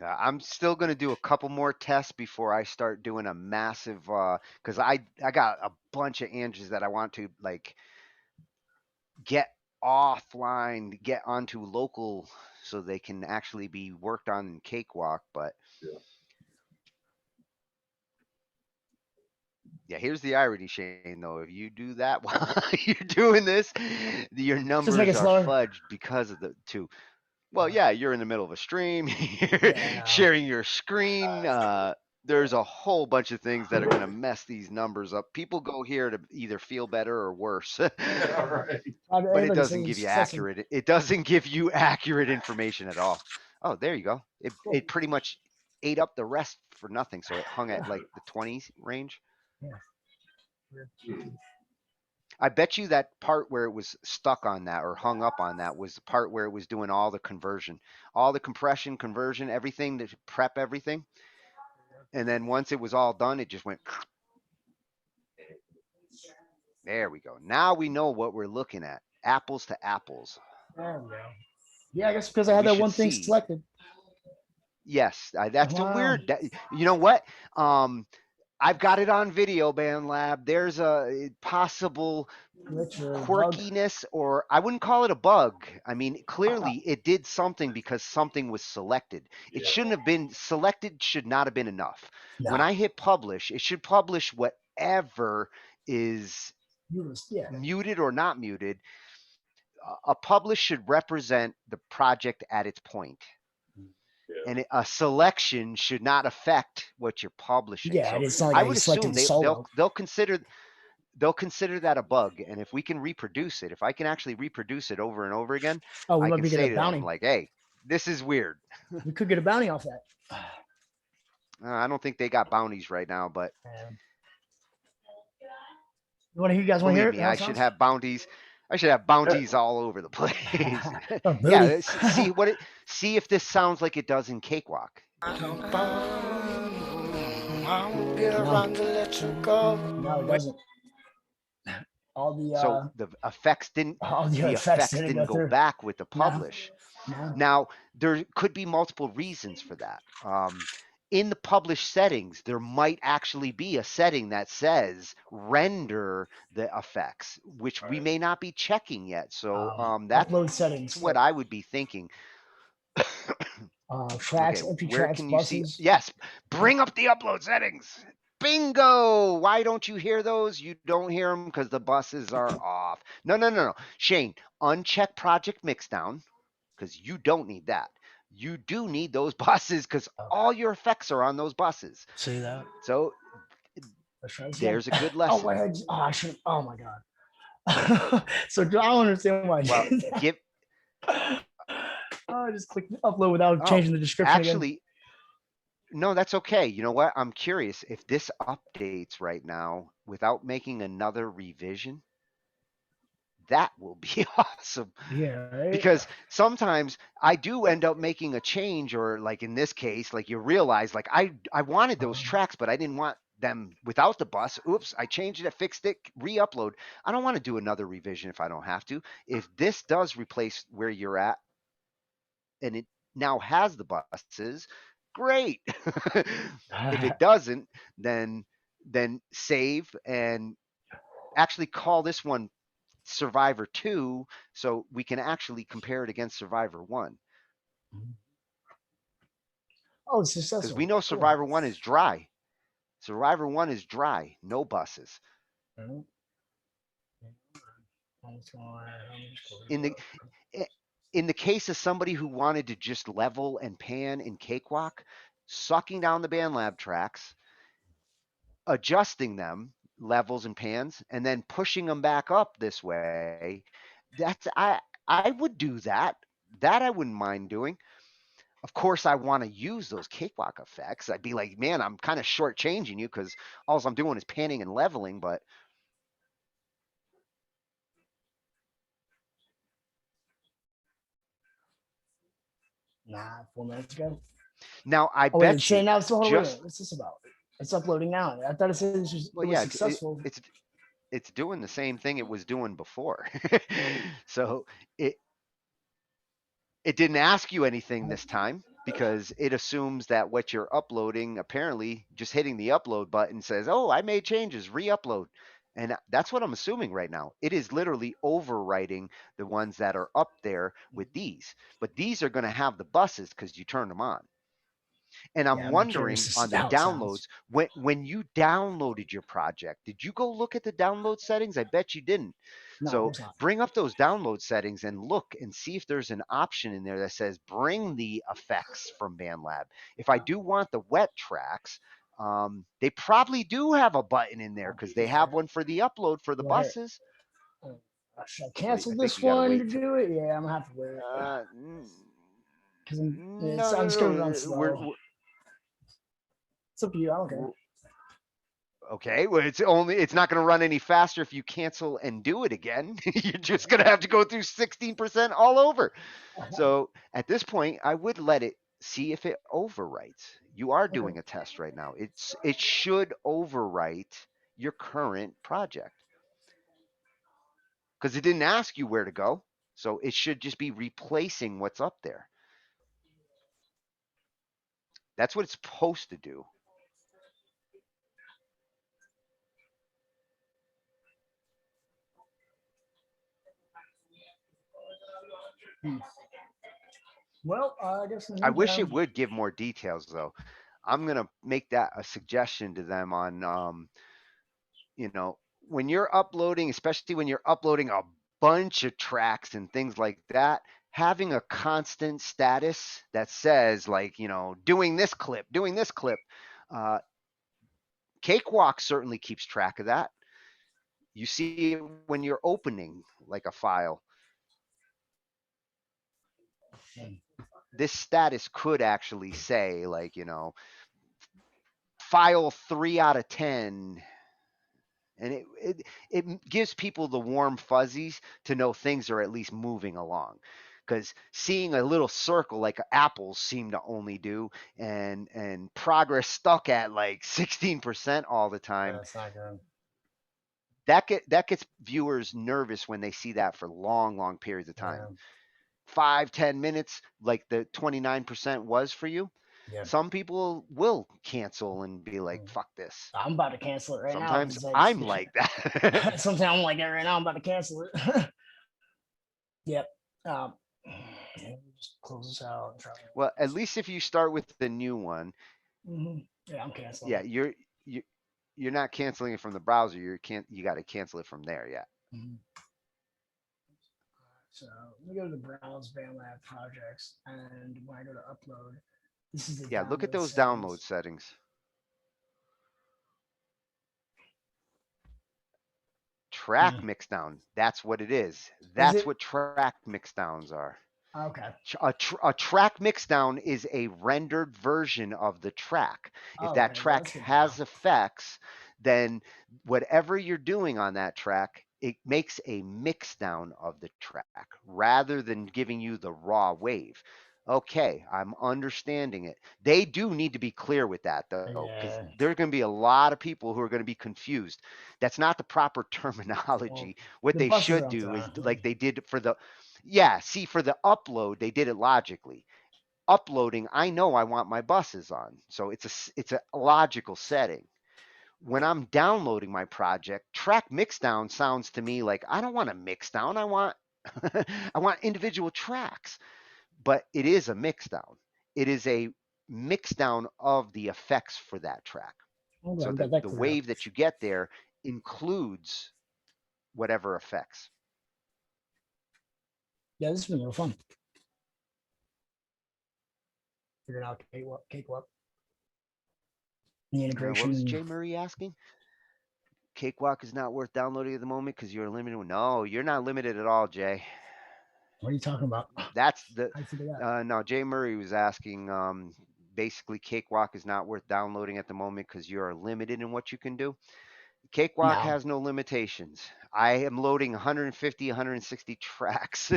I'm still going to do a couple more tests before I start doing a massive, because I got a bunch of Andrews that I want to like get offline, get onto local so they can actually be worked on in Cakewalk. But yeah, here's the irony, Shane, though. If you do that while you're doing this, your numbers make it are slower. fudged because of the two. Well, yeah, you're in the middle of a stream, you're Yeah. sharing your screen. There's a whole bunch of things that are going to mess these numbers up. People go here to either feel better or worse. Yeah, right. But it doesn't give you accurate. It doesn't give you accurate information at all. Oh, there you go. It pretty much ate up the rest for nothing. So it hung at like the 20s range. Yeah. I bet you that part where it was stuck on that or hung up on that was the part where it was doing all the conversion, all the compression, conversion, everything to prep everything. And then once it was all done, it just went. There we go. Now we know what we're looking at. Apples to apples. There we go. Yeah, I guess because I had We that should one thing see. selected. Yes, that's a Wow. weird. You know what? I've got it on video, Band Lab. There's a possible Glitch or bug. quirkiness, or I wouldn't call it a bug. I mean, clearly it did something because something was selected. It shouldn't have been selected, should not have been enough. No. When I hit publish, it should publish whatever is Yeah. muted or not muted. A publish should represent the project at its point. And a selection should not affect what you're publishing. Yeah, so it's not like I I would selected assume solo. they'll consider that a bug. And if we can reproduce it, if I can actually reproduce it over and over again, Oh, we I might can be say getting to a them, bounty. like, hey, this is weird. We could get a bounty off that. I don't think they got bounties right now, but You guys want to hear believe it? me, I should have bounties. I should have bounties all over the place. Oh, Yeah, see if this sounds like it does in Cakewalk. No, it doesn't. All the So the effects didn't. all the The effects effects didn't go through. back with the publish. No. Now there could be multiple reasons for that. In the publish settings, there might actually be a setting that says render the effects, which we may not be checking yet. So that's upload settings. what I would be thinking. Tracks, Okay, empty where tracks, can you buses. see? Yes, bring up the upload settings. Bingo! Why don't you hear those? You don't hear them because the buses are off. No. Shane, uncheck project mixdown because you don't need that. You do need those buses because all your effects are on those buses. See that? So there's a good lesson. I should. Oh my god. So I don't understand why. Well, give. I just clicked upload without changing the description. Actually, no, that's okay. You know what? I'm curious if this updates right now without making another revision. That will be awesome. Yeah, right? Because sometimes I do end up making a change, or like in this case, like you realize, like I wanted those tracks, but I didn't want them without the bus. Oops, I changed it, I fixed it, re-upload. I don't want to do another revision if I don't have to. If this does replace where you're at, and it now has the buses, great. If it doesn't, then save and actually call this one Survivor 2 so we can actually compare it against Survivor 1. Oh, it's Because we successful. know Cool. Survivor 1 is dry. Survivor 1 is dry, no buses. Mhm. In the in the case of somebody who wanted to just level and pan in Cakewalk, sucking down the band lab tracks, adjusting them levels and pans, and then pushing them back up this way, I would do that. That I wouldn't mind doing. Of course, I want to use those cakewalk effects. I'd be like, man, I'm kind of shortchanging you because all I'm doing is panning and leveling. But Nah, 4 minutes ago. now I Oh wait, it's bet saying you now. So hold on, wait a just minute. What's this about? It's uploading now. I thought it said well, it was yeah, successful. it's doing the same thing it was doing before. So it it didn't ask you anything this time because it assumes that what you're uploading, apparently just hitting the upload button says, oh, I made changes, re-upload. And that's what I'm assuming right now. It is literally overwriting the ones that are up there with these. But these are going to have the buses because you turned them on. And Yeah, I'm I'm curious wondering to on see the how it sounds. downloads, when you downloaded your project, did you go look at the download settings? I bet you didn't. No, of So course not. bring up those download settings and look and see if there's an option in there that says bring the effects from BandLab. If I do want the wet tracks, they probably do have a button in there because they have one for the upload for the Well, here, buses. should I Well, cancel I think this you got to one to wait for. do it? Yeah, I'm gonna have to wait Uh, because no, I'm no, just gonna run no. slow. It's up to you. I don't care. We're Okay, well, it's not going to run any faster if you cancel and do it again. You're just going to have to go through 16% all over. So at this point, I would let it see if it overwrites. You are Okay. doing a test right now. It should overwrite your current project because it didn't ask you where to go. So it should just be replacing what's up there. That's what it's supposed to do. Hmm. Well, I guess in the I wish meantime, it would give more details though. I'm gonna make that a suggestion to them on when you're uploading, especially when you're uploading a bunch of tracks and things like that, having a constant status that says like, doing this clip, uh, Cakewalk certainly keeps track of that. You see it when you're opening like a file. This status could actually say like, file 3 out of 10, and it gives people the warm fuzzies to know things are at least moving along, because seeing a little circle like apples seem to only do, and progress stuck at like 16% all the time, that's not good. that gets viewers nervous when they see that for long periods of time. Yeah. 5-10 minutes like the 29% was for you. Yeah. Some people will cancel and be like, fuck this. I'm about to cancel it right now Sometimes because I I'm like that. sometimes I'm like that right now. I'm about to cancel it. Yep. Just close this out. And try Well, at least if you start with the new one, Yeah, I'm canceling yeah, it. you're not canceling it from the browser. You got to cancel it from there. Yeah. Mhm. So let me go to the browse BandLab projects, and when I go to upload, this is the Yeah. Look at download those download settings. settings. Track Hmm. mixdown. That's what it is. Is That's it what track mixdowns are. okay? A track mixdown is a rendered version of the track. If Oh, that okay. track That's good to know. has effects, then whatever you're doing on that track, it makes a mixdown of the track rather than giving you the raw wave. Okay, I'm understanding it. They do need to be clear with that though, because Yeah. there's going to be a lot of people who are going to be confused. That's not the proper Well, terminology. What the they buses should are up do is there. like they did for the yeah, see, for the upload, they did it logically. Uploading, I know I want my buses on, so it's a logical setting. When I'm downloading my project, track mixdown sounds to me like I don't want a mixdown. I want I want individual tracks, but it is a mixdown. It is a mix down of the effects for that track. Okay, So I've got that the cleared up. wave that you get there includes whatever effects. Yeah, this has been real fun. Figuring out Cakewalk. The What integration. was Jay Murray asking? Cakewalk is not worth downloading at the moment because you're limited. No, you're not limited at all, Jay. What are you talking about? That's the I figured that. no. Jay Murray was asking. Basically, Cakewalk is not worth downloading at the moment because you're limited in what you can do. Cakewalk No. has no limitations. I am loading 150, 160 tracks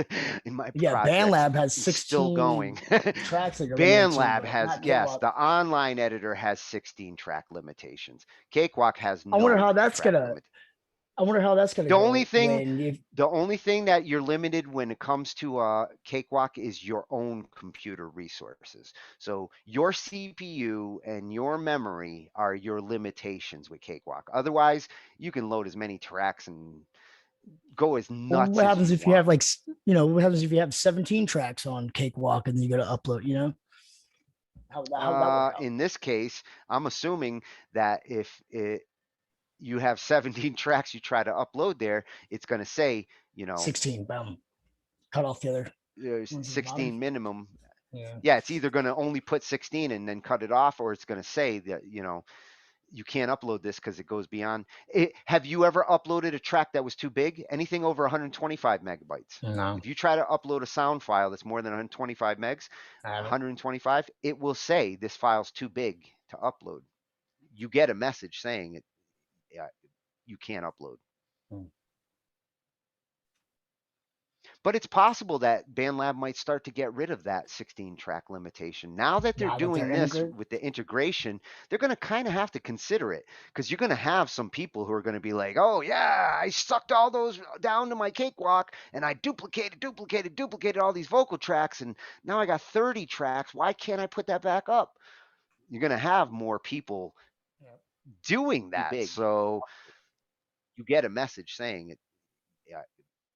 in my Yeah, projects. BandLab has It's still 16 going. tracks that you're limited to, BandLab but has, not yes, Cakewalk. the online editor has 16 track limitations. Cakewalk has I wonder no how that's track gonna. limit. I wonder how that's gonna The only go thing when you. the only thing that you're limited when it comes to Cakewalk is your own computer resources. So your CPU and your memory are your limitations with Cakewalk. Otherwise, you can load as many tracks and go as Well, nuts what as happens you if you want. have like what happens if you have 17 tracks on Cakewalk and then you go to upload? How would that work out? In this case, I'm assuming that if you have 17 tracks you try to upload there, it's going to say, 16, boom, cut off the other ones at the bottom. 16 minimum. Yeah. Yeah, it's either going to only put 16 and then cut it off, or it's going to say that, you can't upload this because it goes beyond. Have you ever uploaded a track that was too big? Anything over 125 megabytes. No, If you try to upload a sound file that's more than 125 megs, I haven't. 125, it will say this file's too big to upload. You get a message saying it. Yeah, you can't upload. Hmm. But it's possible that BandLab might start to get rid of that 16 track limitation. Now that they're Now that they're doing this integrated. with the integration, they're going to kind of have to consider it because you're going to have some people who are going to be like, oh, yeah, I sucked all those down to my Cakewalk and I duplicated all these vocal tracks. And now I got 30 tracks. Why can't I put that back up? You're going to have more people doing that. So you get a message saying it. Yeah,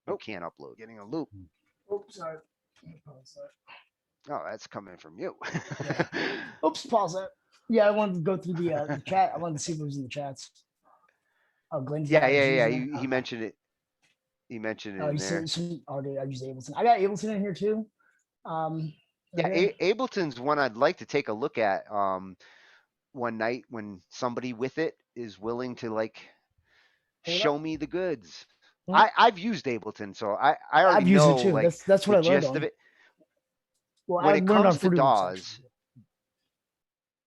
you can't upload. Getting a loop. Oops, sorry. Oh, that's coming from you. Yeah. Oops, pause that. Yeah, I wanted to go through the chat. I wanted to see what was in the chats. Oh, Glenn's Yeah. using He okay. mentioned it. He mentioned it Oh, in you there. said some. Oh, dude, I use Ableton. I got Ableton in here too. Yeah, Okay. Ableton's one I'd like to take a look at one night when somebody with it is willing to like Hold show up. me the goods. Hmm. I've used Ableton, so I already I've used it know too. like That's what the I learned gist of on. it. Well, I When it learned on comes to Fruity Loops DAWs, actually.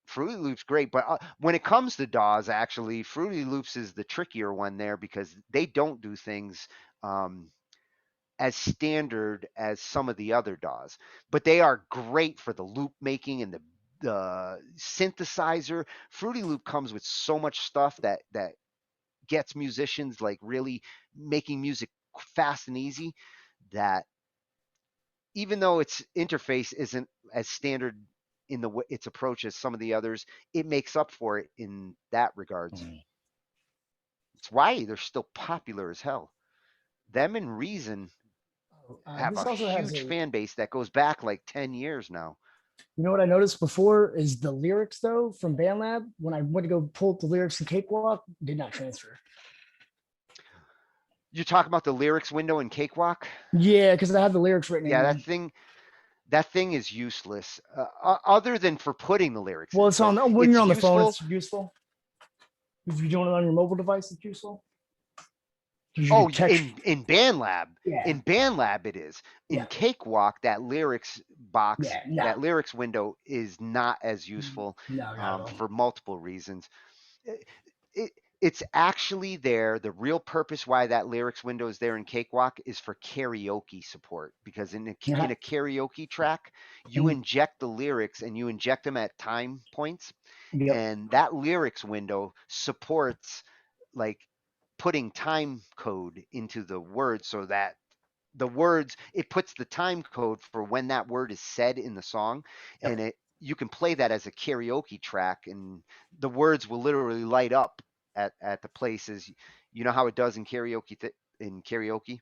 Fruity Loops great, but when it comes to DAWs, actually, Fruity Loops is the trickier one there because they don't do things as standard as some of the other DAWs, but they are great for the loop making and the synthesizer. Fruity Loop comes with so much stuff that gets musicians like really making music fast and easy that even though its interface isn't as standard in its approach as some of the others, it makes up for it in that regards. Mhm. It's why they're still popular as hell. Them and Reason have This a also has huge a. fan base that goes back like 10 years now. You know what I noticed before is the lyrics though from BandLab. When I went to go pull up the lyrics in Cakewalk, did not transfer. You talk about the lyrics window in Cakewalk? Yeah, because I had the lyrics written in Yeah, there. that thing is useless. Other than for putting the lyrics Well, in. it's So on when it's you're on the phone. useful. It's useful. If you're doing it on your mobile device, it's useful. Oh, text. in BandLab, Yeah. in BandLab it is. In Yeah. Cakewalk, that lyrics box, Yeah, no. that lyrics window is not as useful No, not at all. for multiple reasons. It, it's actually there. The real purpose why that lyrics window is there in Cakewalk is for karaoke support because in a karaoke track, you inject the lyrics and you inject them at time points, Yep. and that lyrics window supports like putting time code into the words so that the words it puts the time code for when that word is said in the song, Yep. and you can play that as a karaoke track and the words will literally light up at the places. You know how it does in karaoke.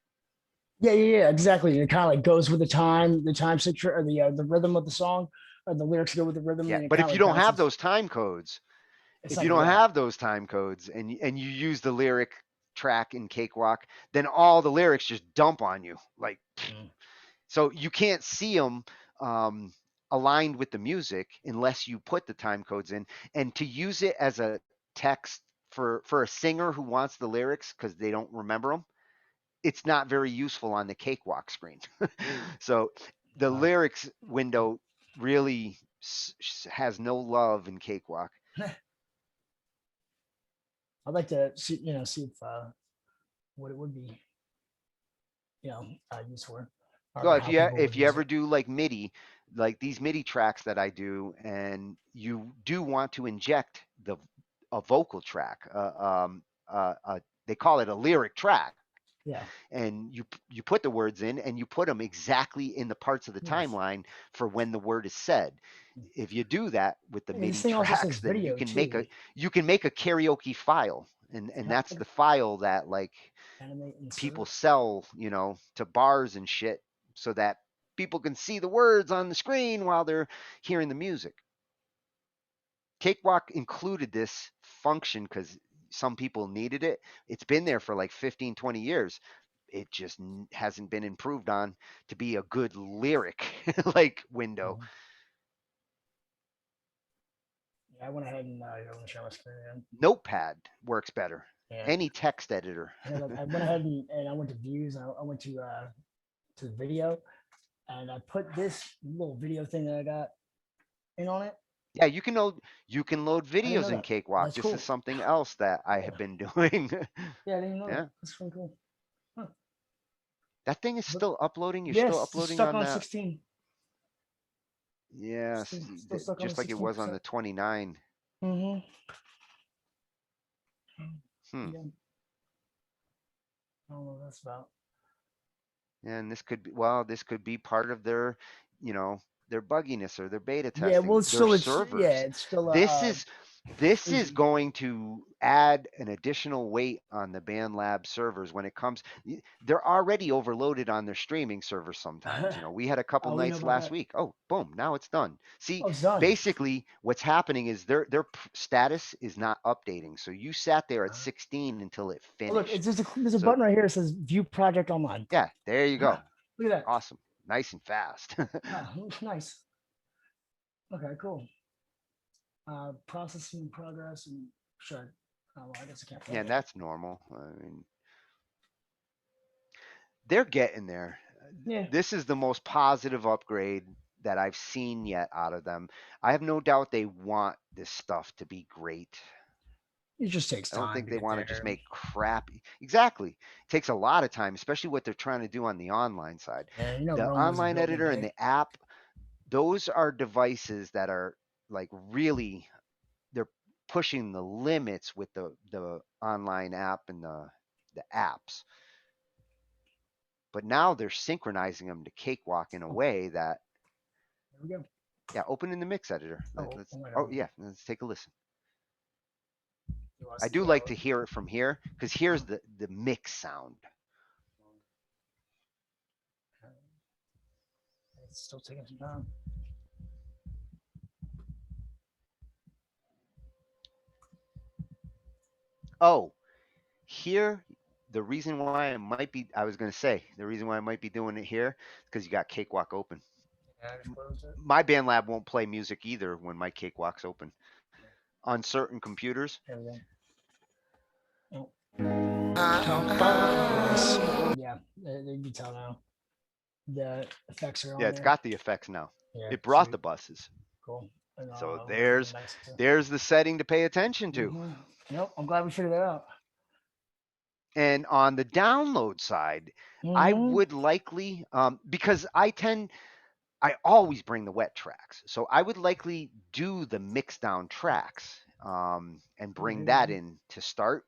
Yeah, exactly. It kind of like goes with the time signature or the rhythm of the song. the lyrics go with the rhythm, Yeah, and it but kind if of you like don't have bounces. those time codes, It's if not you gonna don't go. have those time codes and you use the lyric track in Cakewalk, then all the lyrics just dump on you. Like, Mm. so you can't see them aligned with the music unless you put the time codes in. And to use it as a text for a singer who wants the lyrics because they don't remember them, it's not very useful on the Cakewalk screen. So the Uh, lyrics window really has no love in Cakewalk. I'd like to see, see if what it would be, used for, or Well, how people would if you use ever it. do like MIDI, like these MIDI tracks that I do, and you do want to inject a vocal track, they call it a lyric track, Yeah. and you put the words in, and you put them exactly in the parts of the Yes. timeline for when the word is said. If you do that with the Yeah, this MIDI thing also says tracks, then video too. you can make a karaoke file, and Can I that's like the file that like animate people insert? sell, to bars and shit so that people can see the words on the screen while they're hearing the music. Cakewalk included this function because some people needed it. It's been there for like 15, 20 years. It just hasn't been improved on to be a good lyric like window. Mhm. Yeah, I went ahead and I want to share my screen again. Notepad works better. Yeah. Any text editor. Yeah, look, I went ahead and I went to views. And I went to the video, and I put this little video thing that I got in on it. Yeah, you can load I didn't videos know in that. Cakewalk. That's This is cool. something else that I Yeah. have been doing. Yeah, I didn't know that. Yeah. That's pretty cool. Huh. That thing is But still uploading. You're still yes, it's uploading stuck on on that. 16. Yes, Still stuck on the just like it was on 16%. the 29. Mm-hmm. Hmm. Yeah. I don't know what that's about. And this could be part of you know, their bugginess or their beta Yeah, well, testing, it's their still servers. it's still This is this is easy. going to add an additional weight on the BandLab servers when it comes. They're already overloaded on their streaming servers sometimes. We had a couple Oh, we know nights about last that. week. Oh, boom, now it's done. See, Oh, it's done. basically what's happening is their status is not updating. So you sat there at 16 until it Oh, look, finished. there's a So button right here that says View Project Online. yeah, there you go. Look at that. Awesome. Nice and fast. Oh, looks nice. Okay, cool. Processing progress and sure. Oh, well, I guess I can't play Yeah, it. that's normal. I mean, they're getting there. Yeah, This is the most positive upgrade that I've seen yet out of them. I have no doubt they want this stuff to be great. it just takes I don't time think to they get want to just there. make crappy. Exactly. It takes a lot of time, especially what they're trying to do on the online side. And The Rome wasn't online built in a editor and day. the app, those are devices that are like really they're pushing the limits with the online app and the apps. But now they're synchronizing them to Cakewalk in a Oh, way that there we go. yeah, open in the mix editor. Oh, Let's oh my oh God. yeah, let's take a listen. You want I us do to like to hear it from here because here's the mix sound. It's still taking some time. Oh, here the reason why I was gonna say the reason why I might be doing it here is because you got Cakewalk open. Yeah, I just closed it. My BandLab won't play music either when my Cakewalk's open. On certain computers, There we go. Oh, I yeah, you can tell now. The effects are yeah, on it's there. got the effects now. Yeah, It brought sweet. the buses. Cool. And, So we'll make it there's nice. there's the setting to pay attention to. Mhm. Nope, I'm glad we figured that out. And on the download side, I Mm-hmm. would likely because I always bring the wet tracks, so I would likely do the mix down tracks and bring that in to start,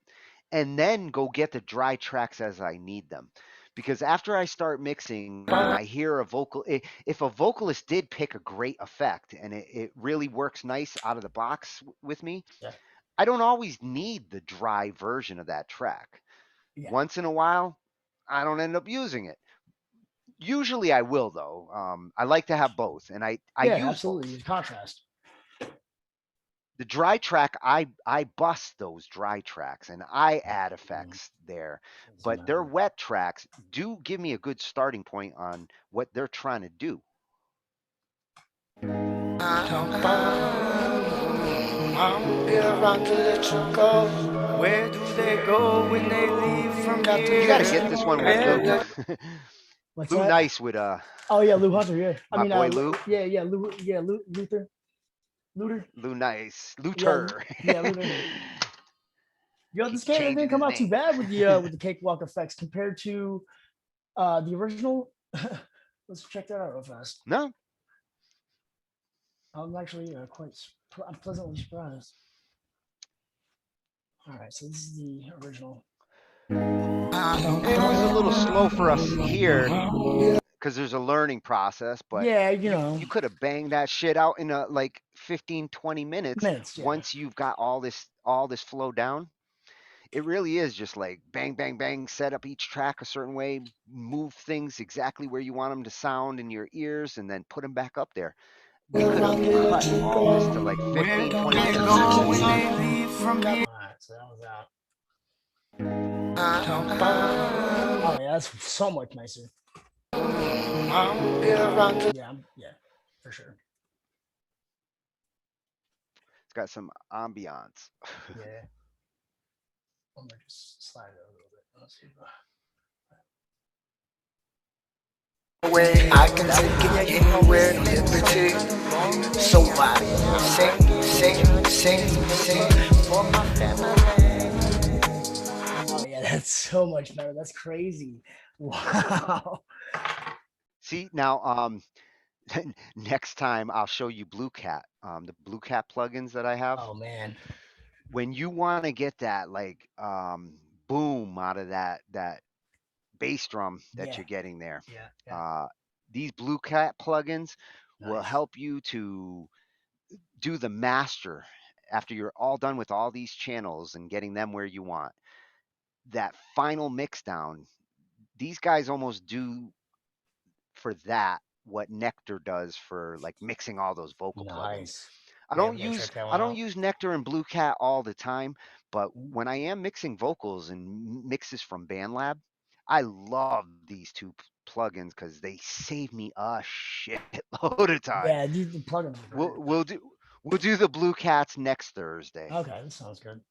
and then go get the dry tracks as I need them. Because after I start mixing and I hear a if a vocalist did pick a great effect and it really works nice out of the box with me, Yeah. I don't always need the dry version of that track. Yeah. Once in a while, I don't end up using it. Usually I will though. I like to have both, and I Yeah, use both. absolutely. Contrast. The dry track, I bust those dry tracks and I add Mm, effects there, doesn't but their matter. wet tracks do give me a good starting point on what they're trying to do. I'll be around to let you go. Where do they go when they leave from You got to here? get this one with Lou. What's Lou that? Nice with Oh yeah, Lou Hunter. Yeah, I my mean, boy Lou. yeah, Lou, yeah, Luther, Luther. Lou Nice. Yeah, Luther. yeah, Luther. Yo, this Keeps game changing didn't come his out too name. bad with the cakewalk effects compared to the original. Let's check that out real fast. No, I'm actually I'm pleasantly surprised. All right, so this is the original. it was a little slow for us here because there's a learning process, but Yeah, you could have banged that shit out in a like 15, 20 minutes minutes. Yeah, once you've got all this flow down. It really is just like bang bang bang, set up each track a certain way, move things exactly where you want them to sound in your ears, and then put them back up there. We could have cut all this to like Where 15, do 20 they minutes in go just a when week. they leave from here? all right, so that was out. Oh yeah, that's so much nicer. I'll be around to Yeah, for sure. It's got some ambiance. Yeah, I'm gonna just slide it a little bit. Let's see. away. I can take it anywhere, liberty. So I sing for my family. Oh yeah, that's so much better. That's crazy. Wow. See now, next time I'll show you Blue Cat, the Blue Cat plugins that I have. Oh man. When you want to get that like boom out of that bass drum that Yeah. you're getting there, Yeah. Yeah. uh, these Blue Cat plugins will Nice. help you to do the master after you're all done with all these channels and getting them where you want. That final mix down, these guys almost do for that what Nectar does for like mixing all those vocal plugins. Nice. I Yeah, don't we gotta use check that I one don't out. use Nectar and Blue Cat all the time, but Mm, when I am mixing vocals and mixes from BandLab, I love these two plugins because they save me a shitload of time. yeah, these the plugins are great. We'll do the Blue Cats next Thursday, Okay, that sounds good.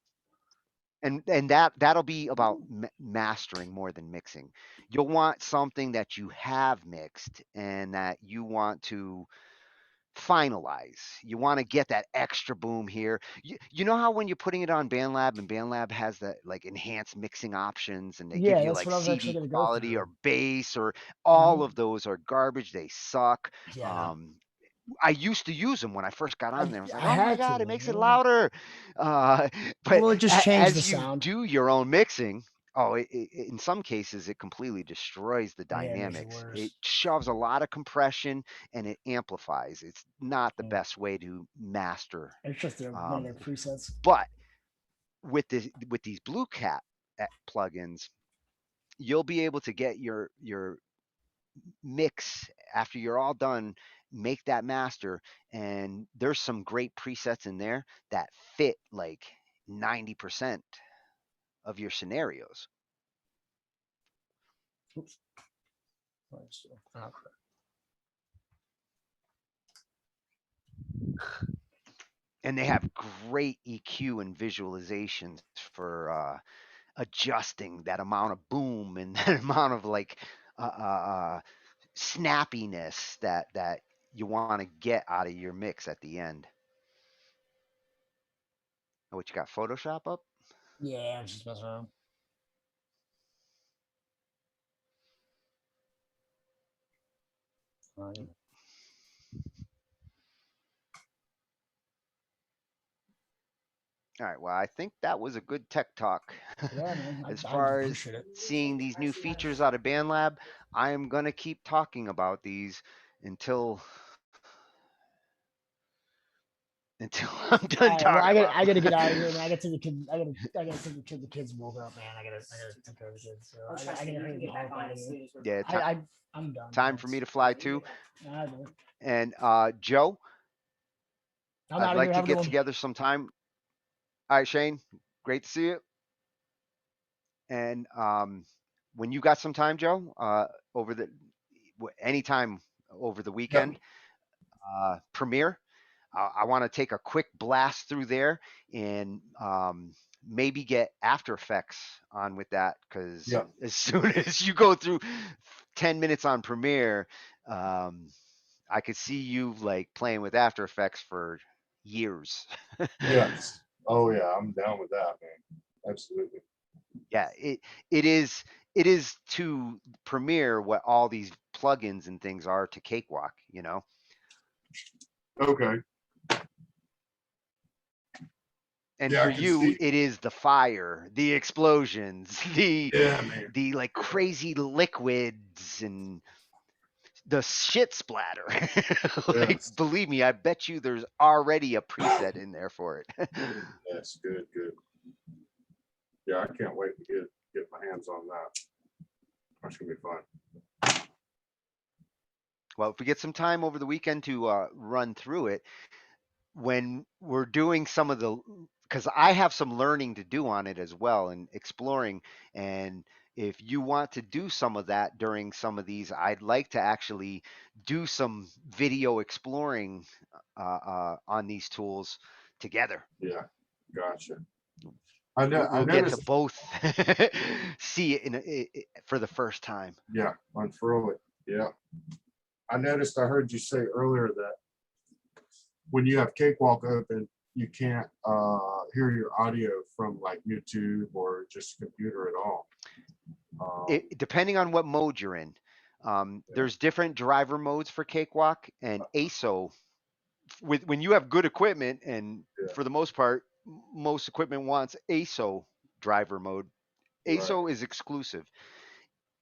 and that'll be about mastering more than mixing. You'll want something that you have mixed and that you want to finalize. You want to get that extra boom here. You know how when you're putting it on BandLab and BandLab has that like enhanced mixing options and they give Yeah, you that's like what I was actually CD gonna go quality through. or bass or all Hmm. of those are garbage. They suck. Yeah, Um, I used to use them when I first got on there. I was like, I oh my had to. God, it makes it louder. But Well, it just changed the as you sound. do your own mixing, oh, in some cases, it completely destroys the Yeah, it makes it dynamics. It worse. shoves a lot of compression and it amplifies. It's not the Mm. best way to master. It's just one of Um, their presets. but with these Blue Cat plugins, you'll be able to get your mix after you're all done, make that master, and there's some great presets in there that fit like 90% of your scenarios. Oops. Okay. And they have great EQ and visualizations for adjusting that amount of boom and that amount of like snappiness that you want to get out of your mix at the end. Oh, what you got? Photoshop up? Yeah, I'm just messing around. Fine. All right. Well, I think that was a good tech talk. Yeah, man, As I far as appreciate it. seeing these new features out of BandLab, I am going to keep talking about these until until I'm All done right, well, talking about I gotta get out of them. here, man. I gotta take the kid. I gotta take the kid. The kids woke up, man. I gotta take care of the kids. So I gotta hurry and get back out of here. Yeah, I'm done. time for Thanks. me to fly too. All right, man. And Joe, I'm I'd out of here. like to Have a good get one. together sometime. All right, Shane, great to see you. And when you got some time, Joe, over the anytime over the Yep. weekend, Premiere. I want to take a quick blast through there and maybe get After Effects on with that because Yep. as soon as you go through 10 minutes on Premiere, I could see you like playing with After Effects for years. Yes. Oh yeah, I'm down with that, man. Absolutely. Yeah, it is to Premiere what all these plugins and things are to Cakewalk, you know. Okay. And Yeah, for I can you, see. it is the fire, the explosions, the Yeah, man. the like crazy liquids and the shit splatter. Like, Yes. believe me, I bet you there's already a preset in there for it. Yes. Good. Good. Yeah, I can't wait to get my hands on that. That's gonna be fun. Well, if we get some time over the weekend to run through it, when we're doing some of the, because I have some learning to do on it as well and exploring. And if you want to do some of that during some of these, I'd like to actually do some video exploring on these tools together. Yeah. Gotcha. I We'll get to noticed. both see it for the first time. Yeah, unfurl it. Yeah. I noticed. I heard you say earlier that when you have Cakewalk open, you can't hear your audio from like YouTube or just computer at all. Depending on what mode you're in, Yeah. there's different driver modes for Cakewalk and ASO. When you have good equipment, and Yeah. for the most part, most equipment wants ASO driver mode. Right. ASO is exclusive.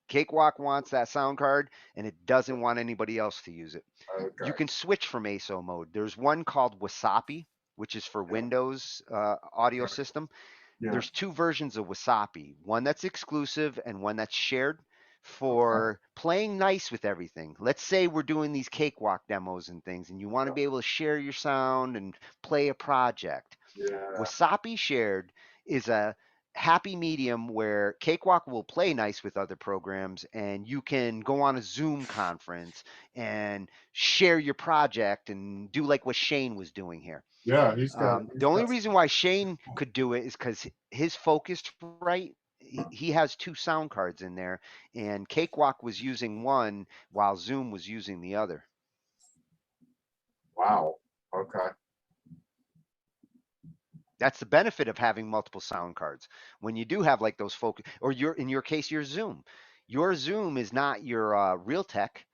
Cakewalk wants that sound card, and it doesn't want anybody else to use it. You Okay. can switch from ASO mode. There's one called Wasapi, which is for Yeah. Windows audio Right. system. Yeah. There's two versions of Wasapi, one that's exclusive and one that's shared Okay. for playing nice with everything. Let's say we're doing these Cakewalk demos and things, and you want to Yeah. be able to share your sound and play a project. Yeah. Wasapi shared is a happy medium where Cakewalk will play nice with other programs, and you can go on a Zoom conference and share your project and do like what Shane was doing here. Yeah. The only reason why Shane could do it is because his Focusrite, he has two sound cards in there, and Cakewalk was using one while Zoom was using the other. Wow. Okay. That's the benefit of having multiple sound cards. When you do have like those focus, or in your case, your Zoom. Your Zoom is not your Realtek,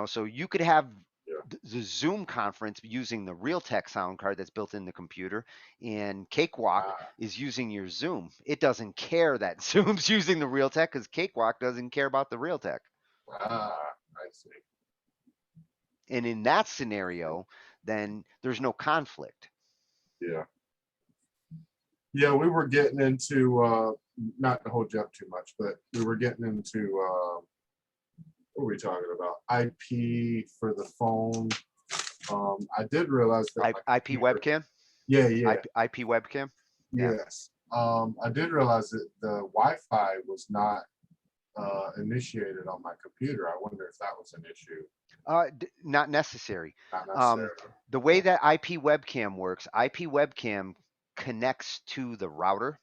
so you could have Yeah. the Zoom conference using the Realtek sound card that's built in the computer, and Cakewalk Ah. is using your Zoom. It doesn't care that Zoom's using the Realtek because Cakewalk doesn't care about the Realtek. I see. And in that scenario, then there's no conflict. Yeah. Yeah. We were getting into not to hold you up too much, but we were getting into what are we talking about? IP for the phone. I did realize that my IP computer- webcam? Yeah. Yeah. IP webcam? Yeah. Yes. I did realize that the Wi-Fi was not initiated on my computer. I wonder if that was an issue. Not necessary. Not necessarily. The way that IP webcam works, IP webcam connects to the router,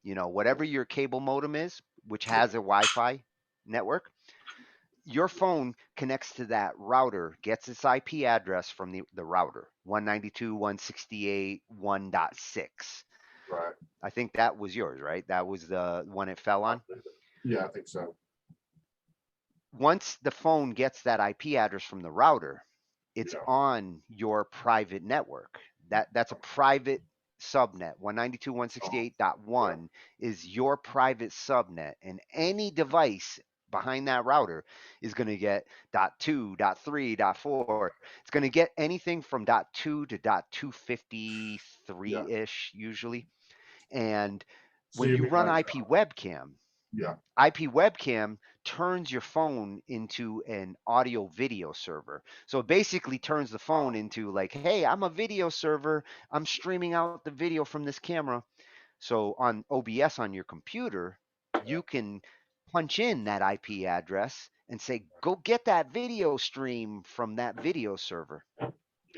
whatever your cable modem is, which has a Wi-Fi network. Your phone connects to that router, gets its IP address from the router, 192.168.1.6. Right. I think that was yours, right? That was the one it fell on. Yeah, I think so. Once the phone gets that IP address from the router, it's Yeah. on your private network. That's a private subnet. 192.168.1 is your private subnet, and any device behind that router is going to get .2, .3, .4. It's going to get anything from .2 to Yeah. .253-ish usually. And So when you you mean run like, yeah, IP webcam turns your phone into an audio video server. So it basically turns the phone into like, hey, I'm a video server. I'm streaming out the video from this camera. So on OBS on your computer, you can punch in that IP address and say, go get that video stream from that video server.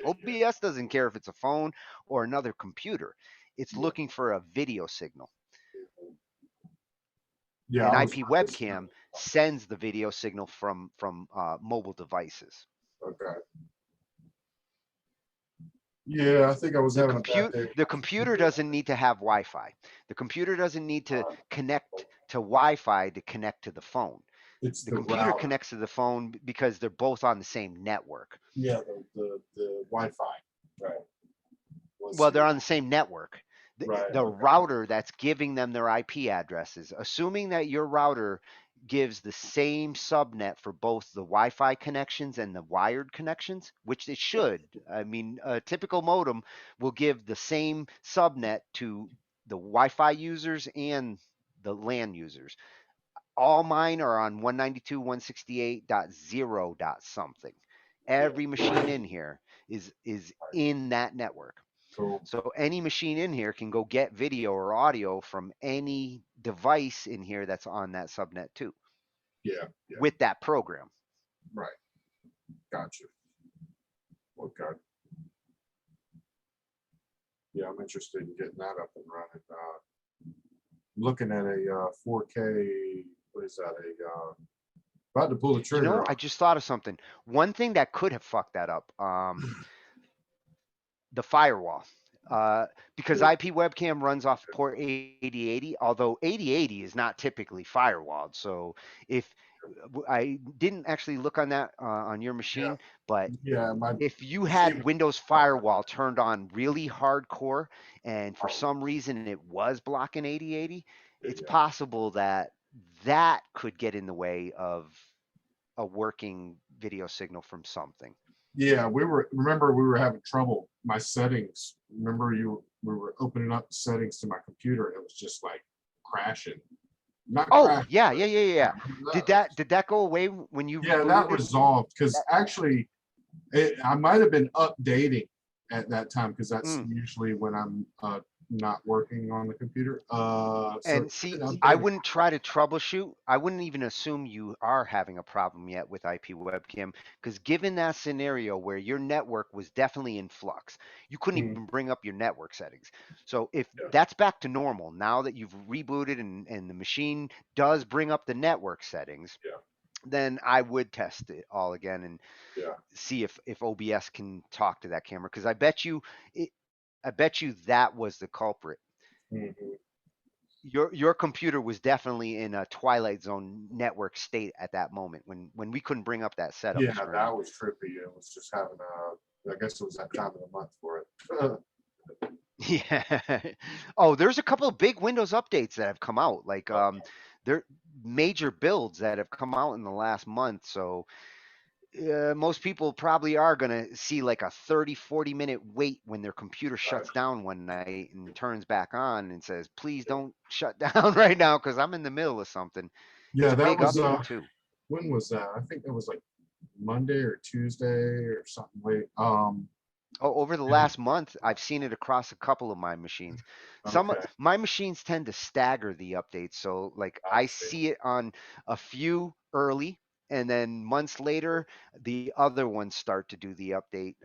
OBS doesn't care if it's a phone or another computer. It's yeah, looking for a video signal. yeah. An I was IP webcam sends the video signal from mobile devices. okay. Yeah, I think I was The having a bad compute day. the computer doesn't need to have Wi-Fi. The computer doesn't need to connect to Wi-Fi to connect to the phone. It's The the computer router. connects to the phone because they're both on the same network. Yeah, the Wi-Fi. Right. Was Well, the they're on the same network. right. The Okay. router that's giving them their IP addresses, assuming that your router gives the same subnet for both the Wi-Fi connections and the wired connections, which it should. I mean, a typical modem will give the same subnet to the Wi-Fi users and the LAN users. All mine are on 192.168.0. Something. Yeah. Every machine in here is in that network. Cool. So any machine in here can go get video or audio from any device in here that's on that subnet too, Yeah. Yeah. with that program. Right. Gotcha. Okay. Yeah, I'm interested in getting that up and running. Looking at a 4K. What is that? About to pull the You trigger know, on. I just thought of something. One thing that could have fucked that up, the firewall. Because Yeah. IP webcam runs off port 8080, although 8080 is not typically firewalled. So if I didn't actually look on that on your Yeah. machine, but Yeah. My if you machine. had Windows Firewall turned on really hardcore and for some reason it was blocking 8080, it's Yeah. possible that that could get in the way of a working video signal from something. Yeah, remember we were having trouble. My settings, remember we were opening up the settings to my computer and it was just like crashing. Not Oh, crashing, yeah, but yeah, yeah, yeah. remember Did that? that go away when you Yeah, that rebooted? resolved because That, actually I might have been updating at that time because that's mm. usually when I'm not working on the computer. So And it's been see, I updating. wouldn't try to troubleshoot. I wouldn't even assume you are having a problem yet with IP webcam, because given that scenario where your network was definitely in flux, you couldn't Mm, even bring up your network settings. So if yeah, that's back to normal, now that you've rebooted and the machine does bring up the network settings, yeah, then I would test it all again and yeah. see if OBS can talk to that camera, because I bet you that was the culprit. Mhm. Your computer was definitely in a Twilight Zone network state at that moment when we couldn't bring up that setup Yeah, screen. that was trippy. It was just having I guess it was that time of the month for it. Yeah. Oh, there's a couple of big Windows updates that have come out. Like there major builds that have come out in the last month. So most people probably are going to see like a 30-40 minute wait when their computer Right. shuts down one night and turns back on and says, please don't shut down right now because I'm in the middle of something. It's Yeah, a that big was update too. when was that? I think that was like Monday or Tuesday or something late. Oh, over the And, last month, I've seen it across a couple of my machines. Some okay, my machines tend to stagger the updates, so like I I see. see it on a few early, and then months later, the other ones start to do the update.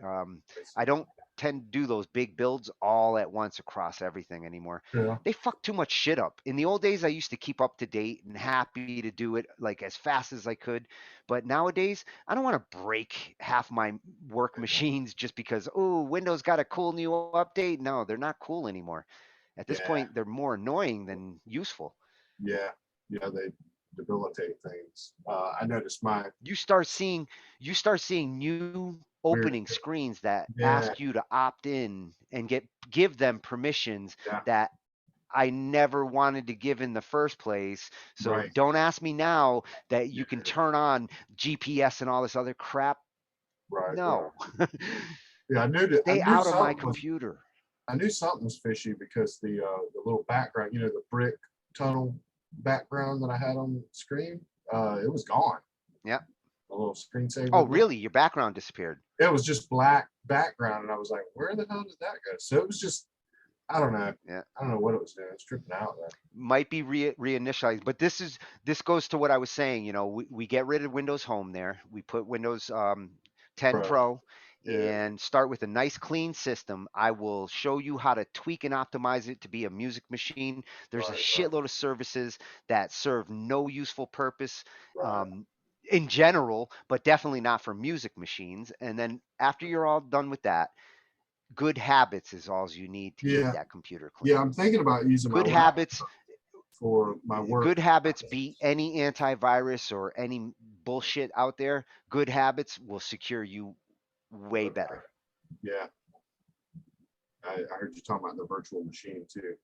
I see. I don't tend to do those big builds all at once across everything anymore. Yeah, They fuck too much shit up. In the old days, I used to keep up to date and happy to do it like as fast as I could, but nowadays I don't want to break half my work machines just because, oh, Windows got a cool new update. No, they're not cool anymore. At this yeah, point, they're more annoying than useful. yeah, yeah. They debilitate things. I noticed my You start seeing new weird. opening screens that Yeah, ask you to opt in and give them permissions yeah, that I never wanted to give in the first place. So Right. don't ask me now that you can Yeah. turn on GPS and all this other crap. Right. Right. No. Yeah, I knew that. I Stay knew out of my something was. computer. I knew something was fishy because the little background, the brick tunnel background that I had on the screen, it was gone. Yeah. A little screensaver Oh, look. really? Your background disappeared. It was just black background, and I was like, where the hell did that go? So it was just, I don't know. Yeah. I don't know what it was doing. It's tripping out there. Might be reinitialized, but this goes to what I was saying. We get rid of Windows Home there. We put Windows 10 Pro. Pro Yeah. and start with a nice clean system. I will show you how to tweak and optimize it to be a music machine. There's a Right. shitload of services that serve no useful purpose. Right. In general, but definitely not for music machines. And then after you're all done with that, good habits is all you need to keep Yeah. that computer clean. Yeah. I'm thinking about using my Good habits laptop for my work. Good habits beat any antivirus or any bullshit out there. Good habits will secure you way Okay. better. Yeah. I heard you talking about the virtual machine too.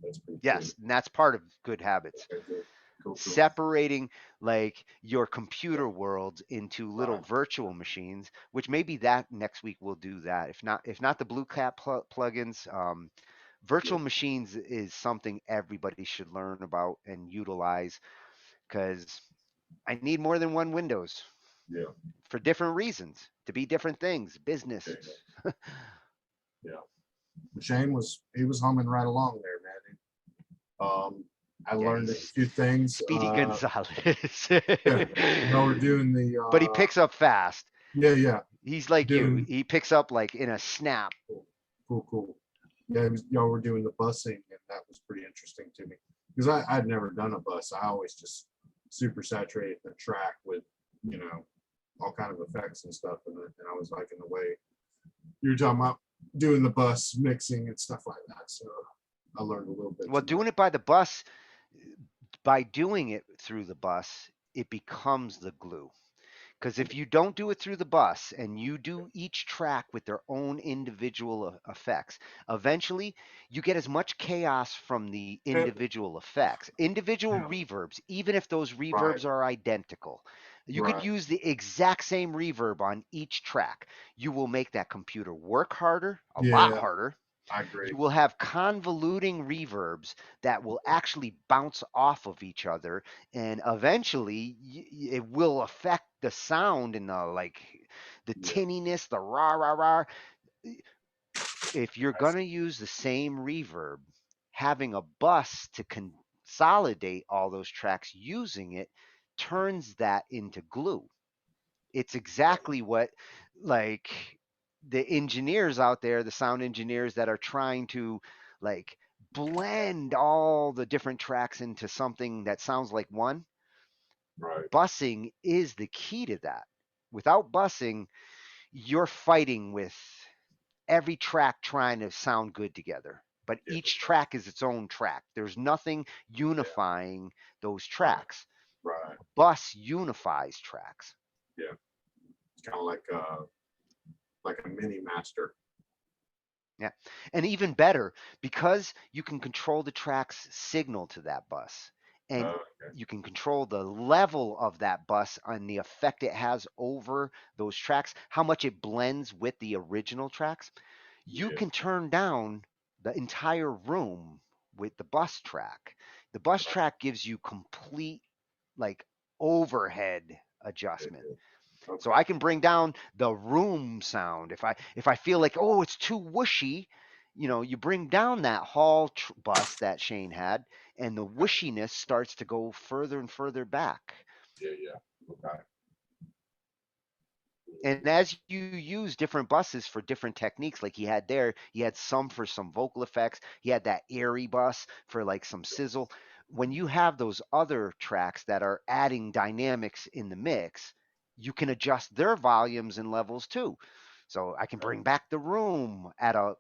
That's pretty Yes, and that's part of good habits. cool. Okay, good. Cool. Separating like your computer world into little Right. virtual machines, which maybe that next week we'll do that. If not the Blue Cat plugins, virtual machines is something everybody should learn about and utilize because I need more than one Windows Yeah. for different reasons, to be different things, business. Yeah. Shane was humming right along there, man. I learned a He's few things. Speedy Gonzalez. We're doing the. But he picks up fast. Yeah. He's like you. Doing He picks up like in a snap. cool. Yeah, y'all were doing the busing, and that was pretty interesting to me because I'd never done a bus. I always just super saturated the track with all kind of effects and stuff, and I was liking the way you were talking about doing the bus mixing and stuff like that. So I learned a little bit. Well, doing it by the bus, by doing it through the bus, it becomes the glue. Because if you don't do it through the bus and you do each track with their own individual effects, eventually you get as much chaos from the individual effects, individual reverbs, even if those reverbs are identical. You could use the exact same reverb on each track. You will make that computer work harder, a lot harder. I agree. You will have convoluting reverbs that will actually bounce off of each other, and eventually it will affect the sound and the tinniness, the rah rah rah. If you're gonna use the same reverb, having a bus to consolidate all those tracks using it turns that into glue. It's exactly what like the engineers out there, the sound engineers that are trying to like blend all the different tracks into something that sounds like one. Right. Busing is the key to that. Without busing, you're fighting with every track trying to sound good together. But each track is its own track. There's nothing unifying those tracks. Right. Bus unifies tracks. Yeah. It's kind of like a mini master. Yeah. And even better, because you can control the track's signal to that bus and you can control the level of that bus and the effect it has over those tracks, how much it blends with the original tracks. You can turn down the entire room with the bus track. The bus track gives you complete like overhead adjustment. So I can bring down the room sound if I feel like it's too whooshy. You bring down that hall bus that Shane had, and the whooshiness starts to go further and further back. Yeah. Okay. And as you use different buses for different techniques, like he had there, he had some for some vocal effects. He had that airy bus for like some sizzle. When you have those other tracks that are adding dynamics in the mix, you can adjust their volumes and levels too. So I can bring back the room at a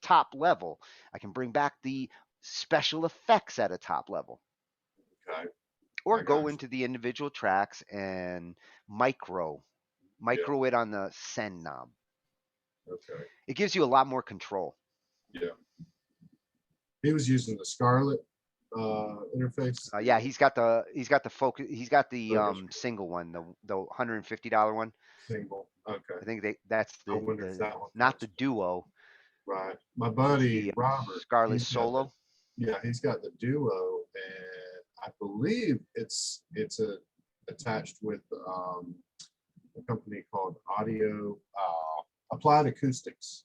top level. I can bring back the special effects at a top level. Okay. Or go into the individual tracks and micro it on the send knob. Okay. It gives you a lot more control. Yeah. He was using the Scarlet interface. Yeah, he's got the focus. He's got the Focus single one, the $150 one. single. Okay. I think that's I wonder if the that one not works. the duo. Right. My It's buddy the Robert, Scarlet he's got the, Solo. yeah, he's got the Duo, and I believe it's attached with a company called Audio Applied Acoustics,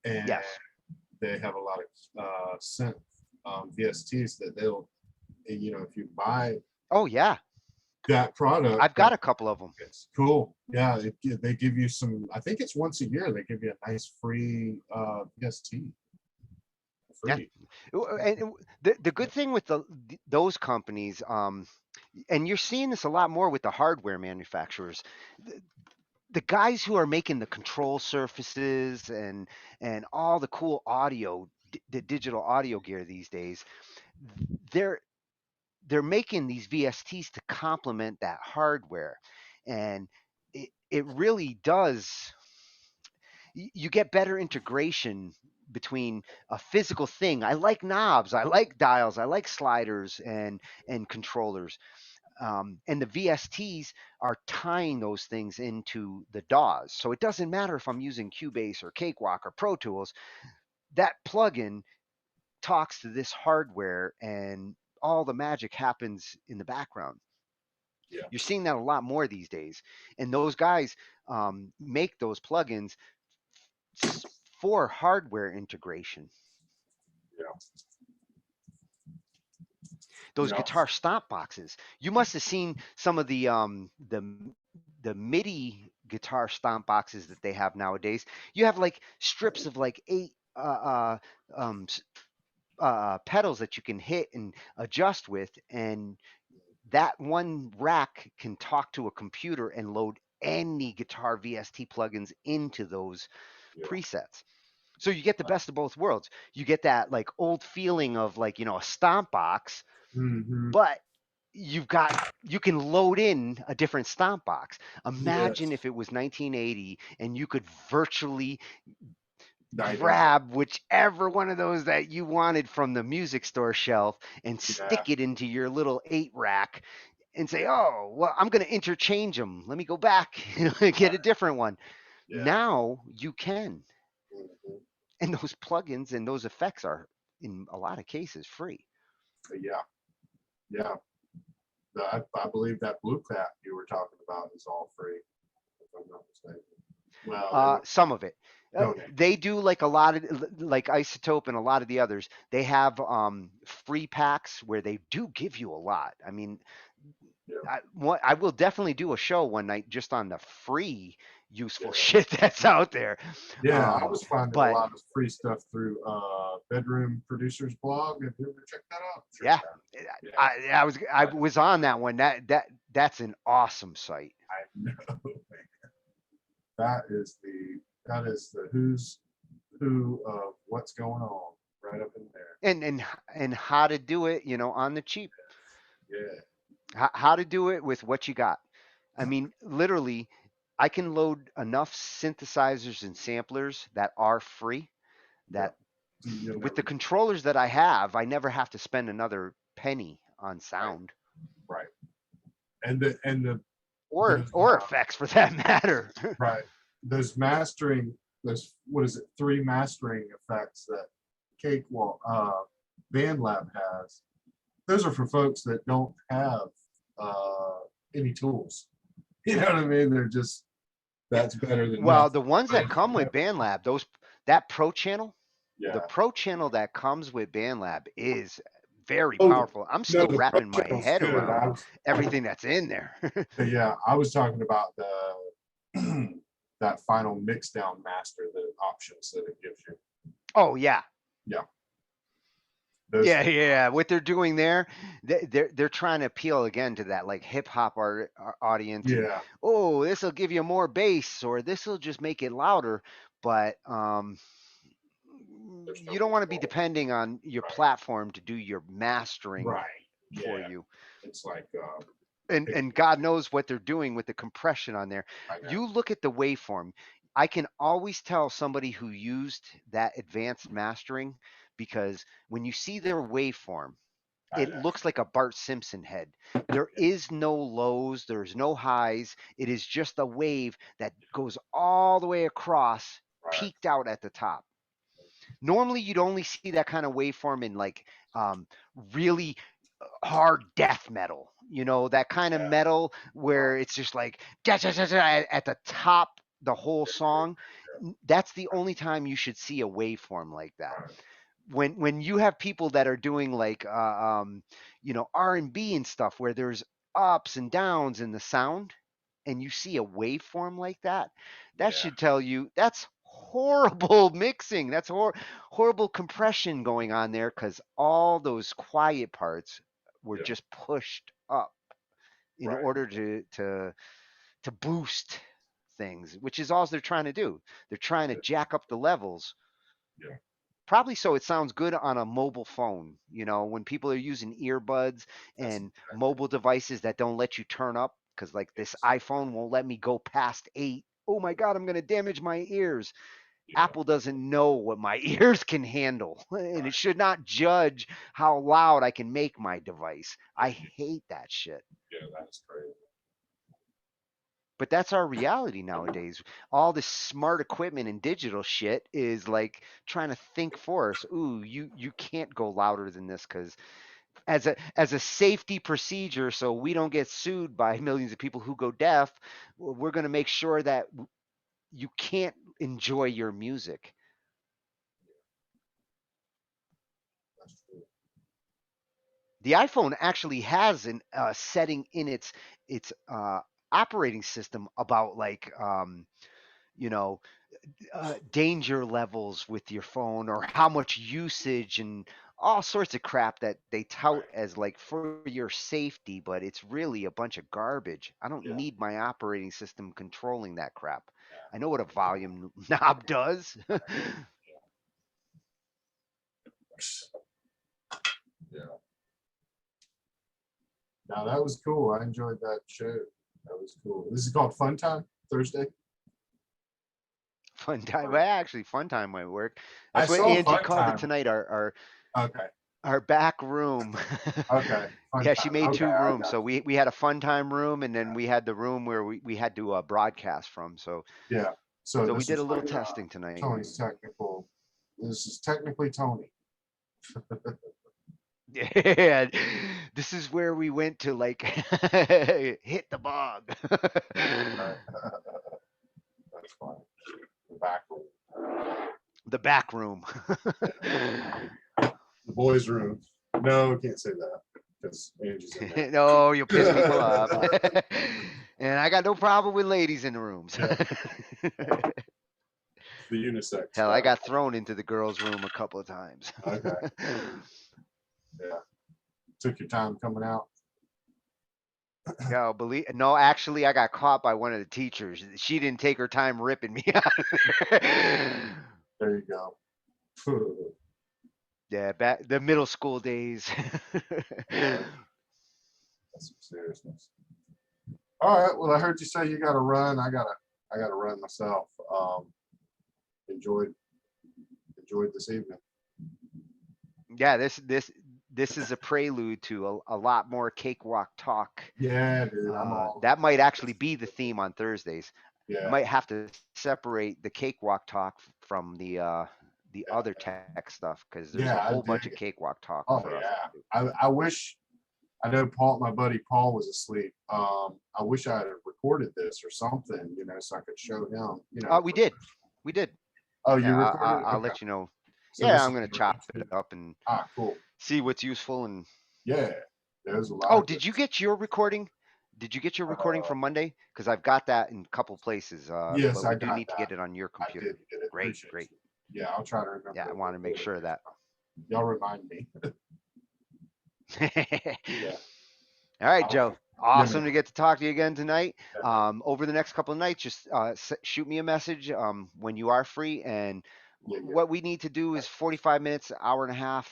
and Yes. they have a lot of synth VSTs that they'll, if you buy Oh yeah, that product, I've got a couple of them. it's cool. Yeah, they give you some. I think it's once a year. They give you a nice free VST. Yeah. Free. And the good thing with those companies, and you're seeing this a lot more with the hardware manufacturers, the guys who are making the control surfaces and all the cool audio, the digital audio gear these days, they're they're making these VSTs to complement that hardware, and it really does. You get better integration between a physical thing. I like knobs, I like dials, I like sliders and controllers. And the VSTs are tying those things into the DAWs. So it doesn't matter if I'm using Cubase or Cakewalk or Pro Tools. That plugin talks to this hardware, and all the magic happens in the background. Yeah. You're seeing that a lot more these days, and those guys make those plugins for hardware integration. Yeah. Those Yeah. guitar stomp boxes. You must have seen some of the MIDI guitar stomp boxes that they have nowadays. You have like strips of like 8 um, pedals that you can hit and adjust with, and that one rack can talk to a computer and load any guitar VST plugins into those Yeah. presets. So you get the best of both worlds. You get that like old feeling of like, a stomp box, Mm-hmm. but you can load in a different stomp box. Imagine Yes. if it was 1980 and you could virtually I know. grab whichever one of those that you wanted from the music store shelf and Yeah. stick it into your little 8 rack and say, oh, well, I'm going to interchange them. Let me go back and get a different one. Yeah. Now you can. Mhm. And those plugins and those effects are, in a lot of cases, free. Yeah. Yeah. I believe that Blue Cat you were talking about is all free, if I'm not mistaken. Well, Some of it. donate. They do like a lot of like Isotope and a lot of the others. They have free packs where they do give you a lot. I mean, Yeah. I will definitely do a show one night just on the free useful Yeah. shit that's out there. Yeah, I was finding a but lot of free stuff through Bedroom Producers blog. Have you ever checked that out? yeah, Yeah. I was on that one. That's an awesome site. I know. Man. That is the who's who of what's going on right up in there. And how to do it, on the cheap. Yeah. How to do it with what you got. I mean, literally, I can load enough synthesizers and samplers that are free that You'll with the never- controllers that I have, I never have to spend another penny on sound right. And the or those, effects for that matter. right. Those mastering, those, what is it, 3 mastering effects that Cakewalk BandLab has. Those are for folks that don't have any tools. You know what I mean? They're just, that's better than Well, nothing. the ones that come with BandLab, that Pro channel, Yeah. the Pro channel that comes with BandLab is very Oh, powerful. I'm still the wrapping my Pro channel's head good. around everything that's in there. Yeah, I was talking about the that final mix down master, the options that it gives you. Oh yeah. Those, Yeah. What they're doing there, they're trying to appeal again to that like hip hop audience. And, yeah, oh, this will give you more bass, or this will just make it louder. But There's no you don't want to be control. depending on your Right. platform to do your mastering right. for Yeah, you. it's like And God knows what they're doing with the compression on there. I know. You look at the waveform. I can always tell somebody who used that advanced mastering because when you see their waveform, I it know. looks like a Bart Simpson head. There is no lows, there's no highs. It is just a wave that goes all the way across, Right. peaked out at the top. Normally, you'd only see that kind of waveform in like um, really hard death metal. You know, that kind of Yeah. metal Right. where it's just like da, da, da, da, at the top the whole song. That's the only time you should see a waveform like that. Right. When you have people that are doing like R&B and stuff where there's ups and downs in the sound, and you see a waveform like that, that Yeah. should tell you that's horrible mixing. That's horrible compression going on there because all those quiet parts were Yeah. just pushed up in Right. order to boost things, which is all they're trying to do. They're trying to Yeah. jack up the levels, Yeah. probably so it sounds good on a mobile phone. You know, when people are using earbuds That's and exactly. mobile devices that don't let you turn up, because like this Yes. iPhone won't let me go past 8. Oh my God, I'm going to damage my ears. Yeah. Apple doesn't know what my ears can handle, and it Right. should not judge how loud I can make my device. I Yeah. hate that shit. Yeah. That's crazy. But that's our reality nowadays. All this smart equipment and digital shit is like trying to think for us. Ooh, you can't go louder than this because as a safety procedure, so we don't get sued by millions of people who go deaf, we're going to make sure that you can't enjoy your music. That's true. The iPhone actually has an setting in its operating system about like you know danger levels with your phone or how much usage and all sorts of crap that they tout Right. as like for your safety, but it's really a bunch of garbage. I don't Yeah. need my operating system controlling that crap. Yeah. I know what a volume knob does. Yeah. Now that was cool. I enjoyed that show. That was cool. This is called Fun Time Thursday. Fun time. Or- Well, actually, fun time might work. I That's what saw Angie Fun called it Time. tonight. Okay. Our back room. Okay. Fun Yeah, she Time. made Okay. two I rooms. got So we had a fun time room, and then we had the room where we had to broadcast from. So you. Yeah. So so we this did a is little like testing tonight. Tony's technical. This is technically Tony. Yeah, this is where we went to like hit the bog. Right. That's fine. The back room. The back room. The boys' room. No, can't say that because Angie's in there. No, you'll piss people off. And I got no problem with ladies in the rooms. Yeah. The unisex Hell, I back. got thrown into the girls' room a couple of times. Okay. Yeah. Took your time coming out. Yeah, believe no, actually I got caught by one of the teachers. She didn't take her time ripping me out of there. There you go. Yeah, back the middle school days. That's some seriousness. All right. Well, I heard you say you got to run. I gotta run myself. Enjoyed this evening. Yeah, this is a prelude to a lot more cakewalk talk. Yeah, dude. I'm all. That might actually be the theme on Thursdays. I Yeah. might have to separate the cakewalk talk from the Yeah. other tech stuff because there's a Yeah. I whole bunch dig of it. cakewalk talk Oh for us yeah. to do. I wish. I know Paul, my buddy Paul, was asleep. I wish I had recorded this or something, so I could show him. We did. We did. Oh, you Yeah, recorded it? I'll Okay. let you know. So Yeah, this I'm is gonna for chop it YouTube. up and Cool. see what's useful. And Yeah, there's a lot oh, of good. did you get your recording? Did you get your recording Uh, from Monday? Because I've got that in a couple places. yes, But I we do got need to that. get it on your I computer. did get it. Great, Appreciate great. you. Yeah, I'll try to remember. Yeah, I to want to make record sure it of next that. time. Y'all remind me. Yeah. All right, I'll, Joe. yeah, man. Awesome to get to talk to you again tonight. Yeah, man. Over the next couple of nights, just shoot me a message when you are free. And Yeah. what we need to do is 45 minutes, hour and a half,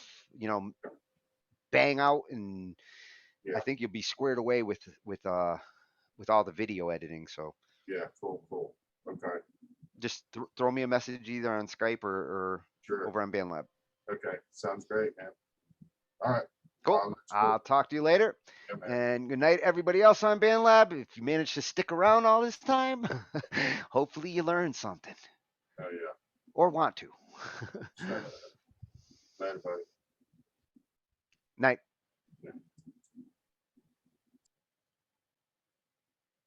bang out, and I Yeah. think you'll be squared away with all the video editing. So Yeah. Cool. Okay. just throw me a message either on Skype or Sure. over on BandLab. Okay. Sounds great, man. All right. Cool. let's do I'll it. talk to you later. Yeah, man. And good night, everybody else on Band Lab. If you managed to stick around all this time, hopefully you learned something Oh, yeah. or want to. Later, buddy. Night.